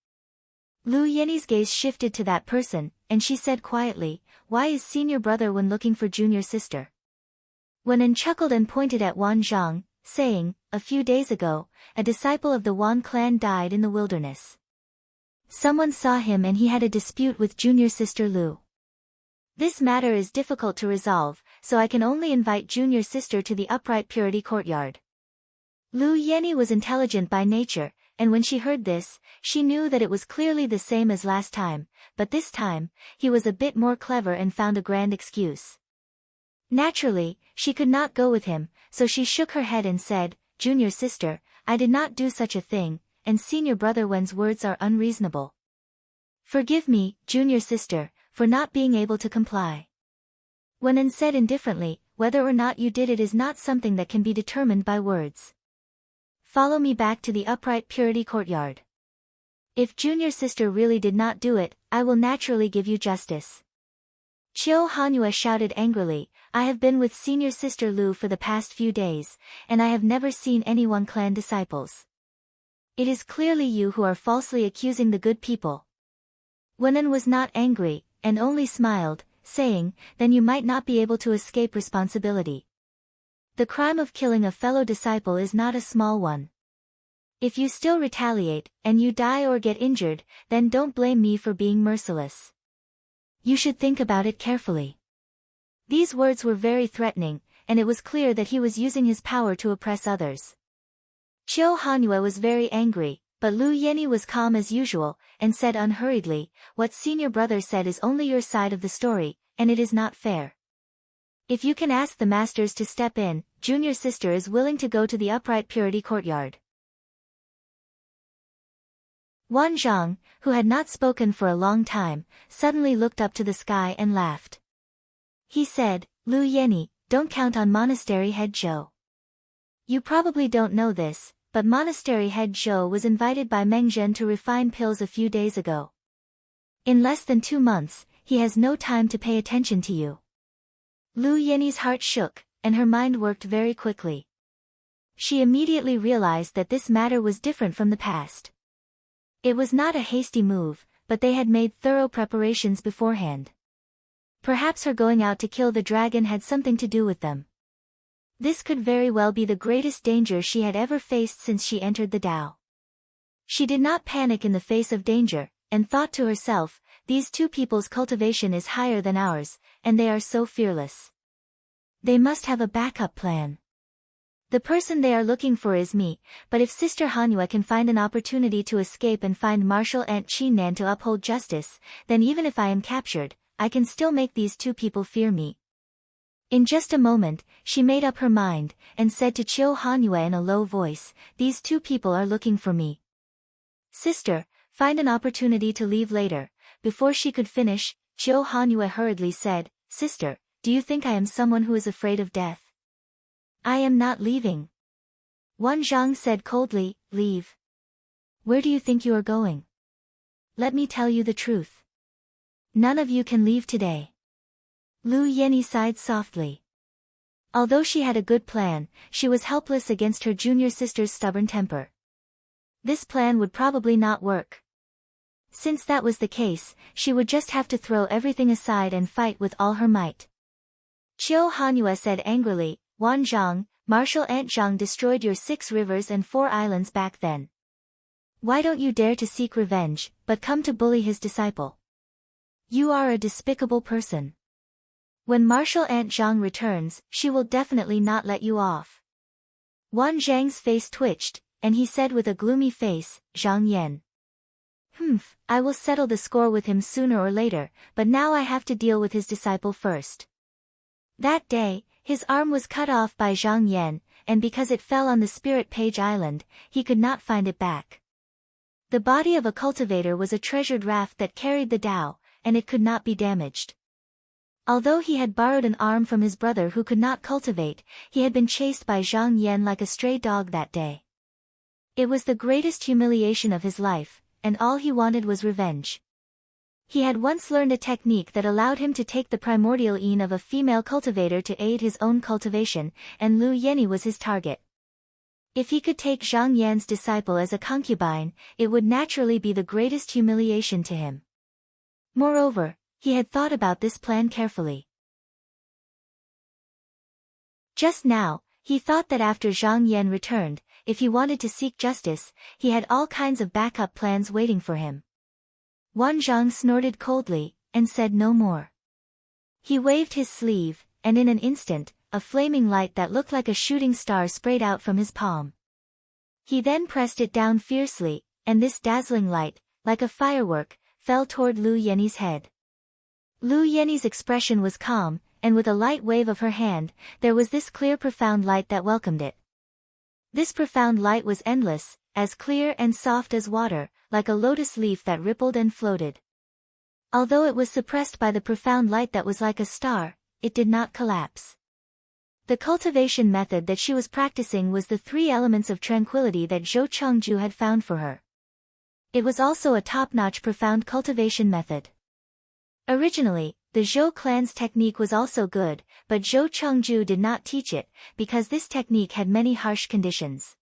Lu Yenyi's gaze shifted to that person, and she said quietly, "Why is senior brother Wen looking for junior sister?" Wen chuckled and pointed at Wan Zhang, saying, "A few days ago, a disciple of the Wan clan died in the wilderness. Someone saw him and he had a dispute with junior sister Lu. This matter is difficult to resolve, so I can only invite junior sister to the Upright Purity Courtyard." Lu Yenyi was intelligent by nature, and when she heard this, she knew that it was clearly the same as last time, but this time, he was a bit more clever and found a grand excuse. Naturally, she could not go with him, so she shook her head and said, "Junior sister, I did not do such a thing, and senior brother Wen's words are unreasonable. Forgive me, junior sister, for not being able to comply." Wen said indifferently, "Whether or not you did it is not something that can be determined by words. Follow me back to the Upright Purity Courtyard. If junior sister really did not do it, I will naturally give you justice." Qiu Hanhua shouted angrily, "I have been with senior sister Lu for the past few days, and I have never seen any Wan clan disciples. It is clearly you who are falsely accusing the good people." Wen was not angry, and only smiled, saying, "Then you might not be able to escape responsibility. The crime of killing a fellow disciple is not a small one. If you still retaliate, and you die or get injured, then don't blame me for being merciless. You should think about it carefully." These words were very threatening, and it was clear that he was using his power to oppress others. Qiu Hanhua was very angry, but Lu Yenyi was calm as usual, and said unhurriedly, "What senior brother said is only your side of the story, and it is not fair. If you can ask the masters to step in, junior sister is willing to go to the Upright Purity Courtyard." Wan Zhang, who had not spoken for a long time, suddenly looked up to the sky and laughed. He said, Lu Yeni, don't count on Monastery Head Zhou. You probably don't know this, but Monastery Head Zhou was invited by Meng Zhen to refine pills a few days ago. In less than 2 months, he has no time to pay attention to you. Lu Yeni's heart shook, and her mind worked very quickly. She immediately realized that this matter was different from the past. It was not a hasty move, but they had made thorough preparations beforehand. Perhaps her going out to kill the dragon had something to do with them. This could very well be the greatest danger she had ever faced since she entered the Tao. She did not panic in the face of danger, and thought to herself, these two people's cultivation is higher than ours, and they are so fearless. They must have a backup plan. The person they are looking for is me, but if Sister Hanyu can find an opportunity to escape and find Martial Aunt Qinnan to uphold justice, then even if I am captured, I can still make these two people fear me. In just a moment, she made up her mind, and said to Qiu Hanyu in a low voice, these two people are looking for me. Sister, find an opportunity to leave later. Before she could finish, Qiu Hanyu hurriedly said, Sister, do you think I am someone who is afraid of death? I am not leaving. Wan Zhang said coldly, leave. Where do you think you are going? Let me tell you the truth. None of you can leave today. Lu Yeni sighed softly. Although she had a good plan, she was helpless against her junior sister's stubborn temper. This plan would probably not work. Since that was the case, she would just have to throw everything aside and fight with all her might. Qiu Hanyu said angrily, Wan Zhang, Martial Aunt Zhang destroyed your 6 rivers and 4 islands back then. Why don't you dare to seek revenge, but come to bully his disciple? You are a despicable person. When Martial Aunt Zhang returns, she will definitely not let you off. Wan Zhang's face twitched, and he said with a gloomy face, Zhang Yan. I will settle the score with him sooner or later, but now I have to deal with his disciple first. That day, his arm was cut off by Zhang Yan, and because it fell on the Spirit Page Island, he could not find it back. The body of a cultivator was a treasured raft that carried the Tao, and it could not be damaged. Although he had borrowed an arm from his brother who could not cultivate, he had been chased by Zhang Yan like a stray dog that day. It was the greatest humiliation of his life, and all he wanted was revenge. He had once learned a technique that allowed him to take the primordial yin of a female cultivator to aid his own cultivation, and Lu Yeni was his target. If he could take Zhang Yan's disciple as a concubine, it would naturally be the greatest humiliation to him. Moreover, he had thought about this plan carefully. Just now, he thought that after Zhang Yan returned, if he wanted to seek justice, he had all kinds of backup plans waiting for him. Wan Zhang snorted coldly, and said no more. He waved his sleeve, and in an instant, a flaming light that looked like a shooting star sprayed out from his palm. He then pressed it down fiercely, and this dazzling light, like a firework, fell toward Lu Yeni's head. Lu Yeni's expression was calm, and with a light wave of her hand, there was this clear profound light that welcomed it. This profound light was endless, as clear and soft as water, like a lotus leaf that rippled and floated. Although it was suppressed by the profound light that was like a star, it did not collapse. The cultivation method that she was practicing was the 3 elements of tranquility that Zhou Chengju had found for her. It was also a top-notch profound cultivation method. Originally, the Zhou clan's technique was also good, but Zhou Chengju did not teach it, because this technique had many harsh conditions.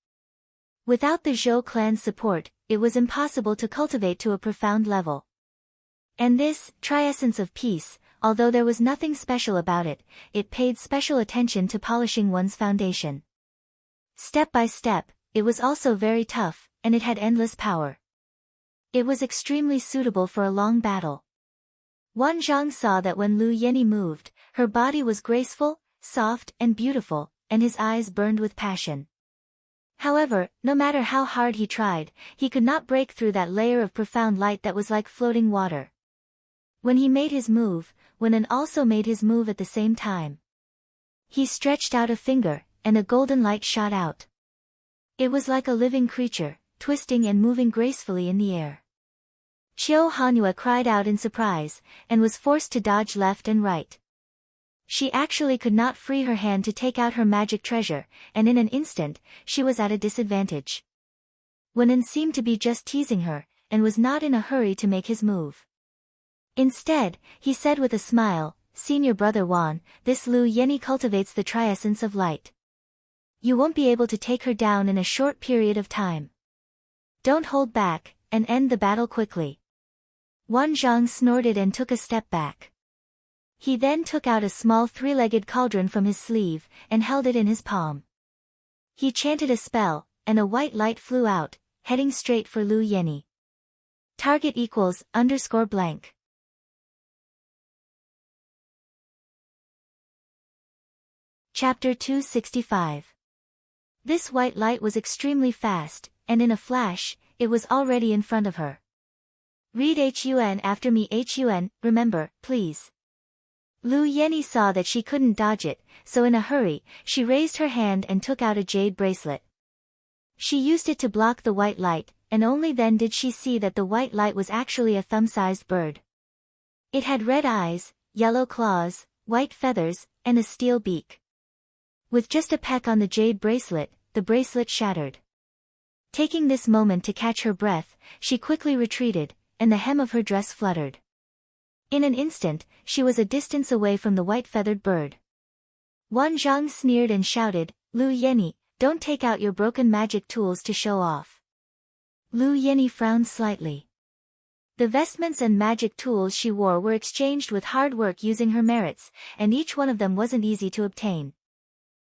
Without the Zhou clan's support, it was impossible to cultivate to a profound level. And this, triessence of peace, although there was nothing special about it, it paid special attention to polishing one's foundation. Step by step, it was also very tough, and it had endless power. It was extremely suitable for a long battle. Wan Zhang saw that when Lu Yeni moved, her body was graceful, soft and beautiful, and his eyes burned with passion. However, no matter how hard he tried, he could not break through that layer of profound light that was like floating water. When he made his move, Wen also made his move at the same time. He stretched out a finger, and a golden light shot out. It was like a living creature, twisting and moving gracefully in the air. Qiu Hanyu cried out in surprise, and was forced to dodge left and right. She actually could not free her hand to take out her magic treasure, and in an instant, she was at a disadvantage. Wenin seemed to be just teasing her, and was not in a hurry to make his move. Instead, he said with a smile, "Senior brother Wan, this Lu Yeni cultivates the triessence of light. You won't be able to take her down in a short period of time. Don't hold back, and end the battle quickly." Wan Zhang snorted and took a step back. He then took out a small three-legged cauldron from his sleeve, and held it in his palm. He chanted a spell, and a white light flew out, heading straight for Lu Yeni. Target equals _blank. Chapter 265. This white light was extremely fast, and in a flash, it was already in front of her. Read Hun after me. Hun, remember, please. Lu Yeni saw that she couldn't dodge it, so in a hurry, she raised her hand and took out a jade bracelet. She used it to block the white light, and only then did she see that the white light was actually a thumb-sized bird. It had red eyes, yellow claws, white feathers, and a steel beak. With just a peck on the jade bracelet, the bracelet shattered. Taking this moment to catch her breath, she quickly retreated, and the hem of her dress fluttered. In an instant, she was a distance away from the white-feathered bird. Wan Zhang sneered and shouted, "Lu Yeni, don't take out your broken magic tools to show off." Lu Yeni frowned slightly. The vestments and magic tools she wore were exchanged with hard work using her merits, and each one of them wasn't easy to obtain.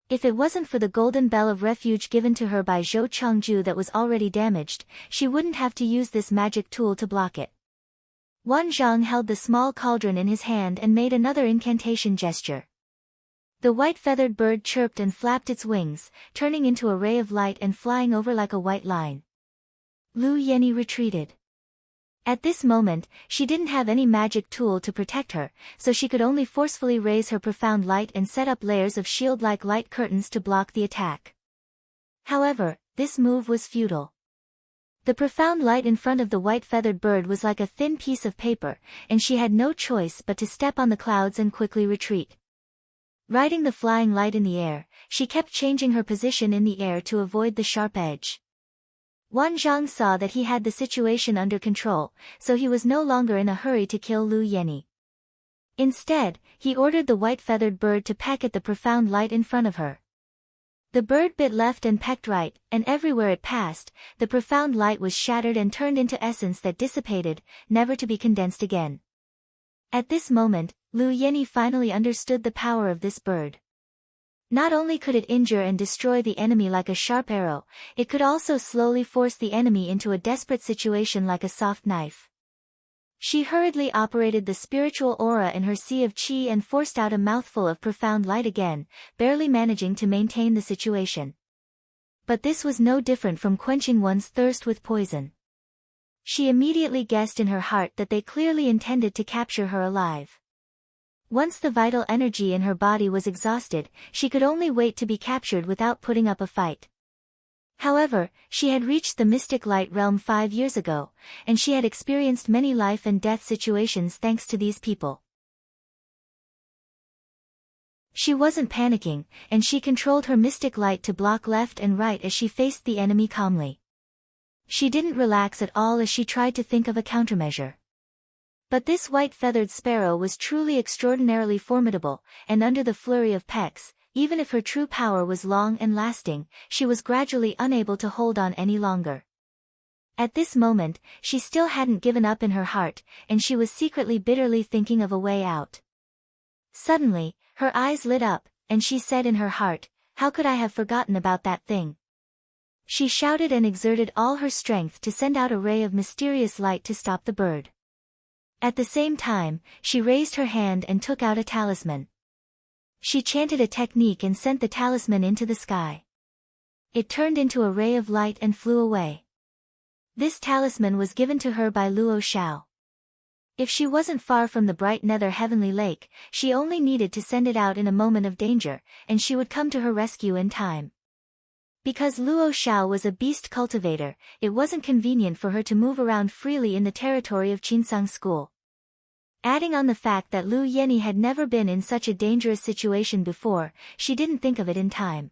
If it wasn't for the golden bell of refuge given to her by Zhou Changju that was already damaged, she wouldn't have to use this magic tool to block it. Wan Zhang held the small cauldron in his hand and made another incantation gesture. The white-feathered bird chirped and flapped its wings, turning into a ray of light and flying over like a white line. Lu Yeni retreated. At this moment, she didn't have any magic tool to protect her, so she could only forcefully raise her profound light and set up layers of shield-like light curtains to block the attack. However, this move was futile. The profound light in front of the white-feathered bird was like a thin piece of paper, and she had no choice but to step on the clouds and quickly retreat. Riding the flying light in the air, she kept changing her position in the air to avoid the sharp edge. Wan Zhang saw that he had the situation under control, so he was no longer in a hurry to kill Lu Yeni. Instead, he ordered the white-feathered bird to peck at the profound light in front of her. The bird bit left and pecked right, and everywhere it passed, the profound light was shattered and turned into essence that dissipated, never to be condensed again. At this moment, Lu Yeni finally understood the power of this bird. Not only could it injure and destroy the enemy like a sharp arrow, it could also slowly force the enemy into a desperate situation like a soft knife. She hurriedly operated the spiritual aura in her sea of qi and forced out a mouthful of profound light again, barely managing to maintain the situation. But this was no different from quenching one's thirst with poison. She immediately guessed in her heart that they clearly intended to capture her alive. Once the vital energy in her body was exhausted, she could only wait to be captured without putting up a fight. However, she had reached the mystic light realm 5 years ago, and she had experienced many life and death situations thanks to these people. She wasn't panicking, and she controlled her mystic light to block left and right as she faced the enemy calmly. She didn't relax at all as she tried to think of a countermeasure. But this white-feathered sparrow was truly extraordinarily formidable, and under the flurry of pecks, even if her true power was long and lasting, she was gradually unable to hold on any longer. At this moment, she still hadn't given up in her heart, and she was secretly bitterly thinking of a way out. Suddenly, her eyes lit up, and she said in her heart, "How could I have forgotten about that thing?" She shouted and exerted all her strength to send out a ray of mysterious light to stop the bird. At the same time, she raised her hand and took out a talisman. She chanted a technique and sent the talisman into the sky. It turned into a ray of light and flew away. This talisman was given to her by Luo Xiao. If she wasn't far from the bright nether heavenly lake, she only needed to send it out in a moment of danger, and she would come to her rescue in time. Because Luo Xiao was a beast cultivator, it wasn't convenient for her to move around freely in the territory of Qinsang School. Adding on the fact that Lu Yenny had never been in such a dangerous situation before, she didn't think of it in time.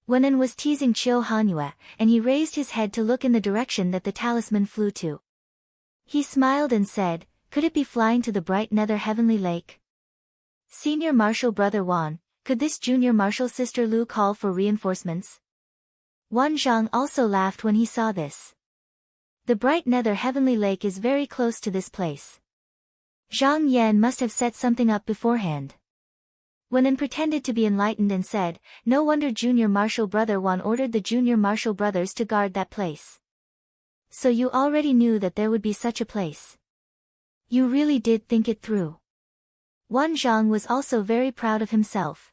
Wenan was teasing Chiu Hanyu, and he raised his head to look in the direction that the talisman flew to. He smiled and said, "Could it be flying to the bright nether heavenly lake?" Senior Marshal Brother Wan, could this junior marshal sister Lu call for reinforcements? Wan Zhang also laughed when he saw this. The bright nether heavenly lake is very close to this place. Zhang Yan must have set something up beforehand. Wenan pretended to be enlightened and said, "No wonder Junior Marshal Brother Wan ordered the Junior Marshal brothers to guard that place. So you already knew that there would be such a place. You really did think it through." Wan Zhang was also very proud of himself.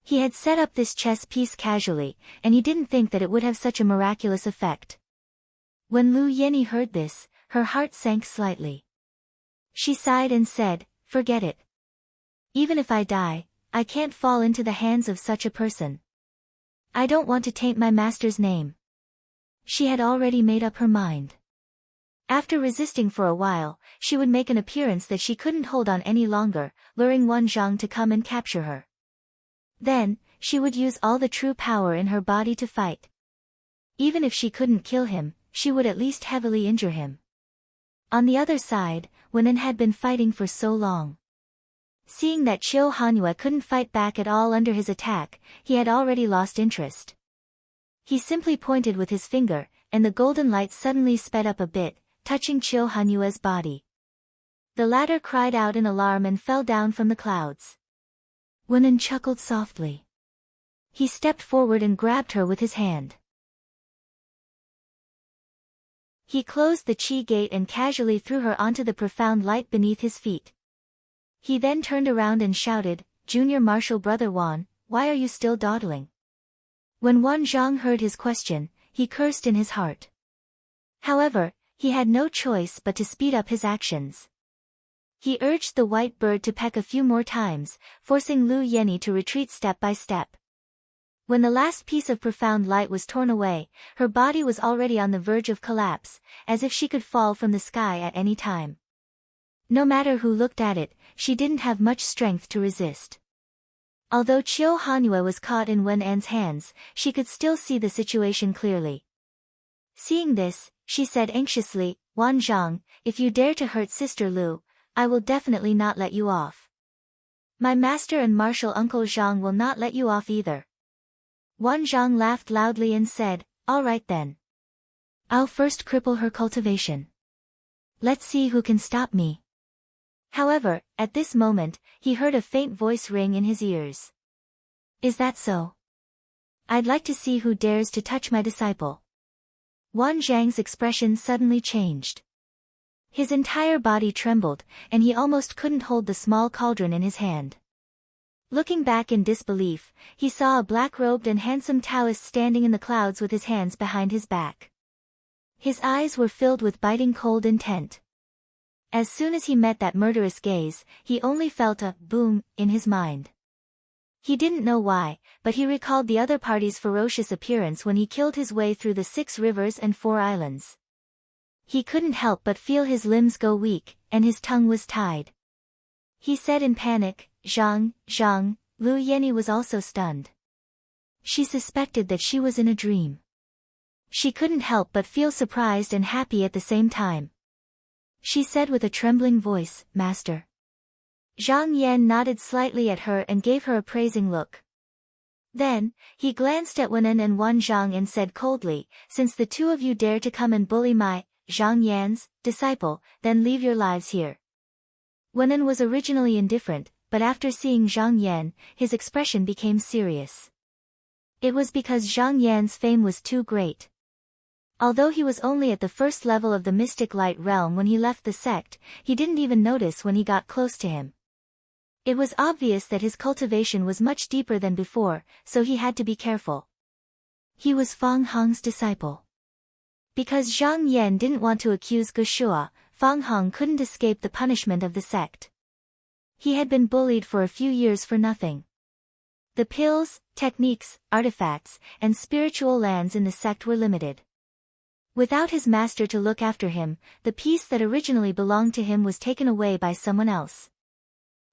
He had set up this chess piece casually, and he didn't think that it would have such a miraculous effect. When Lu Yenny heard this, her heart sank slightly. She sighed and said, "Forget it. Even if I die, I can't fall into the hands of such a person. I don't want to taint my master's name." She had already made up her mind. After resisting for a while, she would make an appearance that she couldn't hold on any longer, luring Wan Zhang to come and capture her. Then, she would use all the true power in her body to fight. Even if she couldn't kill him, she would at least heavily injure him. On the other side, Wenan had been fighting for so long. Seeing that Chiu Hanyu couldn't fight back at all under his attack, he had already lost interest. He simply pointed with his finger, and the golden light suddenly sped up a bit, touching Chiu Hanyu's body. The latter cried out in alarm and fell down from the clouds. Wenan chuckled softly. He stepped forward and grabbed her with his hand. He closed the chi gate and casually threw her onto the profound light beneath his feet. He then turned around and shouted, "Junior Marshal Brother Wan, why are you still dawdling?" When Wan Zhang heard his question, he cursed in his heart. However, he had no choice but to speed up his actions. He urged the white bird to peck a few more times, forcing Lu Yenny to retreat step by step. When the last piece of profound light was torn away, her body was already on the verge of collapse, as if she could fall from the sky at any time. No matter who looked at it, she didn't have much strength to resist. Although Chiu Hanyu was caught in Wenan's hands, she could still see the situation clearly. Seeing this, she said anxiously, "Wan Zhang, if you dare to hurt Sister Lu, I will definitely not let you off. My master and martial uncle Zhang will not let you off either." Wan Zhang laughed loudly and said, "All right then. I'll first cripple her cultivation. Let's see who can stop me." However, at this moment, he heard a faint voice ring in his ears. "Is that so? I'd like to see who dares to touch my disciple." Wan Zhang's expression suddenly changed. His entire body trembled, and he almost couldn't hold the small cauldron in his hand. Looking back in disbelief, he saw a black-robed and handsome Taoist standing in the clouds with his hands behind his back. His eyes were filled with biting cold intent. As soon as he met that murderous gaze, he only felt a boom in his mind. He didn't know why, but he recalled the other party's ferocious appearance when he killed his way through the 6 rivers and 4 islands. He couldn't help but feel his limbs go weak, and his tongue was tied. He said in panic, "Zhang, Zhang." Lu Yenny was also stunned. She suspected that she was in a dream. She couldn't help but feel surprised and happy at the same time. She said with a trembling voice, "Master." Zhang Yan nodded slightly at her and gave her a praising look. Then, he glanced at Wenan and Wan Zhang and said coldly, "Since the two of you dare to come and bully my, Zhang Yan's, disciple, then leave your lives here." Wenan was originally indifferent, but after seeing Zhang Yan, his expression became serious. It was because Zhang Yan's fame was too great. Although he was only at the first level of the mystic light realm when he left the sect, he didn't even notice when he got close to him. It was obvious that his cultivation was much deeper than before, so he had to be careful. He was Fang Hong's disciple. Because Zhang Yan didn't want to accuse Gushua, Fang Hong couldn't escape the punishment of the sect. He had been bullied for a few years for nothing. The pills, techniques, artifacts, and spiritual lands in the sect were limited. Without his master to look after him, the piece that originally belonged to him was taken away by someone else.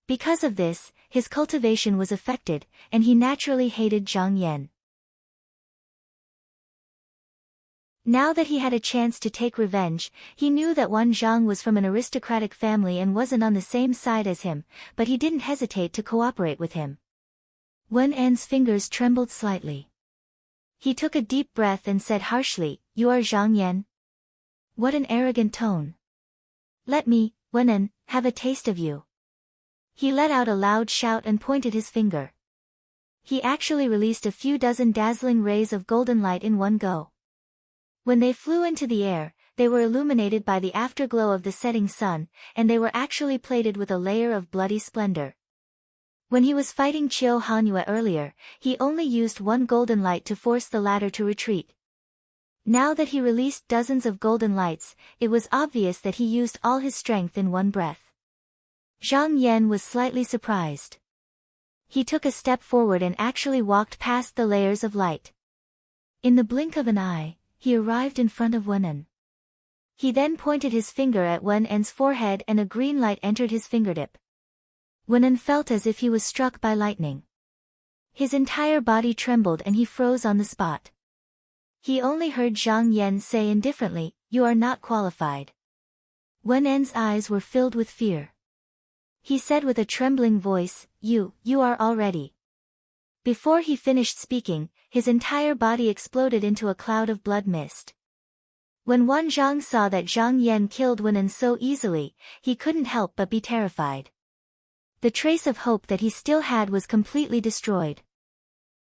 Because of this, his cultivation was affected, and he naturally hated Zhang Yan. Now that he had a chance to take revenge, he knew that Wan Zhang was from an aristocratic family and wasn't on the same side as him, but he didn't hesitate to cooperate with him. Wen En's fingers trembled slightly. He took a deep breath and said harshly, "You are Zhang Yan?" What an arrogant tone. "Let me, Wen En, have a taste of you." He let out a loud shout and pointed his finger. He actually released a few dozen dazzling rays of golden light in one go. When they flew into the air, they were illuminated by the afterglow of the setting sun, and they were actually plated with a layer of bloody splendor. When he was fighting Qiu Hanyu earlier, he only used one golden light to force the latter to retreat. Now that he released dozens of golden lights, it was obvious that he used all his strength in one breath. Zhang Yan was slightly surprised. He took a step forward and actually walked past the layers of light. In the blink of an eye, he arrived in front of Wen En. He then pointed his finger at Wen En's forehead and a green light entered his fingertip. Wen En felt as if he was struck by lightning. His entire body trembled and he froze on the spot. He only heard Zhang Yan say indifferently, "You are not qualified." Wen En's eyes were filled with fear. He said with a trembling voice, You are already." Before he finished speaking, his entire body exploded into a cloud of blood mist. When Wan Zhang saw that Zhang Yan killed Wen En so easily, he couldn't help but be terrified. The trace of hope that he still had was completely destroyed.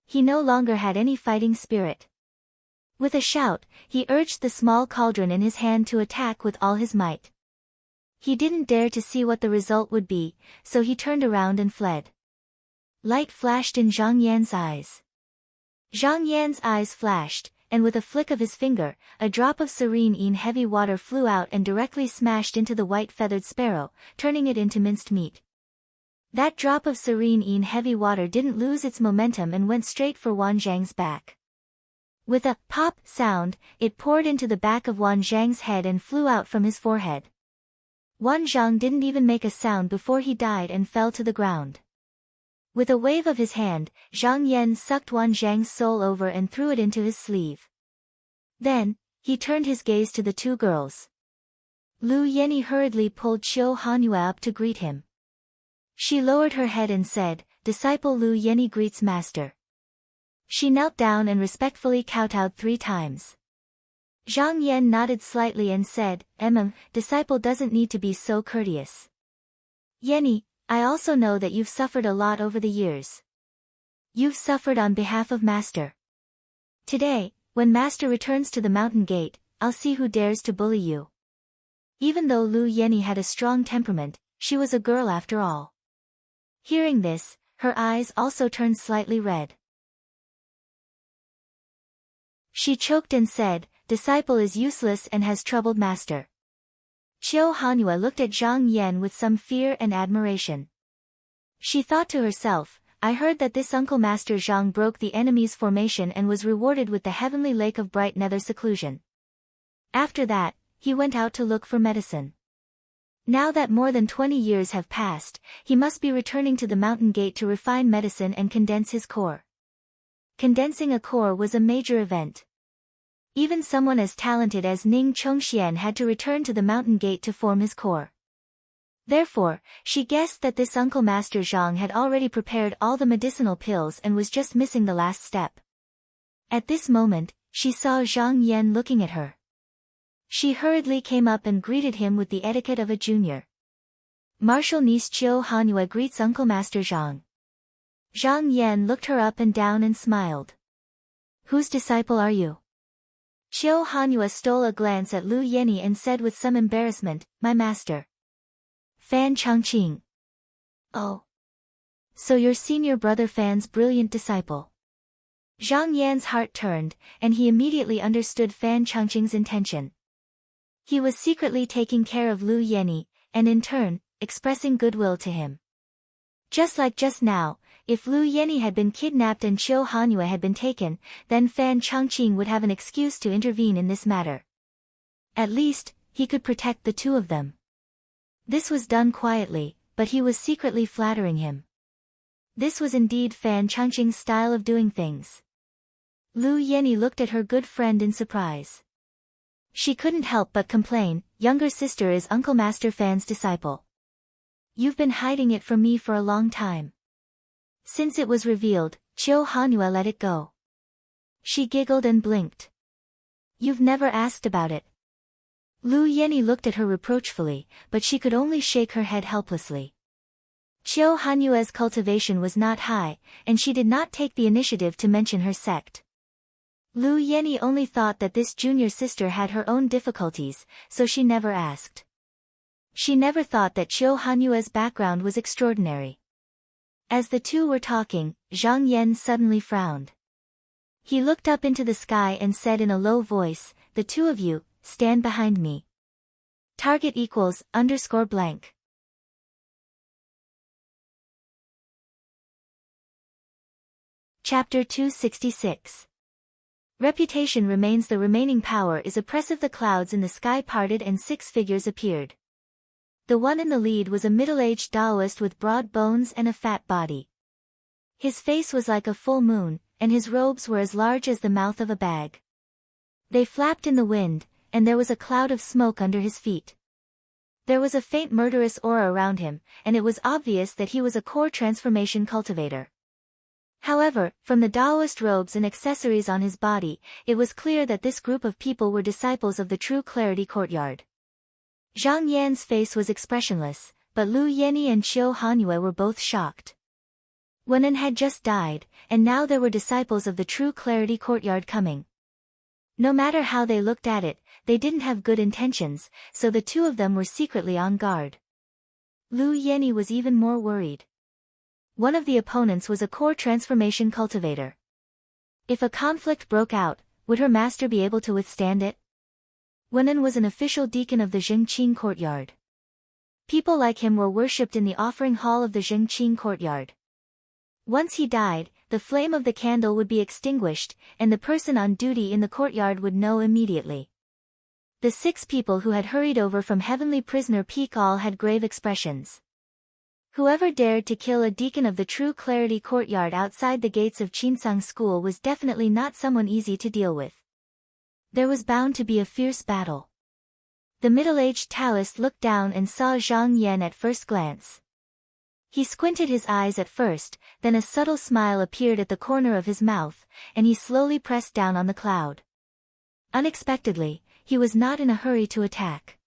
He no longer had any fighting spirit. With a shout, he urged the small cauldron in his hand to attack with all his might. He didn't dare to see what the result would be, so he turned around and fled. Light flashed in Zhang Yan's eyes. Zhang Yan's eyes flashed, and with a flick of his finger, a drop of serene heavy water flew out and directly smashed into the white-feathered sparrow, turning it into minced meat. That drop of serene heavy water didn't lose its momentum and went straight for Wan Zhang's back. With a pop sound, it poured into the back of Wan Zhang's head and flew out from his forehead. Wan Zhang didn't even make a sound before he died and fell to the ground. With a wave of his hand, Zhang Yan sucked Wan Zhang's soul over and threw it into his sleeve. Then, he turned his gaze to the two girls. Lu Yenny hurriedly pulled Qiu Hanyu up to greet him. She lowered her head and said, "Disciple Lu Yenny greets master." She knelt down and respectfully kowtowed 3 times. Zhang Yan nodded slightly and said, Disciple doesn't need to be so courteous. Yenny, I also know that you've suffered a lot over the years. You've suffered on behalf of Master. Today, when Master returns to the mountain gate, I'll see who dares to bully you." Even though Lu Yenny had a strong temperament, she was a girl after all. Hearing this, her eyes also turned slightly red. She choked and said, "Disciple is useless and has troubled Master." Qiu Hanyu looked at Zhang Yan with some fear and admiration. She thought to herself, "I heard that this Uncle Master Zhang broke the enemy's formation and was rewarded with the heavenly lake of bright nether seclusion. After that, he went out to look for medicine. Now that more than 20 years have passed, he must be returning to the mountain gate to refine medicine and condense his core." Condensing a core was a major event. Even someone as talented as Ning Chongxian had to return to the mountain gate to form his core. Therefore, she guessed that this Uncle Master Zhang had already prepared all the medicinal pills and was just missing the last step. At this moment, she saw Zhang Yan looking at her. She hurriedly came up and greeted him with the etiquette of a junior. "Martial niece Qiu Hanyu greets Uncle Master Zhang." Zhang Yan looked her up and down and smiled. "Whose disciple are you?" Qiu Hanyu stole a glance at Lu Yenny and said with some embarrassment, "My master. Fan Changqing." "Oh. So your senior brother Fan's brilliant disciple." Zhang Yan's heart turned, and he immediately understood Fan Changqing's intention. He was secretly taking care of Lu Yenny, and in turn, expressing goodwill to him. Just like just now, if Lu Yenny had been kidnapped and Qiu Hanyu had been taken, then Fan Changqing would have an excuse to intervene in this matter. At least, he could protect the two of them. This was done quietly, but he was secretly flattering him. This was indeed Fan Changqing's style of doing things. Lu Yenny looked at her good friend in surprise. She couldn't help but complain, "Younger sister is Uncle Master Fan's disciple. You've been hiding it from me for a long time." Since it was revealed, Qiu Hanue let it go. She giggled and blinked. "You've never asked about it." Lu Yenny looked at her reproachfully, but she could only shake her head helplessly. Qiu Hanue's cultivation was not high, and she did not take the initiative to mention her sect. Lu Yenny only thought that this junior sister had her own difficulties, so she never asked. She never thought that Qiu Hanue's background was extraordinary. As the two were talking, Zhang Yan suddenly frowned. He looked up into the sky and said in a low voice, "The two of you, stand behind me. Target equals _blank. Chapter 266. Reputation remains. The remaining power is oppressive. The clouds in the sky parted and 6 figures appeared. The one in the lead was a middle-aged Taoist with broad bones and a fat body. His face was like a full moon, and his robes were as large as the mouth of a bag. They flapped in the wind, and there was a cloud of smoke under his feet. There was a faint murderous aura around him, and it was obvious that he was a core transformation cultivator. However, from the Taoist robes and accessories on his body, it was clear that this group of people were disciples of the True Clarity Courtyard. Zhang Yan's face was expressionless, but Lu Yenny and Qiu Hanue were both shocked. Wenan had just died, and now there were disciples of the True Clarity Courtyard coming. No matter how they looked at it, they didn't have good intentions, so the two of them were secretly on guard. Lu Yenny was even more worried. One of the opponents was a core transformation cultivator. If a conflict broke out, would her master be able to withstand it? Wenan was an official deacon of the Zhengqing courtyard. People like him were worshipped in the offering hall of the Zhengqing courtyard. Once he died, the flame of the candle would be extinguished, and the person on duty in the courtyard would know immediately. The 6 people who had hurried over from Heavenly Prisoner Peak all had grave expressions. Whoever dared to kill a deacon of the True Clarity Courtyard outside the gates of Qinsang School was definitely not someone easy to deal with. There was bound to be a fierce battle. The middle-aged Taoist looked down and saw Zhang Yan at first glance. He squinted his eyes at first, then a subtle smile appeared at the corner of his mouth, and he slowly pressed down on the cloud. Unexpectedly, he was not in a hurry to attack.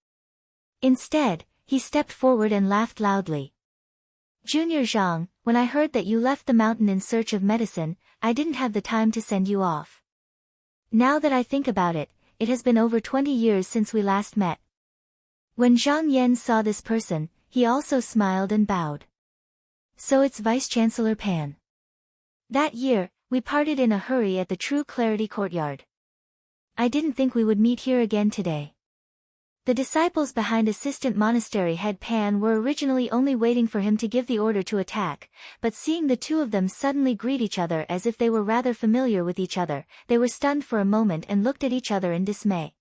Instead, he stepped forward and laughed loudly. "Junior Zhang, when I heard that you left the mountain in search of medicine, I didn't have the time to send you off. Now that I think about it, it has been over 20 years since we last met." When Zhang Yan saw this person, he also smiled and bowed. "So it's Vice-Chancellor Pan. That year, we parted in a hurry at the True Clarity Courtyard. I didn't think we would meet here again today." The disciples behind Assistant Monastery Head Pan were originally only waiting for him to give the order to attack, but seeing the two of them suddenly greet each other as if they were rather familiar with each other, they were stunned for a moment and looked at each other in dismay.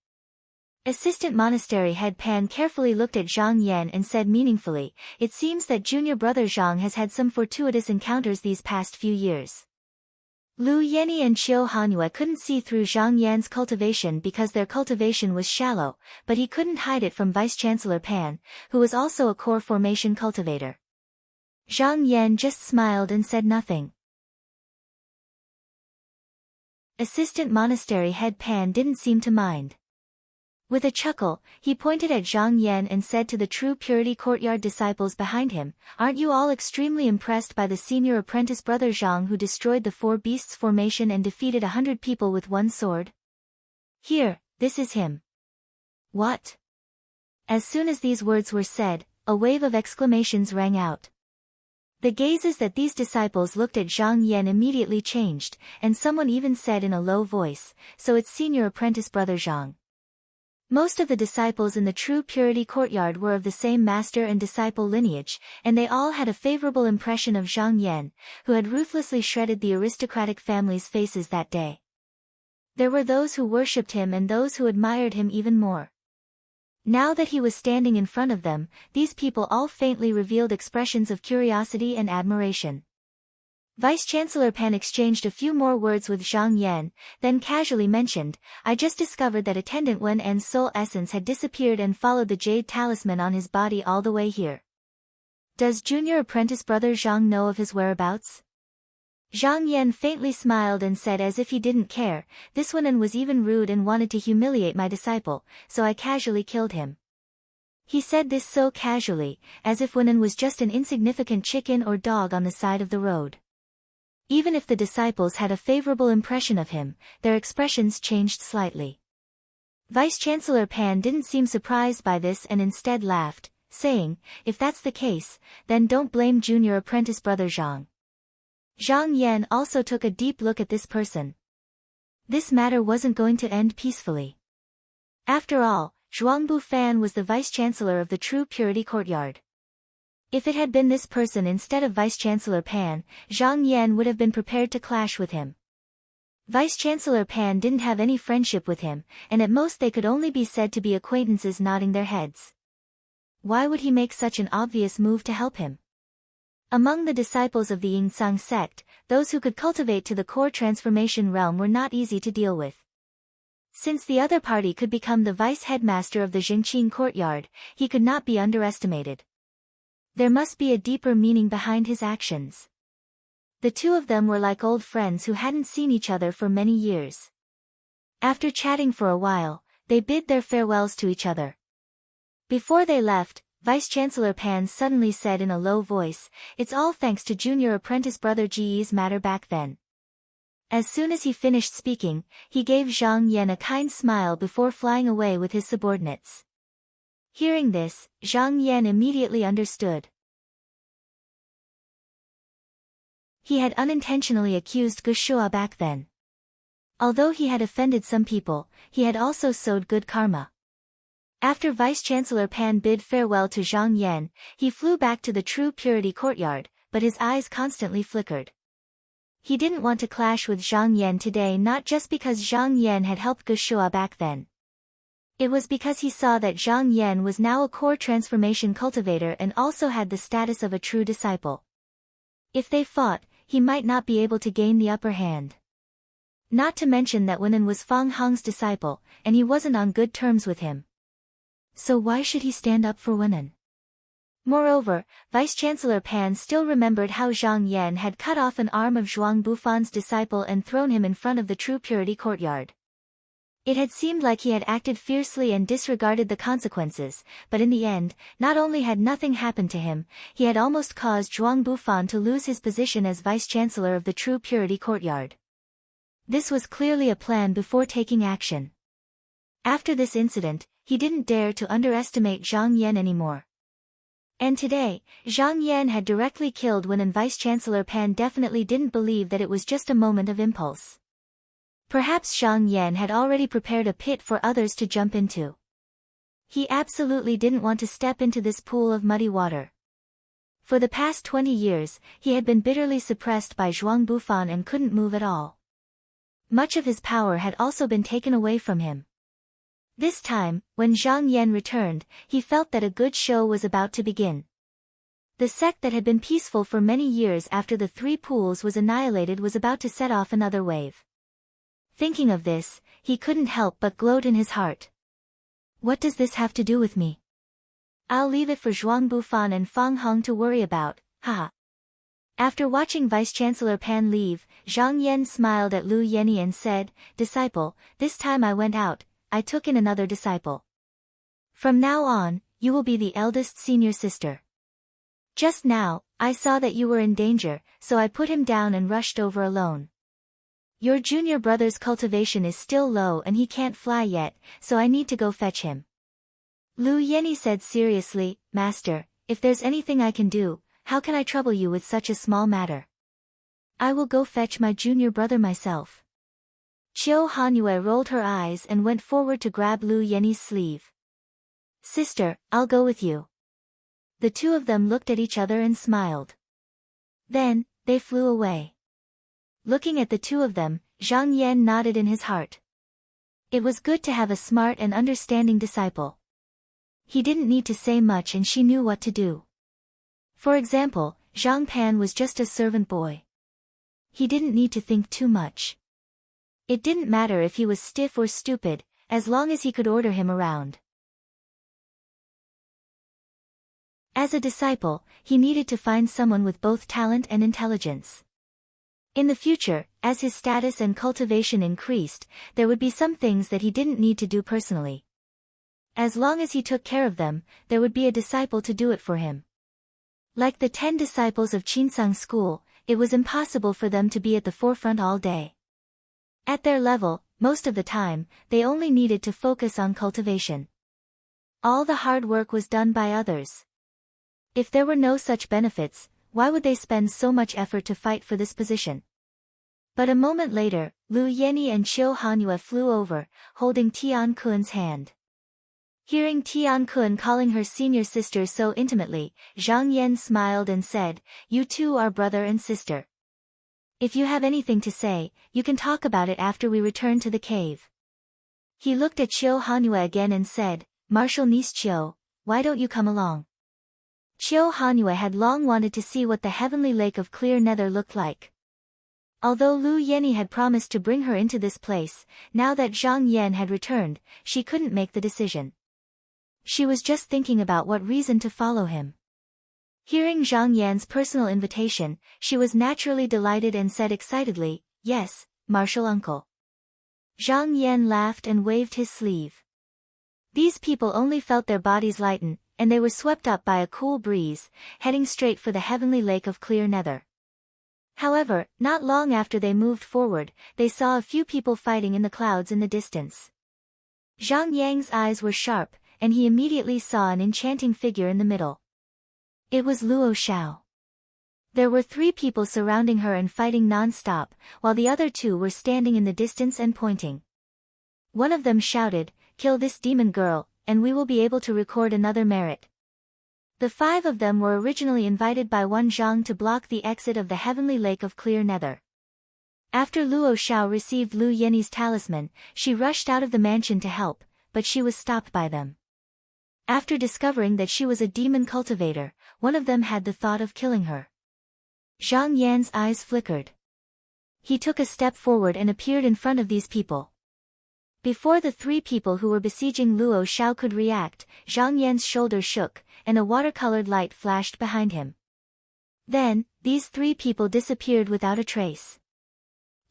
Assistant Monastery Head Pan carefully looked at Zhang Yan and said meaningfully, "It seems that junior brother Zhang has had some fortuitous encounters these past few years." Lu Yenny and Qiu Hanue couldn't see through Zhang Yan's cultivation because their cultivation was shallow, but he couldn't hide it from Vice-Chancellor Pan, who was also a core formation cultivator. Zhang Yan just smiled and said nothing. Assistant Monastery Head Pan didn't seem to mind. With a chuckle, he pointed at Zhang Yan and said to the True Purity Courtyard disciples behind him, "Aren't you all extremely impressed by the senior apprentice brother Zhang who destroyed the 4 beasts formation and defeated 100 people with one sword? Here, this is him." "What?" As soon as these words were said, a wave of exclamations rang out. The gazes that these disciples looked at Zhang Yan immediately changed, and someone even said in a low voice, "So it's senior apprentice brother Zhang." Most of the disciples in the True Purity Courtyard were of the same master and disciple lineage, and they all had a favorable impression of Zhang Yan, who had ruthlessly shredded the aristocratic family's faces that day. There were those who worshipped him and those who admired him even more. Now that he was standing in front of them, these people all faintly revealed expressions of curiosity and admiration. Vice-Chancellor Pan exchanged a few more words with Zhang Yan, then casually mentioned, "I just discovered that Attendant Wen En's soul essence had disappeared and followed the jade talisman on his body all the way here. Does junior apprentice brother Zhang know of his whereabouts?" Zhang Yan faintly smiled and said as if he didn't care, "This Wen was even rude and wanted to humiliate my disciple, so I casually killed him." He said this so casually, as if Wen was just an insignificant chicken or dog on the side of the road. Even if the disciples had a favorable impression of him, their expressions changed slightly. Vice-Chancellor Pan didn't seem surprised by this and instead laughed, saying, "If that's the case, then don't blame junior apprentice brother Zhang." Zhang Yan also took a deep look at this person. This matter wasn't going to end peacefully. After all, Zhuangbu Fan was the vice-chancellor of the True Purity Courtyard. If it had been this person instead of Vice-Chancellor Pan, Zhang Yan would have been prepared to clash with him. Vice-Chancellor Pan didn't have any friendship with him, and at most they could only be said to be acquaintances nodding their heads. Why would he make such an obvious move to help him? Among the disciples of the Yingzang sect, those who could cultivate to the core transformation realm were not easy to deal with. Since the other party could become the vice-headmaster of the Jingqing courtyard, he could not be underestimated. There must be a deeper meaning behind his actions. The two of them were like old friends who hadn't seen each other for many years. After chatting for a while, they bid their farewells to each other. Before they left, Vice-Chancellor Pan suddenly said in a low voice, "It's all thanks to junior apprentice brother Ji's matter back then." As soon as he finished speaking, he gave Zhang Yan a kind smile before flying away with his subordinates. Hearing this, Zhang Yan immediately understood. He had unintentionally accused Gushua back then. Although he had offended some people, he had also sowed good karma. After Vice-Chancellor Pan bid farewell to Zhang Yan, he flew back to the True Purity Courtyard, but his eyes constantly flickered. He didn't want to clash with Zhang Yan today, not just because Zhang Yan had helped Gushua back then. It was because he saw that Zhang Yan was now a core transformation cultivator and also had the status of a true disciple. If they fought, he might not be able to gain the upper hand. Not to mention that Wen was Fang Hong's disciple, and he wasn't on good terms with him. So why should he stand up for Wen? Moreover, Vice-Chancellor Pan still remembered how Zhang Yan had cut off an arm of Zhuang Bufan's disciple and thrown him in front of the True Purity Courtyard. It had seemed like he had acted fiercely and disregarded the consequences, but in the end, not only had nothing happened to him, he had almost caused Zhuang Bufan to lose his position as Vice-Chancellor of the True Purity Courtyard. This was clearly a plan before taking action. After this incident, he didn't dare to underestimate Zhang Yan anymore. And today, Zhang Yan had directly killed Wen, and Vice-Chancellor Pan definitely didn't believe that it was just a moment of impulse. Perhaps Zhang Yan had already prepared a pit for others to jump into. He absolutely didn't want to step into this pool of muddy water. For the past 20 years, he had been bitterly suppressed by Zhuang Bufan and couldn't move at all. Much of his power had also been taken away from him. This time, when Zhang Yan returned, he felt that a good show was about to begin. The sect that had been peaceful for many years after the three pools was annihilated was about to set off another wave. Thinking of this, he couldn't help but gloat in his heart. What does this have to do with me? I'll leave it for Zhuang Bufan and Fang Hong to worry about, haha. After watching Vice-Chancellor Pan leave, Zhang Yan smiled at Lu Yenny and said, "Disciple, this time I went out, I took in another disciple. From now on, you will be the eldest senior sister. Just now, I saw that you were in danger, so I put him down and rushed over alone. Your junior brother's cultivation is still low and he can't fly yet, so I need to go fetch him." Lu Yenny said seriously, "Master, if there's anything I can do, how can I trouble you with such a small matter? I will go fetch my junior brother myself." Qiu Hanyue rolled her eyes and went forward to grab Lu Yenny's sleeve. "Sister, I'll go with you." The two of them looked at each other and smiled. Then, they flew away. Looking at the two of them, Zhang Yan nodded in his heart. It was good to have a smart and understanding disciple. He didn't need to say much and she knew what to do. For example, Zhang Pan was just a servant boy. He didn't need to think too much. It didn't matter if he was stiff or stupid, as long as he could order him around. As a disciple, he needed to find someone with both talent and intelligence. In the future, as his status and cultivation increased, there would be some things that he didn't need to do personally. As long as he took care of them, there would be a disciple to do it for him. Like the 10 disciples of Qinsang school, it was impossible for them to be at the forefront all day. At their level, most of the time, they only needed to focus on cultivation. All the hard work was done by others. If there were no such benefits, why would they spend so much effort to fight for this position? But a moment later, Lu Yenyi and Qiu Hanyu flew over, holding Tian Kun's hand. Hearing Tian Kun calling her senior sister so intimately, Zhang Yan smiled and said, "You two are brother and sister. If you have anything to say, you can talk about it after we return to the cave." He looked at Qiu Hanyu again and said, "Martial niece Qiu, why don't you come along?" Qiu Hanyu had long wanted to see what the heavenly lake of clear nether looked like. Although Lu Yenyi had promised to bring her into this place, now that Zhang Yan had returned, she couldn't make the decision. She was just thinking about what reason to follow him. Hearing Zhang Yan's personal invitation, she was naturally delighted and said excitedly, "Yes, martial uncle." Zhang Yan laughed and waved his sleeve. These people only felt their bodies lighten, and they were swept up by a cool breeze, heading straight for the heavenly lake of clear nether. However, not long after they moved forward, they saw a few people fighting in the clouds in the distance. Zhang Yang's eyes were sharp, and he immediately saw an enchanting figure in the middle. It was Luo Xiao. There were 3 people surrounding her and fighting non-stop, while the other 2 were standing in the distance and pointing. One of them shouted, "Kill this demon girl, and we will be able to record another merit." The 5 of them were originally invited by one Zhang to block the exit of the heavenly lake of clear nether. After Luo Xiao received Lu Yenyi's talisman, she rushed out of the mansion to help, but she was stopped by them. After discovering that she was a demon cultivator, one of them had the thought of killing her. Zhang Yan's eyes flickered. He took a step forward and appeared in front of these people. Before the 3 people who were besieging Luo Xiao could react, Zhang Yan's shoulders shook, and a watercolored light flashed behind him. Then, these 3 people disappeared without a trace.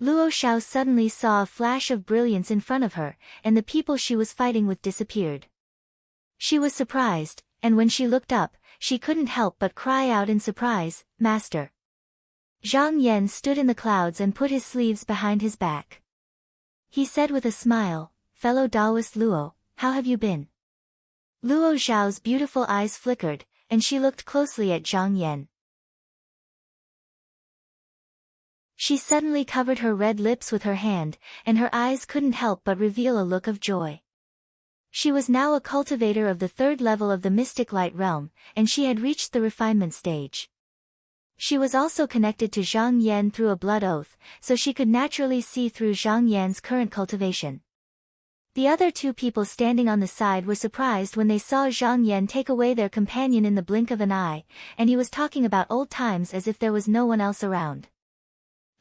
Luo Xiao suddenly saw a flash of brilliance in front of her, and the people she was fighting with disappeared. She was surprised, and when she looked up, she couldn't help but cry out in surprise, "Master!" Zhang Yan stood in the clouds and put his sleeves behind his back. He said with a smile, "Fellow Taoist Luo, how have you been?" Luo Xiao's beautiful eyes flickered, and she looked closely at Zhang Yan. She suddenly covered her red lips with her hand, and her eyes couldn't help but reveal a look of joy. She was now a cultivator of the 3rd level of the mystic light realm, and she had reached the refinement stage. She was also connected to Zhang Yan through a blood oath, so she could naturally see through Zhang Yan's current cultivation. The other 2 people standing on the side were surprised when they saw Zhang Yan take away their companion in the blink of an eye, and he was talking about old times as if there was no one else around.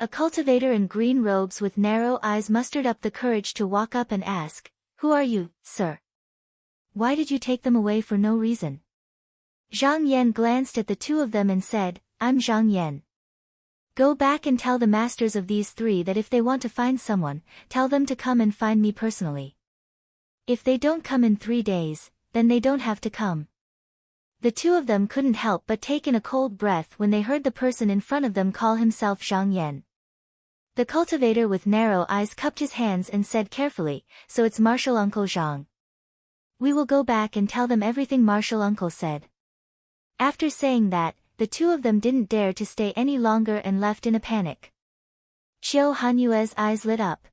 A cultivator in green robes with narrow eyes mustered up the courage to walk up and ask, "Who are you, sir? Why did you take them away for no reason?" Zhang Yan glanced at the 2 of them and said, "I'm Zhang Yan. Go back and tell the masters of these 3 that if they want to find someone, tell them to come and find me personally. If they don't come in 3 days, then they don't have to come." The 2 of them couldn't help but take in a cold breath when they heard the person in front of them call himself Zhang Yan. The cultivator with narrow eyes cupped his hands and said carefully, "So it's Martial Uncle Zhang. We will go back and tell them everything Martial Uncle said." After saying that, the 2 of them didn't dare to stay any longer and left in a panic. Qiu Hanyue's eyes lit up.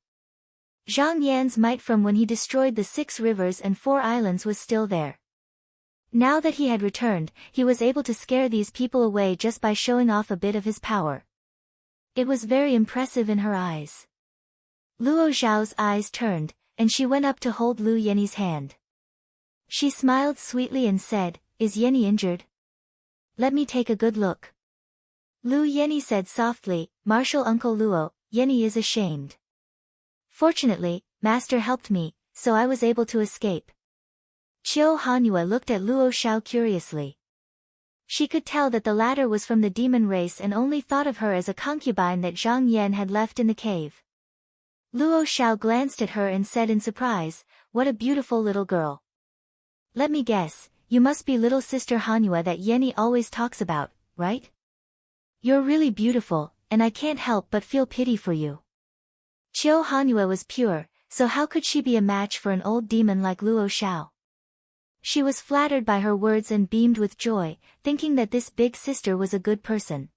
Zhang Yan's might from when he destroyed the 6 rivers and 4 islands was still there. Now that he had returned, he was able to scare these people away just by showing off a bit of his power. It was very impressive in her eyes. Luo Xiao's eyes turned, and she went up to hold Lu Yenyi's hand. She smiled sweetly and said, "Is Yenny injured? Let me take a good look." Lu Yenny said softly, "Martial Uncle Luo, Yenny is ashamed. Fortunately, Master helped me, so I was able to escape." Qiu Hanyu looked at Luo Shao curiously. She could tell that the latter was from the demon race and only thought of her as a concubine that Zhang Yan had left in the cave. Luo Shao glanced at her and said in surprise, "What a beautiful little girl. Let me guess, you must be little sister Hanyu that Yenny always talks about, right? You're really beautiful, and I can't help but feel pity for you." Qiu Hanyu was pure, so how could she be a match for an old demon like Luo Shao? She was flattered by her words and beamed with joy, thinking that this big sister was a good person.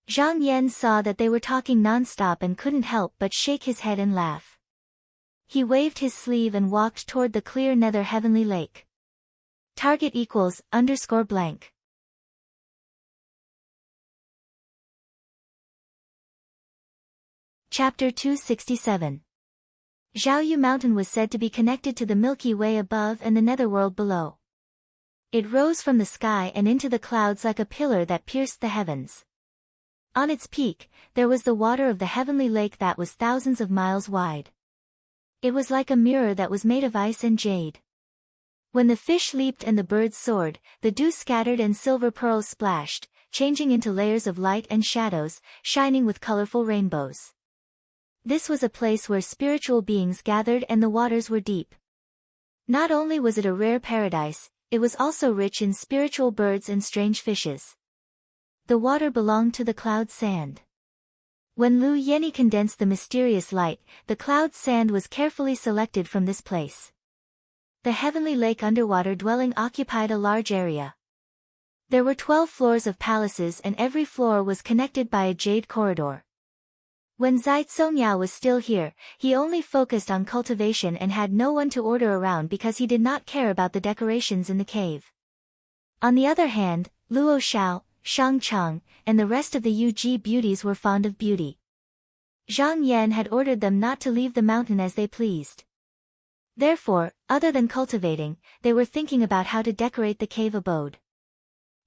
Zhang Yan saw that they were talking non-stop and couldn't help but shake his head and laugh. He waved his sleeve and walked toward the clear nether heavenly lake. Target equals _blank. Chapter 267. Zhaoyu Mountain was said to be connected to the Milky Way above and the netherworld below. It rose from the sky and into the clouds like a pillar that pierced the heavens. On its peak, there was the water of the heavenly lake that was thousands of miles wide. It was like a mirror that was made of ice and jade. When the fish leaped and the birds soared, the dew scattered and silver pearls splashed, changing into layers of light and shadows, shining with colorful rainbows. This was a place where spiritual beings gathered and the waters were deep. Not only was it a rare paradise, it was also rich in spiritual birds and strange fishes. The water belonged to the cloud sand. When Lu Yenny condensed the mysterious light, the cloud sand was carefully selected from this place. The heavenly lake underwater dwelling occupied a large area. There were 12 floors of palaces and every floor was connected by a jade corridor. When Zai Songyao was still here, he only focused on cultivation and had no one to order around because he did not care about the decorations in the cave. On the other hand, Luo Shao, Shang Cheng, and the rest of the Yuji beauties were fond of beauty. Zhang Yan had ordered them not to leave the mountain as they pleased. Therefore, other than cultivating, they were thinking about how to decorate the cave abode.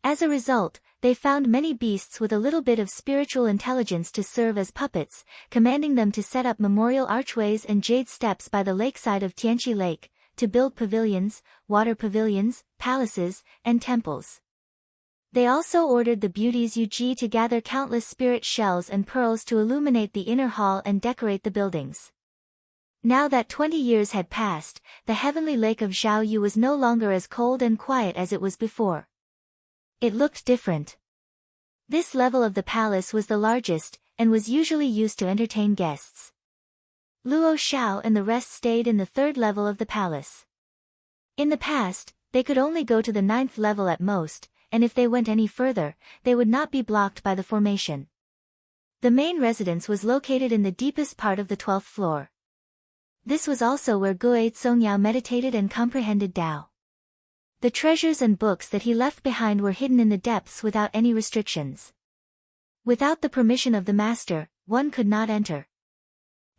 As a result, they found many beasts with a little bit of spiritual intelligence to serve as puppets, commanding them to set up memorial archways and jade steps by the lakeside of Tianqi Lake, to build pavilions, water pavilions, palaces, and temples. They also ordered the beauties Yuji to gather countless spirit shells and pearls to illuminate the inner hall and decorate the buildings. Now that 20 years had passed, the heavenly lake of Zhaoyu was no longer as cold and quiet as it was before. It looked different. This level of the palace was the largest, and was usually used to entertain guests. Luo Shao and the rest stayed in the third level of the palace. In the past, they could only go to the 9th level at most, and if they went any further, they would not be blocked by the formation. The main residence was located in the deepest part of the 12th floor. This was also where Guo Songyao meditated and comprehended Tao. The treasures and books that he left behind were hidden in the depths without any restrictions. Without the permission of the master, one could not enter.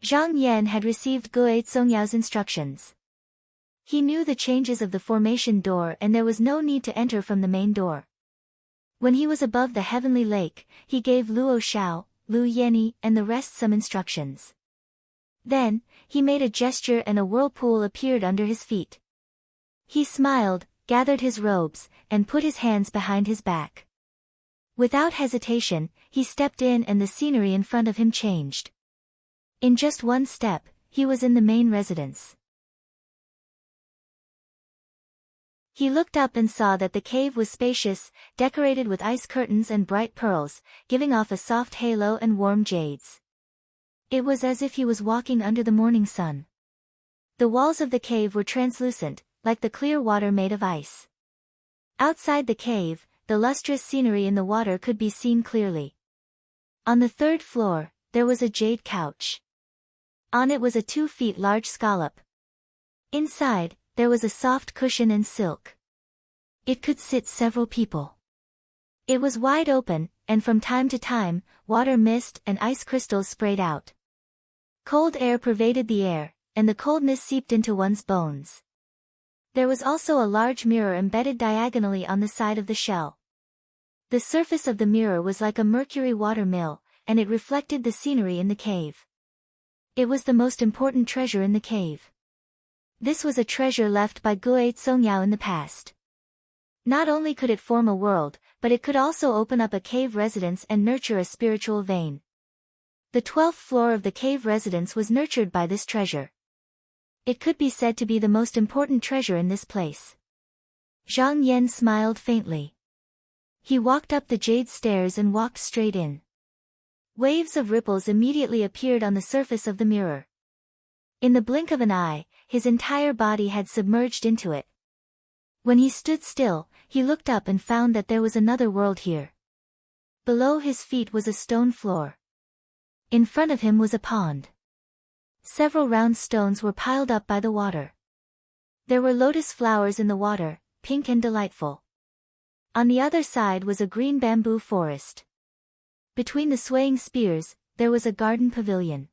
Zhang Yan had received Guo Songyao's instructions. He knew the changes of the formation door and there was no need to enter from the main door. When he was above the heavenly lake, he gave Luo Shao, Lu Yenny, and the rest some instructions. Then, he made a gesture and a whirlpool appeared under his feet. He smiled, gathered his robes, and put his hands behind his back. Without hesitation, he stepped in and the scenery in front of him changed. In just one step, he was in the main residence. He looked up and saw that the cave was spacious, decorated with ice curtains and bright pearls, giving off a soft halo and warm jades. It was as if he was walking under the morning sun. The walls of the cave were translucent, like the clear water made of ice. Outside the cave, the lustrous scenery in the water could be seen clearly. On the 3rd floor, there was a jade couch. On it was a 2 feet large scallop. Inside, there was a soft cushion and silk. It could sit several people. It was wide open, and from time to time, water mist and ice crystals sprayed out. Cold air pervaded the air, and the coldness seeped into one's bones. There was also a large mirror embedded diagonally on the side of the shell. The surface of the mirror was like a mercury water mill, and it reflected the scenery in the cave. It was the most important treasure in the cave. This was a treasure left by Guo Zongyao in the past. Not only could it form a world, but it could also open up a cave residence and nurture a spiritual vein. The 12th floor of the cave residence was nurtured by this treasure. It could be said to be the most important treasure in this place. Zhang Yan smiled faintly. He walked up the jade stairs and walked straight in. Waves of ripples immediately appeared on the surface of the mirror. In the blink of an eye, his entire body had submerged into it. When he stood still, he looked up and found that there was another world here. Below his feet was a stone floor. In front of him was a pond. Several round stones were piled up by the water. There were lotus flowers in the water, pink and delightful. On the other side was a green bamboo forest. Between the swaying spears, there was a garden pavilion.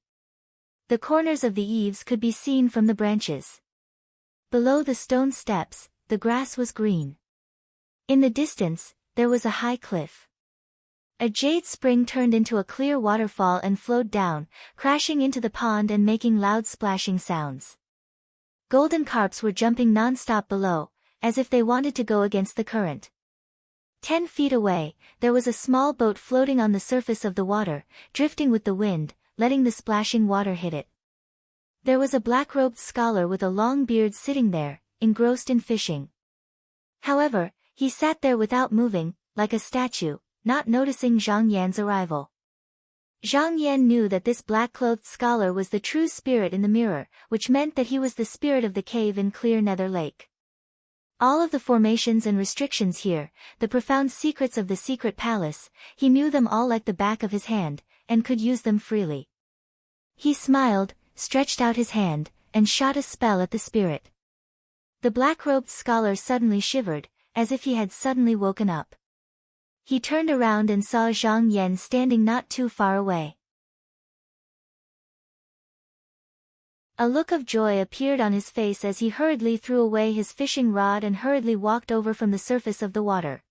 The corners of the eaves could be seen from the branches. Below the stone steps, the grass was green. In the distance, there was a high cliff. A jade spring turned into a clear waterfall and flowed down, crashing into the pond and making loud splashing sounds. Golden carps were jumping non-stop below, as if they wanted to go against the current. 10 feet away, there was a small boat floating on the surface of the water, drifting with the wind, letting the splashing water hit it. There was a black-robed scholar with a long beard sitting there, engrossed in fishing. However, he sat there without moving, like a statue, not noticing Zhang Yan's arrival. Zhang Yan knew that this black-clothed scholar was the true spirit in the mirror, which meant that he was the spirit of the cave in Clear Nether Lake. All of the formations and restrictions here, the profound secrets of the secret palace, he knew them all like the back of his hand, and could use them freely. He smiled, stretched out his hand, and shot a spell at the spirit. The black-robed scholar suddenly shivered, as if he had suddenly woken up. He turned around and saw Zhang Yan standing not too far away. A look of joy appeared on his face as he hurriedly threw away his fishing rod and hurriedly walked over from the surface of the water.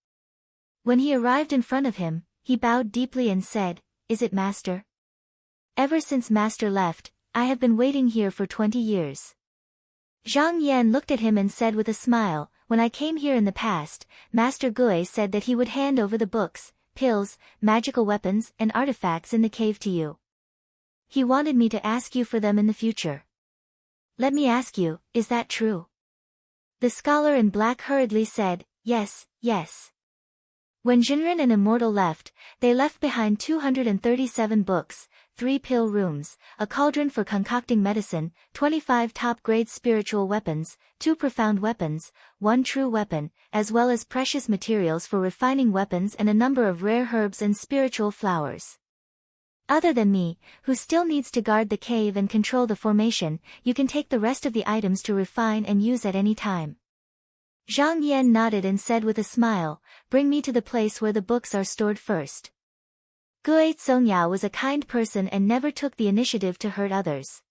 When he arrived in front of him, he bowed deeply and said, "Is it Master? Ever since Master left, I have been waiting here for 20 years. Zhang Yan looked at him and said with a smile, "When I came here in the past, Master Gui said that he would hand over the books, pills, magical weapons and artifacts in the cave to you. He wanted me to ask you for them in the future. Let me ask you, is that true?" The scholar in black hurriedly said, "Yes, yes." When Jinren and Immortal left, they left behind 237 books, 3 pill rooms, a cauldron for concocting medicine, 25 top-grade spiritual weapons, 2 profound weapons, 1 true weapon, as well as precious materials for refining weapons and a number of rare herbs and spiritual flowers. Other than me, who still needs to guard the cave and control the formation, you can take the rest of the items to refine and use at any time. Zhang Yan nodded and said with a smile, "Bring me to the place where the books are stored first." Guo Zongyao was a kind person and never took the initiative to hurt others.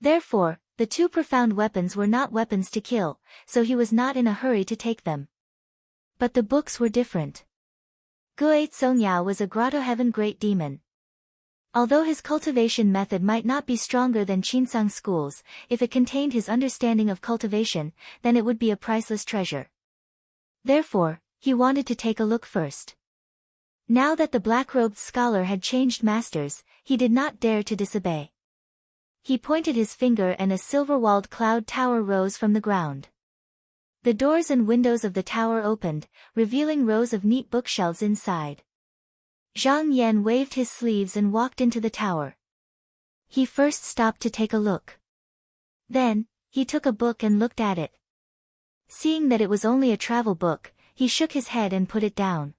Therefore, the 2 profound weapons were not weapons to kill, so he was not in a hurry to take them. But the books were different. Guo Zongyao was a grotto heaven great demon. Although his cultivation method might not be stronger than Qinsang schools, if it contained his understanding of cultivation, then it would be a priceless treasure. Therefore, he wanted to take a look first. Now that the black-robed scholar had changed masters, he did not dare to disobey. He pointed his finger and a silver-walled cloud tower rose from the ground. The doors and windows of the tower opened, revealing rows of neat bookshelves inside. Zhang Yan waved his sleeves and walked into the tower. He first stopped to take a look. Then, he took a book and looked at it. Seeing that it was only a travel book, he shook his head and put it down.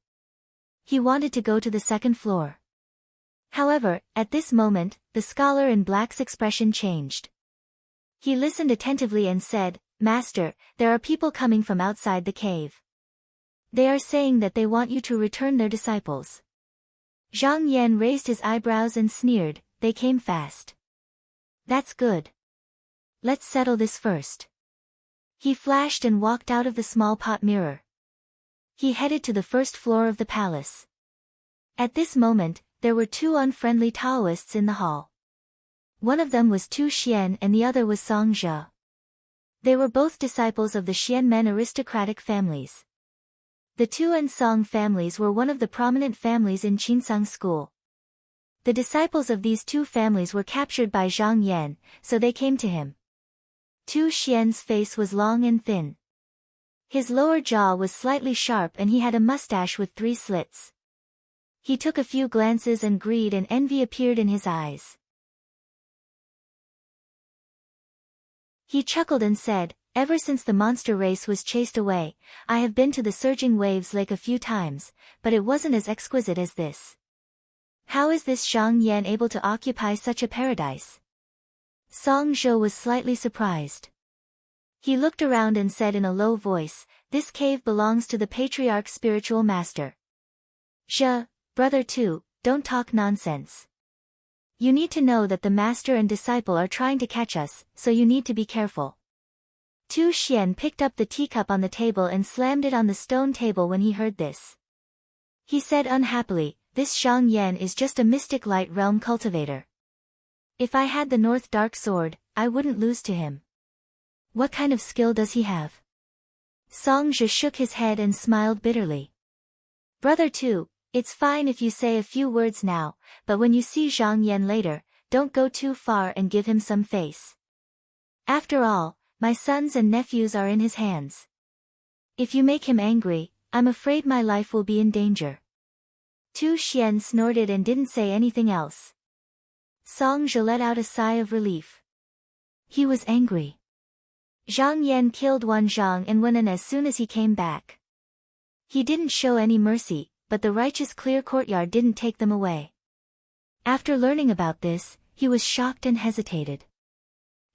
He wanted to go to the 2nd floor. However, at this moment, the scholar in black's expression changed. He listened attentively and said, "Master, there are people coming from outside the cave. They are saying that they want you to return their disciples." Zhang Yan raised his eyebrows and sneered, "They came fast. That's good. Let's settle this first." He flashed and walked out of the small pot mirror. He headed to the first floor of the palace. At this moment, there were two unfriendly Taoists in the hall. One of them was Tu Xian and the other was Song Zhe. They were both disciples of the Xianmen aristocratic families. The Tu and Song families were one of the prominent families in Qinsang school. The disciples of these two families were captured by Zhang Yan, so they came to him. Tu Xian's face was long and thin. His lower jaw was slightly sharp and he had a mustache with 3 slits. He took a few glances and greed and envy appeared in his eyes. He chuckled and said, "Ever since the monster race was chased away, I have been to the surging waves lake a few times, but it wasn't as exquisite as this. How is this Zhang Yan able to occupy such a paradise?" Song Zhe was slightly surprised. He looked around and said in a low voice, "This cave belongs to the patriarch's spiritual master. Zhe, brother Tu, don't talk nonsense. You need to know that the master and disciple are trying to catch us, so you need to be careful." Tu Xian picked up the teacup on the table and slammed it on the stone table when he heard this. He said unhappily, "This Zhang Yan is just a mystic light realm cultivator. If I had the North Dark Sword, I wouldn't lose to him. What kind of skill does he have?" Song Zhe shook his head and smiled bitterly. "Brother Tu, it's fine if you say a few words now, but when you see Zhang Yan later, don't go too far and give him some face. After all, my sons and nephews are in his hands. If you make him angry, I'm afraid my life will be in danger." Tu Xian snorted and didn't say anything else. Song Zhe let out a sigh of relief. He was angry. Zhang Yan killed Wan Zhang and Wenan as soon as he came back. He didn't show any mercy, but the righteous clear courtyard didn't take them away. After learning about this, he was shocked and hesitated.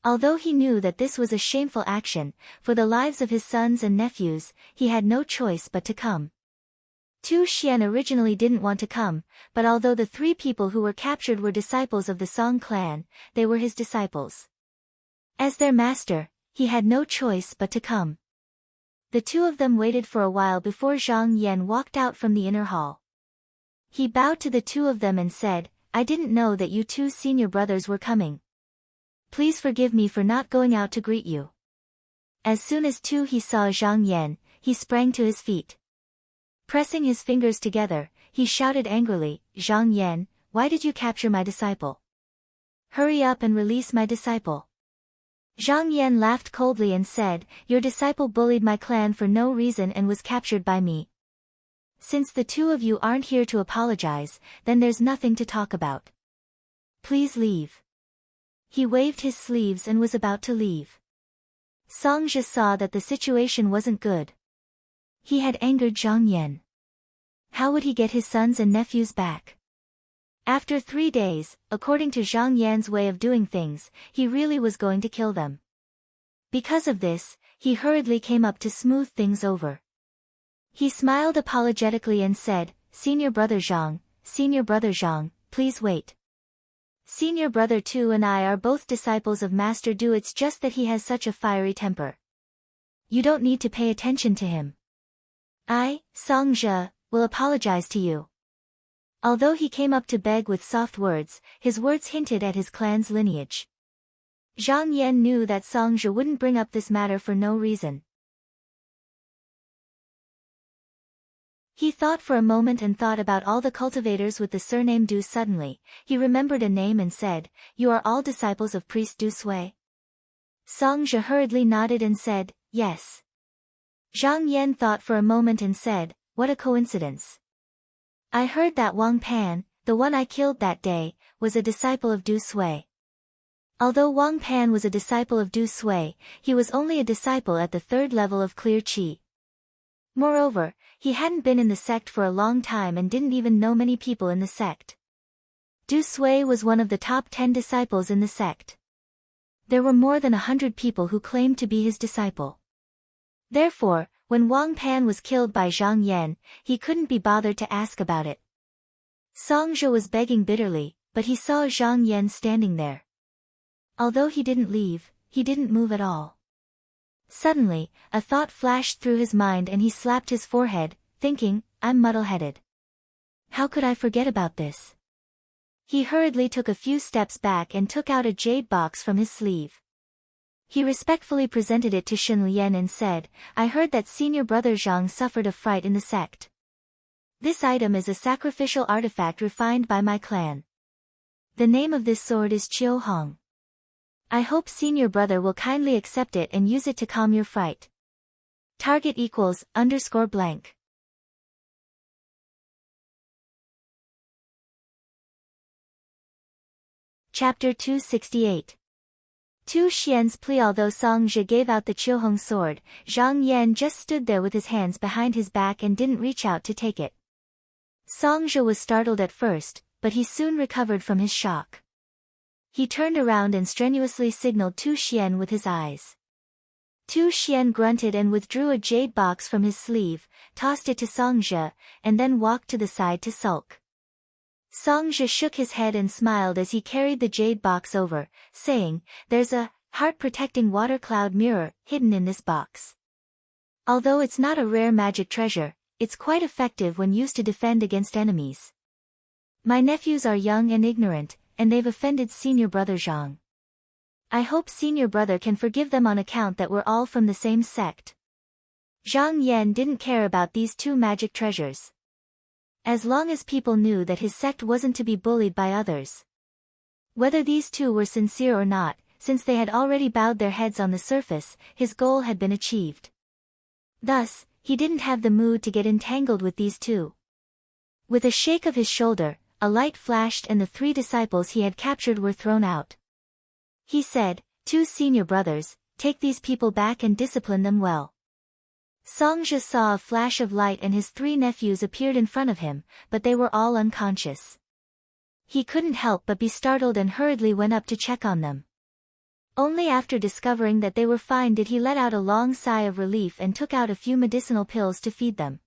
Although he knew that this was a shameful action, for the lives of his sons and nephews, he had no choice but to come. Tu Xian originally didn't want to come, but although the 3 people who were captured were disciples of the Song clan, they were his disciples. As their master, he had no choice but to come. The 2 of them waited for a while before Zhang Yan walked out from the inner hall. He bowed to the 2 of them and said, "I didn't know that you 2 senior brothers were coming. Please forgive me for not going out to greet you." As soon as he saw Zhang Yan, he sprang to his feet. Pressing his fingers together, he shouted angrily, "Zhang Yan, why did you capture my disciple? Hurry up and release my disciple." Zhang Yan laughed coldly and said, "Your disciple bullied my clan for no reason and was captured by me. Since the 2 of you aren't here to apologize, then there's nothing to talk about. Please leave." He waved his sleeves and was about to leave. Song Zhe saw that the situation wasn't good. He had angered Zhang Yan. How would he get his sons and nephews back? After 3 days, according to Zhang Yan's way of doing things, he really was going to kill them. Because of this, he hurriedly came up to smooth things over. He smiled apologetically and said, Senior brother Zhang, please wait. Senior brother Tu and I are both disciples of Master Du. It's just that he has such a fiery temper. You don't need to pay attention to him. I, Song Zhe, will apologize to you." Although he came up to beg with soft words, his words hinted at his clan's lineage. Zhang Yan knew that Song Zhe wouldn't bring up this matter for no reason. He thought for a moment and thought about all the cultivators with the surname Du. Suddenly, he remembered a name and said, "You are all disciples of priest Du Sui?" Song Zhe hurriedly nodded and said, "Yes." Zhang Yan thought for a moment and said, "What a coincidence. I heard that Wang Pan, the one I killed that day, was a disciple of Du Sui." Although Wang Pan was a disciple of Du Sui, he was only a disciple at the 3rd level of clear qi. Moreover, he hadn't been in the sect for a long time and didn't even know many people in the sect. Du Sui was one of the top 10 disciples in the sect. There were more than 100 people who claimed to be his disciple. Therefore, when Wang Pan was killed by Zhang Yan, he couldn't be bothered to ask about it. Song Zhe was begging bitterly, but he saw Zhang Yan standing there. Although he didn't leave, he didn't move at all. Suddenly, a thought flashed through his mind and he slapped his forehead, thinking, I'm muddle-headed. How could I forget about this? He hurriedly took a few steps back and took out a jade box from his sleeve. He respectfully presented it to Shen Lian and said, I heard that senior brother Zhang suffered a fright in the sect. This item is a sacrificial artifact refined by my clan. The name of this sword is Qiu Hong. I hope senior brother will kindly accept it and use it to calm your fright. Target equals _blank. Chapter 268. Tu Xian's plea. Although Song Zhe gave out the Qiuhong sword, Zhang Yan just stood there with his hands behind his back and didn't reach out to take it. Song Zhe was startled at first, but he soon recovered from his shock. He turned around and strenuously signaled Tu Xian with his eyes. Tu Xian grunted and withdrew a jade box from his sleeve, tossed it to Song Zhe, and then walked to the side to sulk. Song Zhe shook his head and smiled as he carried the jade box over, saying, There's a heart-protecting water cloud mirror hidden in this box. Although it's not a rare magic treasure, it's quite effective when used to defend against enemies. My nephews are young and ignorant, and they've offended senior brother Zhang. I hope senior brother can forgive them on account that we're all from the same sect. Zhang Yan didn't care about these two magic treasures. As long as people knew that his sect wasn't to be bullied by others. Whether these two were sincere or not, since they had already bowed their heads on the surface, his goal had been achieved. Thus, he didn't have the mood to get entangled with these two. With a shake of his shoulder, a light flashed and the 3 disciples he had captured were thrown out. He said, 2 senior brothers, take these people back and discipline them well. Song Zhe saw a flash of light and his 3 nephews appeared in front of him, but they were all unconscious. He couldn't help but be startled and hurriedly went up to check on them. Only after discovering that they were fine did he let out a long sigh of relief and took out a few medicinal pills to feed them.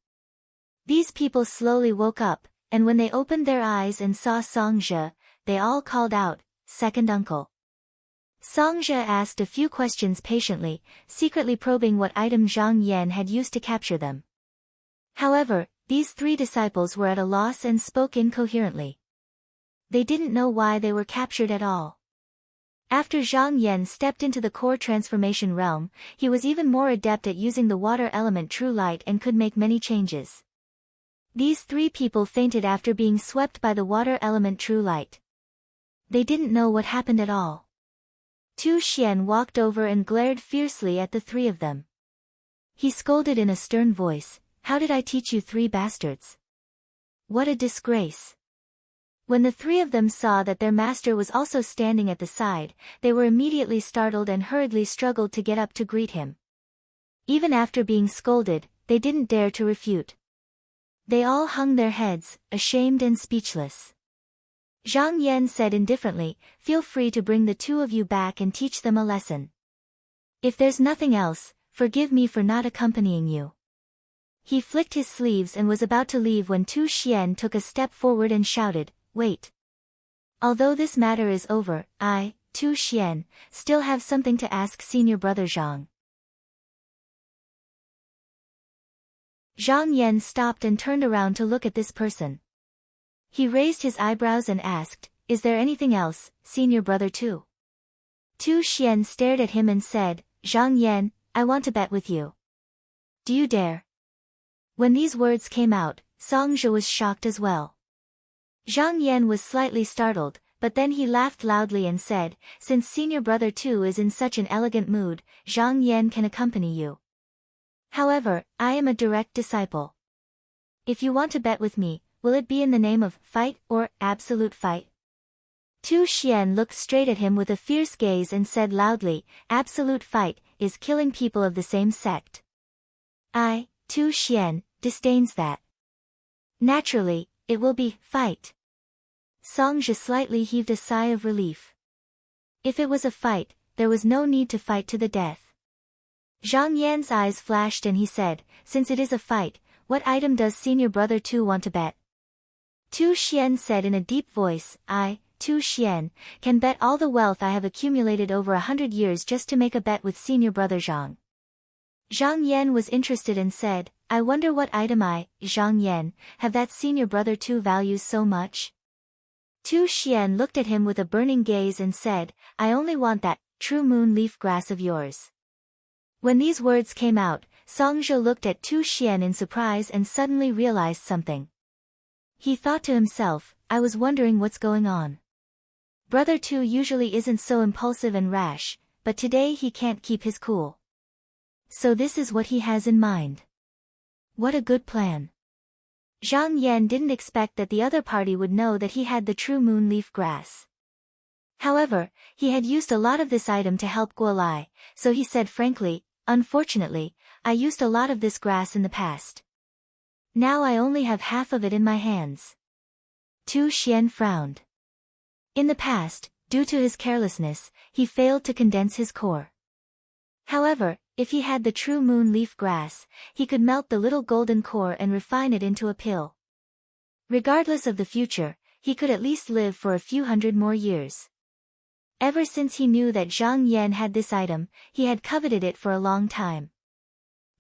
These people slowly woke up, and when they opened their eyes and saw Song Zhe, they all called out, Second uncle. Song Zhe asked a few questions patiently, secretly probing what item Zhang Yan had used to capture them. However, these 3 disciples were at a loss and spoke incoherently. They didn't know why they were captured at all. After Zhang Yan stepped into the core transformation realm, he was even more adept at using the water element True Light and could make many changes. These 3 people fainted after being swept by the water element True Light. They didn't know what happened at all. Tu Xian walked over and glared fiercely at the 3 of them. He scolded in a stern voice, How did I teach you 3 bastards? What a disgrace. When the 3 of them saw that their master was also standing at the side, they were immediately startled and hurriedly struggled to get up to greet him. Even after being scolded, they didn't dare to refute. They all hung their heads, ashamed and speechless. Zhang Yan said indifferently, Feel free to bring the 2 of you back and teach them a lesson. If there's nothing else, forgive me for not accompanying you. He flicked his sleeves and was about to leave when Tu Xian took a step forward and shouted, Wait. Although this matter is over, I, Tu Xian, still have something to ask senior brother Zhang. Zhang Yan stopped and turned around to look at this person. He raised his eyebrows and asked, Is there anything else, senior brother too? Tu Xian stared at him and said, Zhang Yan, I want to bet with you. Do you dare? When these words came out, Song Zhe was shocked as well. Zhang Yan was slightly startled, but then he laughed loudly and said, Since senior brother too is in such an elegant mood, Zhang Yan can accompany you. However, I am a direct disciple. If you want to bet with me, will it be in the name of fight or absolute fight? Tu Xian looked straight at him with a fierce gaze and said loudly, Absolute fight is killing people of the same sect. I, Tu Xian, disdains that. Naturally, it will be fight. Song Zhe slightly heaved a sigh of relief. If it was a fight, there was no need to fight to the death. Zhang Yan's eyes flashed and he said, Since it is a fight, what item does senior brother Tu want to bet? Tu Xian said in a deep voice, I, Tu Xian, can bet all the wealth I have accumulated over 100 years just to make a bet with senior brother Zhang. Zhang Yan was interested and said, I wonder what item I, Zhang Yan, have that senior brother Tu values so much? Tu Xian looked at him with a burning gaze and said, I only want that true moon leaf grass of yours. When these words came out, Songzhe looked at Tu Xian in surprise and suddenly realized something. He thought to himself, I was wondering what's going on. Brother Tu usually isn't so impulsive and rash, but today he can't keep his cool. So this is what he has in mind. What a good plan. Zhang Yan didn't expect that the other party would know that he had the true moon leaf grass. However, he had used a lot of this item to help Guolai, so he said frankly, unfortunately, I used a lot of this grass in the past. Now I only have half of it in my hands. Tu Xian frowned. In the past, due to his carelessness, he failed to condense his core. However, if he had the true moon leaf grass, he could melt the little golden core and refine it into a pill. Regardless of the future, he could at least live for a few hundred more years. Ever since he knew that Zhang Yan had this item, he had coveted it for a long time.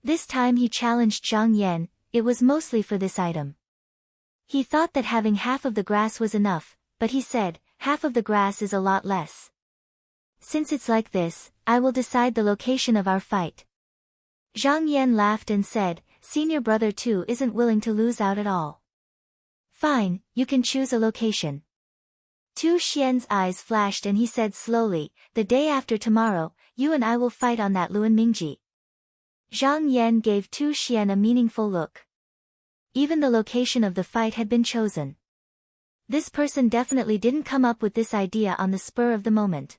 This time he challenged Zhang Yan, it was mostly for this item. He thought that having half of the grass was enough, but he said, half of the grass is a lot less. Since it's like this, I will decide the location of our fight. Zhang Yan laughed and said, Senior brother Tu isn't willing to lose out at all. Fine, you can choose a location. Tu Xian's eyes flashed and he said slowly, the day after tomorrow, you and I will fight on that Luanmingji. Zhang Yan gave Tu Xian a meaningful look. Even the location of the fight had been chosen. This person definitely didn't come up with this idea on the spur of the moment.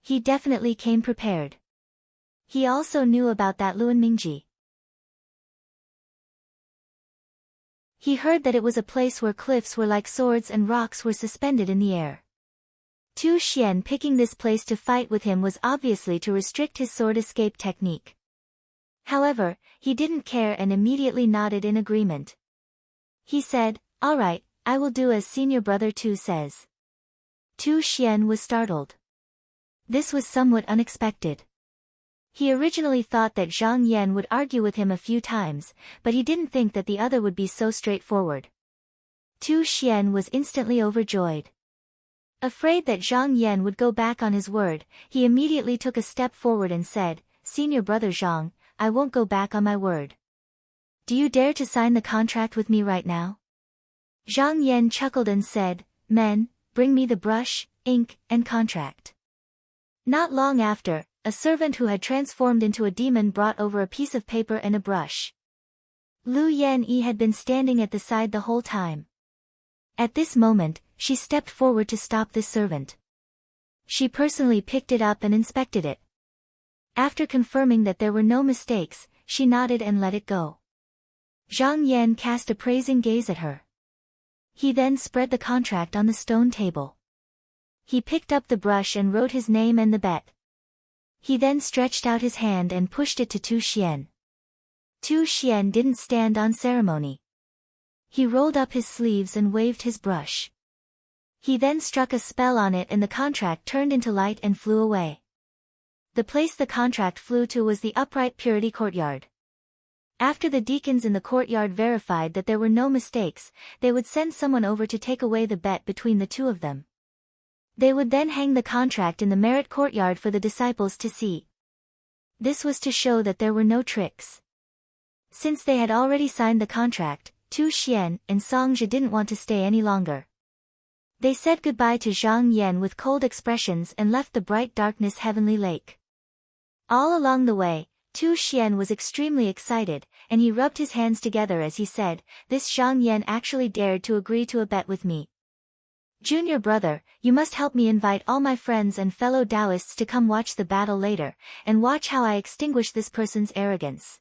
He definitely came prepared. He also knew about that Luanmingji. He heard that it was a place where cliffs were like swords and rocks were suspended in the air. Tu Xian picking this place to fight with him was obviously to restrict his sword escape technique. However, he didn't care and immediately nodded in agreement. He said, all right, I will do as senior brother Tu says. Tu Xian was startled. This was somewhat unexpected. He originally thought that Zhang Yan would argue with him a few times, but he didn't think that the other would be so straightforward. Tu Xian was instantly overjoyed. Afraid that Zhang Yan would go back on his word, he immediately took a step forward and said, Senior brother Zhang, I won't go back on my word. Do you dare to sign the contract with me right now? Zhang Yan chuckled and said, Men, bring me the brush, ink, and contract. Not long after, a servant who had transformed into a demon brought over a piece of paper and a brush. Lu Yanyi had been standing at the side the whole time. At this moment, she stepped forward to stop this servant. She personally picked it up and inspected it. After confirming that there were no mistakes, she nodded and let it go. Zhang Yan cast a praising gaze at her. He then spread the contract on the stone table. He picked up the brush and wrote his name and the bet. He then stretched out his hand and pushed it to Tu Xian. Tu Xian didn't stand on ceremony. He rolled up his sleeves and waved his brush. He then struck a spell on it and the contract turned into light and flew away. The place the contract flew to was the upright purity courtyard. After the deacons in the courtyard verified that there were no mistakes, they would send someone over to take away the bet between the two of them. They would then hang the contract in the merit courtyard for the disciples to see. This was to show that there were no tricks. Since they had already signed the contract, Tu Xian and Songzhe didn't want to stay any longer. They said goodbye to Zhang Yan with cold expressions and left the bright darkness heavenly lake. All along the way, Tu Xian was extremely excited, and he rubbed his hands together as he said, this Zhang Yan actually dared to agree to a bet with me. Junior brother, you must help me invite all my friends and fellow Taoists to come watch the battle later, and watch how I extinguish this person's arrogance.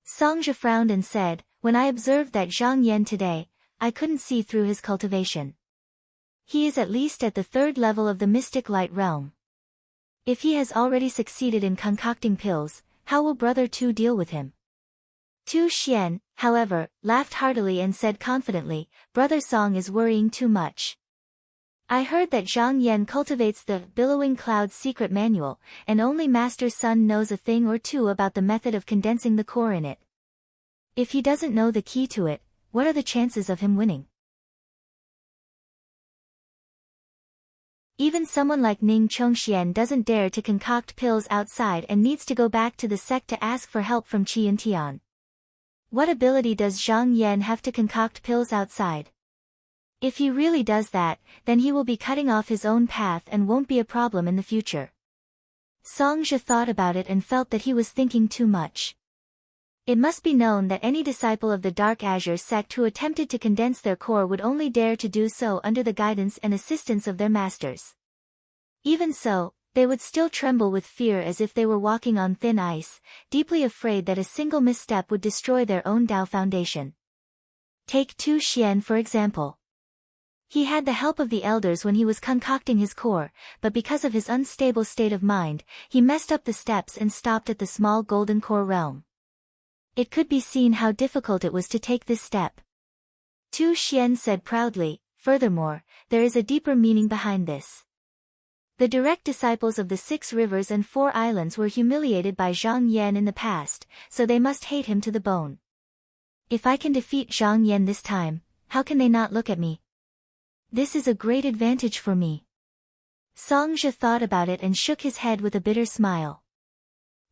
Songzhe frowned and said, when I observed that Zhang Yan today, I couldn't see through his cultivation. He is at least at the third level of the mystic light realm. If he has already succeeded in concocting pills, how will brother Tu deal with him? Tu Xian, however, laughed heartily and said confidently, Brother Song is worrying too much. I heard that Zhang Yan cultivates the Billowing Cloud's secret manual, and only Master Sun knows a thing or two about the method of condensing the core in it. If he doesn't know the key to it, what are the chances of him winning? Even someone like Ning Chongxian doesn't dare to concoct pills outside and needs to go back to the sect to ask for help from Qi and Tian. What ability does Zhang Yan have to concoct pills outside? If he really does that, then he will be cutting off his own path and won't be a problem in the future. Song Zhe thought about it and felt that he was thinking too much. It must be known that any disciple of the Dark Azure sect who attempted to condense their core would only dare to do so under the guidance and assistance of their masters. Even so, they would still tremble with fear as if they were walking on thin ice, deeply afraid that a single misstep would destroy their own Dao foundation. Take Tu Xian for example. He had the help of the elders when he was concocting his core, but because of his unstable state of mind, he messed up the steps and stopped at the small golden core realm. It could be seen how difficult it was to take this step. Tu Xian said proudly, furthermore, there is a deeper meaning behind this. The direct disciples of the 6 rivers and 4 islands were humiliated by Zhang Yan in the past, so they must hate him to the bone. If I can defeat Zhang Yan this time, how can they not look at me? This is a great advantage for me. Song Zhe thought about it and shook his head with a bitter smile.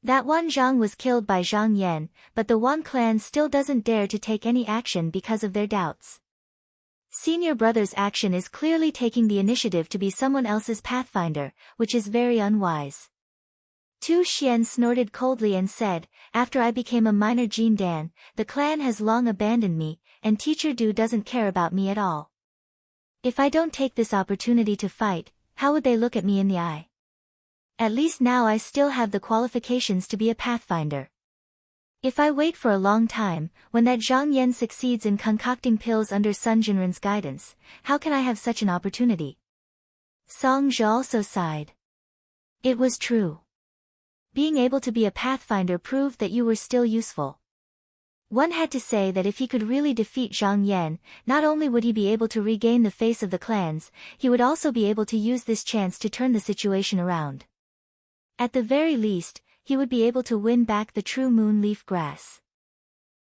That Wan Zhang was killed by Zhang Yan, but the Wan clan still doesn't dare to take any action because of their doubts. Senior brother's action is clearly taking the initiative to be someone else's pathfinder, which is very unwise. Tu Xian snorted coldly and said, after I became a minor Jin Dan, the clan has long abandoned me, and Teacher Du doesn't care about me at all. If I don't take this opportunity to fight, how would they look at me in the eye? At least now I still have the qualifications to be a pathfinder. If I wait for a long time, when that Zhang Yan succeeds in concocting pills under Sun Jinren's guidance, how can I have such an opportunity? Song Zhe also sighed. It was true. Being able to be a pathfinder proved that you were still useful. One had to say that if he could really defeat Zhang Yan, not only would he be able to regain the face of the clans, he would also be able to use this chance to turn the situation around. At the very least, he would be able to win back the true moon leaf grass.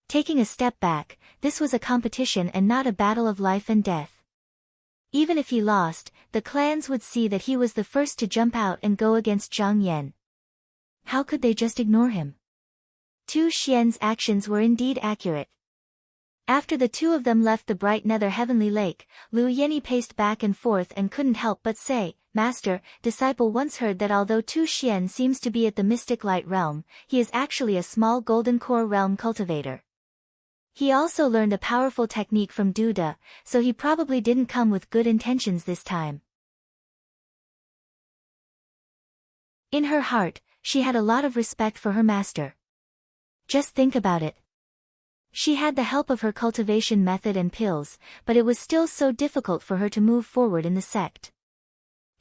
Taking a step back, this was a competition and not a battle of life and death. Even if he lost, the clans would see that he was the first to jump out and go against Zhang Yan. How could they just ignore him? Tu Xian's actions were indeed accurate. After the two of them left the bright nether heavenly lake, Lu Yeni paced back and forth and couldn't help but say, Master, disciple once heard that although Tu Xian seems to be at the mystic light realm, he is actually a small golden core realm cultivator. He also learned a powerful technique from Duda, so he probably didn't come with good intentions this time. In her heart, she had a lot of respect for her master. Just think about it. She had the help of her cultivation method and pills, but it was still so difficult for her to move forward in the sect.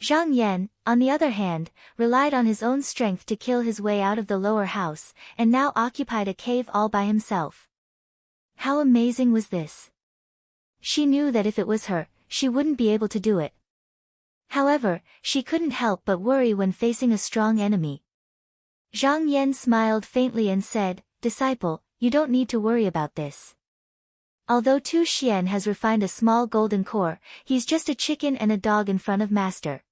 Zhang Yan, on the other hand, relied on his own strength to kill his way out of the lower house, and now occupied a cave all by himself. How amazing was this? She knew that if it was her, she wouldn't be able to do it. However, she couldn't help but worry when facing a strong enemy. Zhang Yan smiled faintly and said, Disciple, you don't need to worry about this. Although Tu Xian has refined a small golden core, he's just a chicken and a dog in front of Master.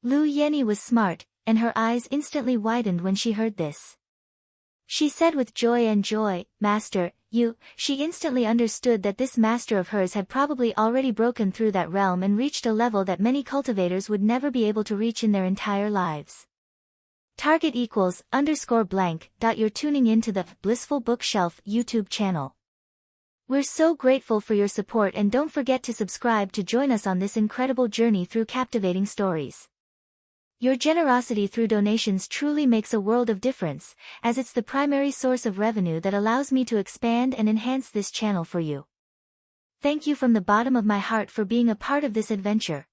Lu Yeni was smart, and her eyes instantly widened when she heard this. She said with joy, Master, she instantly understood that this master of hers had probably already broken through that realm and reached a level that many cultivators would never be able to reach in their entire lives. Target =_blank. You're tuning into the Blissful Bookshelf YouTube channel. We're so grateful for your support and don't forget to subscribe to join us on this incredible journey through captivating stories. Your generosity through donations truly makes a world of difference, as it's the primary source of revenue that allows me to expand and enhance this channel for you. Thank you from the bottom of my heart for being a part of this adventure.